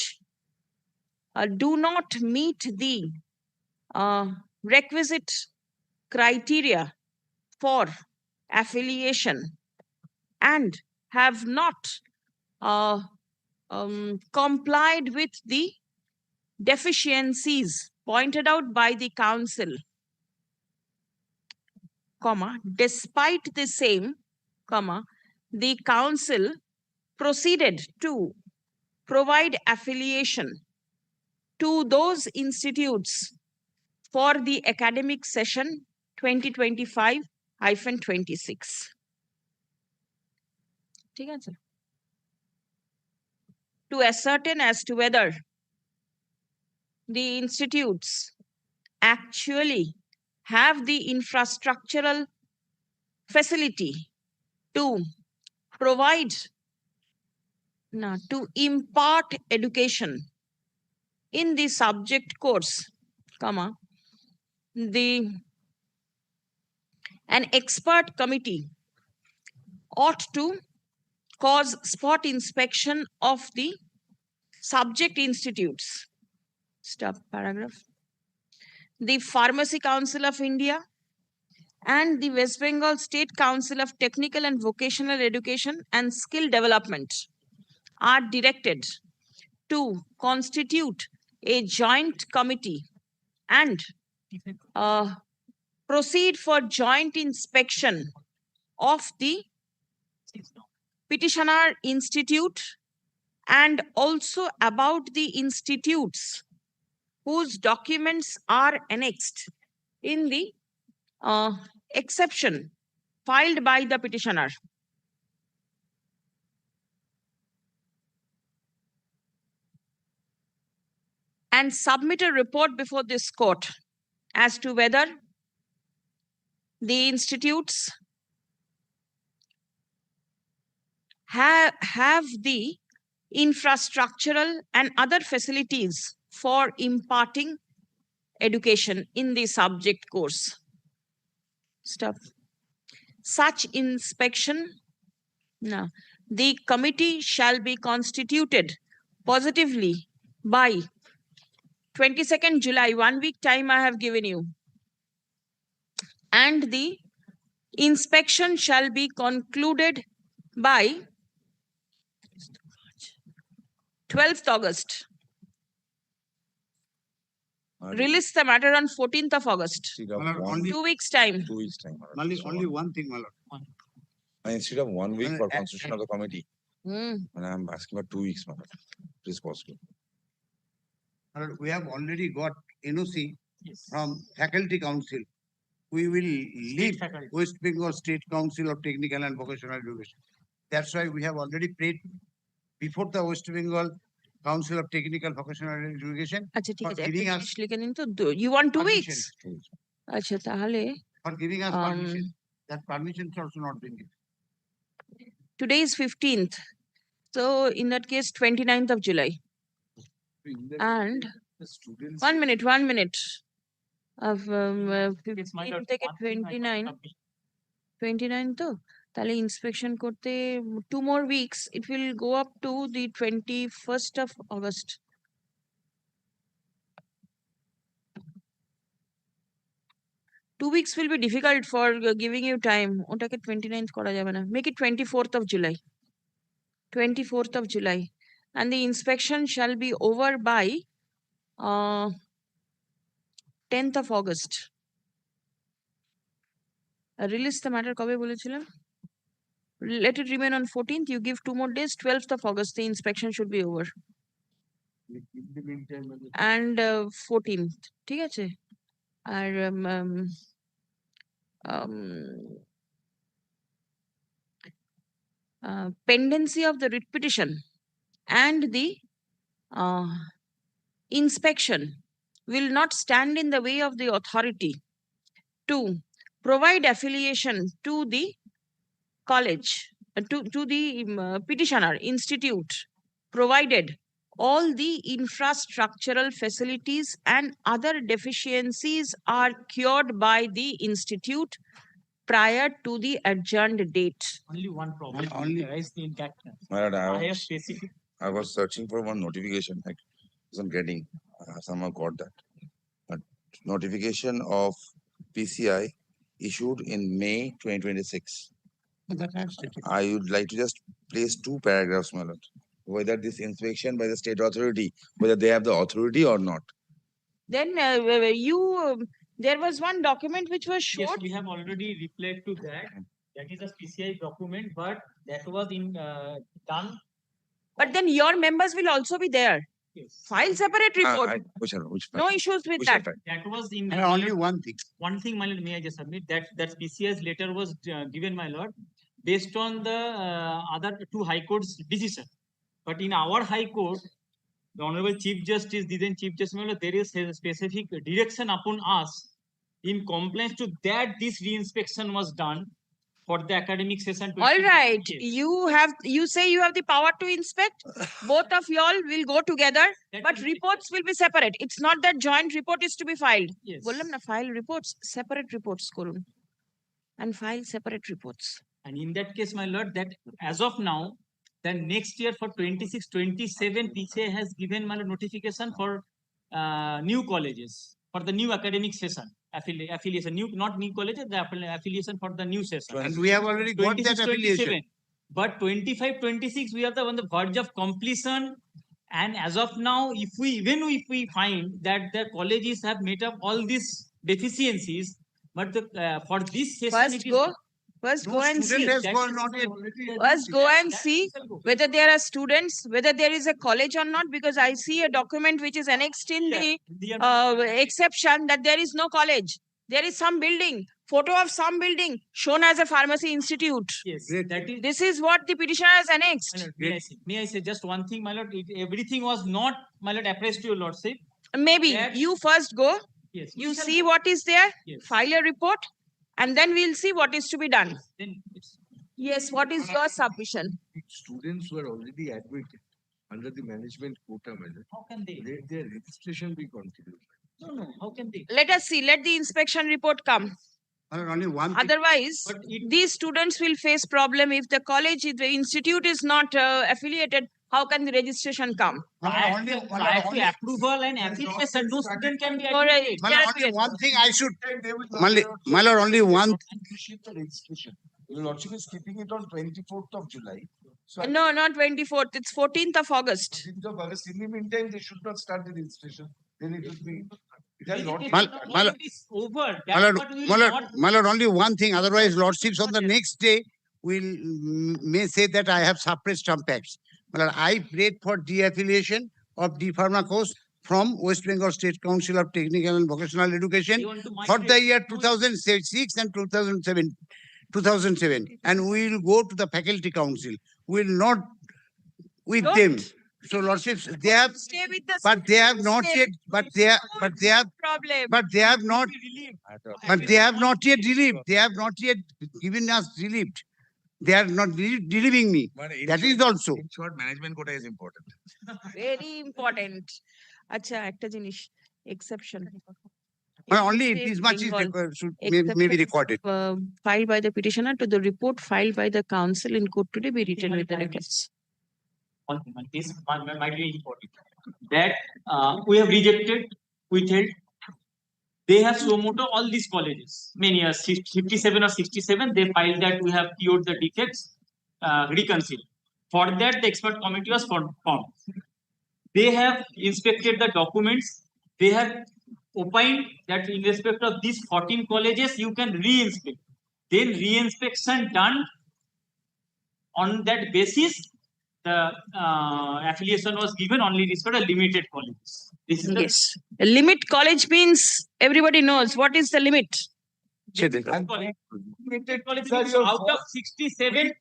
do not meet the requisite criteria for affiliation and have not complied with the deficiencies pointed out by the council, despite the same, the council proceeded to provide affiliation to those institutes for the academic session 2025-26. To ascertain as to whether the institutes actually have the infrastructural facility to provide, to impart education in the subject course, an expert committee ought to cause spot inspection of the subject institutes. Stop paragraph. The Pharmacy Council of India and the West Bengal State Council of Technical and Vocational Education and Skill Development are directed to constitute a joint committee and proceed for joint inspection of the petitioner institute and also about the institutes whose documents are annexed in the exception filed by the petitioner. And submit a report before this court as to whether the institutes have the infrastructural and other facilities for imparting education in the subject course. Stop. Such inspection, the committee shall be constituted positively by 22nd July, 1 week time I have given you. And the inspection shall be concluded by 12th August. Release the matter on 14th of August. 2 weeks time. 2 weeks time. Only one thing, my lord. Instead of 1 week for constitution of the committee, and I'm asking for 2 weeks, madam. It is possible. We have already got NOC from Faculty Council. We will leave West Bengal State Council of Technical and Vocational Education. That's why we have already prayed before the West Bengal Council of Technical Vocational Education. For giving us you want 2 weeks? For giving us permission. That permission has also not been given. Today is 15th. So in that case, 29th of July. And 1 minute. Of 15 থেকে 29 তো তাহলে inspection করতে 2 more weeks, it will go up to the 21st of August. Two weeks will be difficult for giving you time. ওটাকে 29th করা যাবে না. Make it 24th of July. 24th of July. and the inspection shall be over by 10th of August. Release the matter কবে বলেছিলাম? Let it remain on 14th. You give 2 more days. 12th of August, the inspection should be over. And 14th. ঠিক আছে? আর pendency of the writ petition and the inspection will not stand in the way of the authority to provide affiliation to the college, to the petitioner institute, provided all the infrastructural facilities and other deficiencies are cured by the institute prior to the adjourned date. Only one problem. Only- Arise in that. My lord, I have specific. I was searching for one notification. I wasn't getting. Somehow got that. But notification of PCI issued in May 2026. I would like to just place 2 paragraphs, my lord. Whether this inspection by the state authority, whether they have the authority or not. Then there was one document which was Yes, showed. we have already replied to that. That is a PCI document, but that was done. But then your members will also be there. Yes. File separate report. Which No issues with which that. file? That was in. And only one thing. One thing, my lord, may I just submit that PCI's letter was given, my lord, based on the other 2 high courts' decision. But in our high court, the Honorable Chief Justice, then Chief Justice, my lord, there is a specific direction upon us in compliance to that this reinspection was done for the academic session. All right. You say you have the power to inspect. Both of y'all will go together, but reports will be separate. It's not that joint report is to be filed. Yes. বললাম না, file reports, separate reports করুন. And file separate reports. And in that case, my lord, that as of now, then next year for 26-27, PCI has given my lord notification for new colleges for the new academic session affiliation. Not new colleges, the affiliation for the new session. And we have already got that 26, affiliation. 27. But 25-26, we are on the verge of completion. And as of now, if we find that the colleges have made up all these deficiencies, but for this session, First go and see. Student has gone not yet. First go and see whether there are students, whether there is a college or not, because I see a document which is annexed in the exception that there is no college. There is some building, photo of some building shown as a pharmacy institute. Yes, that is. This is what the petitioner has annexed. May I say just one thing, my lord? Everything was not, my lord, appraised to your lordship. Maybe you first go. Yes. You see what is there. Yes. File a report. And then we'll see what is to be done. Then it's. Yes, what is your submission? Students were already admitted under the management quota measure. How can they? Let their registration be continued. No. How can they? Let us see. Let the inspection report come. Only one thing. Otherwise, these students will face problem if the college, if the institute is not affiliated. How can the registration come? Only approval and application, no student can be All right. admitted. Only one thing I should. My lord, only one. Appreciate the registration. Your lordship is keeping it on 24th of July. So No, not 24th. It's 14th of August. 15th of August. In the meantime, they should not start the registration. Then it will be. It has not. It's over. My lord, my lord, only one thing. Otherwise, lordships on the next day will may say that I have suppressed some facts. My lord, I prayed for de-affiliation of the pharma course from West Bengal State Council of Technical and Vocational Education for the year 2006 and 2007. And we will go to the faculty council. We will not with them. So lordships, they have, Stay with the but they have not yet, but they have not yet relieved. They have not yet given us relieved. They are not relieving me. That is also. In short, management quota is important. Very important. Acha, ekta jinish, exception. Only this much is may be recorded. Filed by the petitioner to the report filed by the council in court today be written with the records. One thing, this might be important. That we have rejected, we held. They have suo moto all these colleges. Many years, 57 or 67, they filed that we have cured the defects, reconciled. For that, the expert committee was formed. They have inspected the documents. They have opined that in respect of these 14 colleges, you can re-inspect. Then re-inspection done. On that basis, the affiliation was given only respect to limited colleges. This is Yes. A limit college means everybody knows what is the limit. Limited college Sir, means you're out of 67.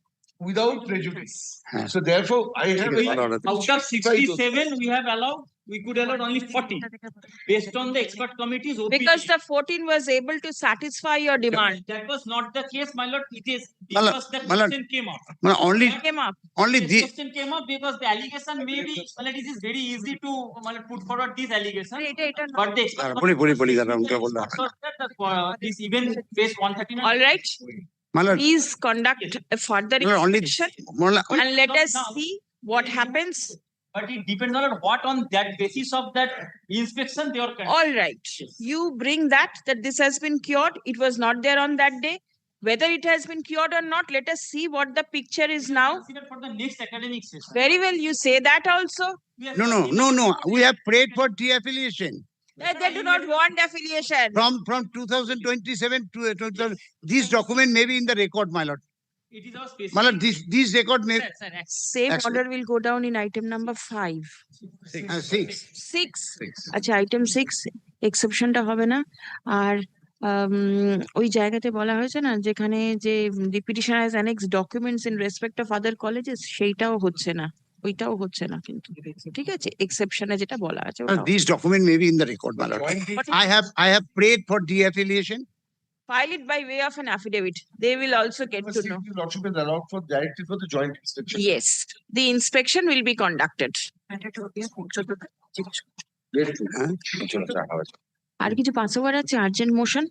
Without prejudice. So therefore, I have. Out of 67, we have allowed, we could allow only 40 based on the expert committee's opinion. Because the 14 was able to satisfy your demand. That was not the case, my lord. It is My lord, because the my lord, question came up. my lord, only- came up. only The the- question came up because the allegation may be, my lord, it is very easy to my lord, put forward this allegation. But the expert this even phase 139. All right. My lord, Please conduct a further my lord, only- inspection my lord, and let us see what happens. But it depends on what on that basis of that inspection they are conducting. All right. You bring that this has been cured. It was not there on that day. Whether it has been cured or not, let us see what the picture is now. Consider for the next academic session. Very well. You say that also. No. We have prayed for de-affiliation. They do not want affiliation. From 2027 to 2000, this document may be in the record, my lord. It is our specific. My lord, this record may. Same Excellent. order will go down in item number 5. 6. 6. আচ্ছা item 6 exception টা হবে না আর ওই জায়গাতে বলা হয়েছে না যেখানে যে the petitioner has annexed documents in respect of other colleges সেইটাও হচ্ছে না ওইটাও হচ্ছে না কিন্তু ঠিক আছে exception এ যেটা বলা আছে This document may be in the record, my lord. I have prayed for de-affiliation. File it by way of an affidavit. They will also get to know. Lordship is allowed for directly for the joint inspection. Yes, the inspection will be conducted. আর কিছু pass over আছে urgent motion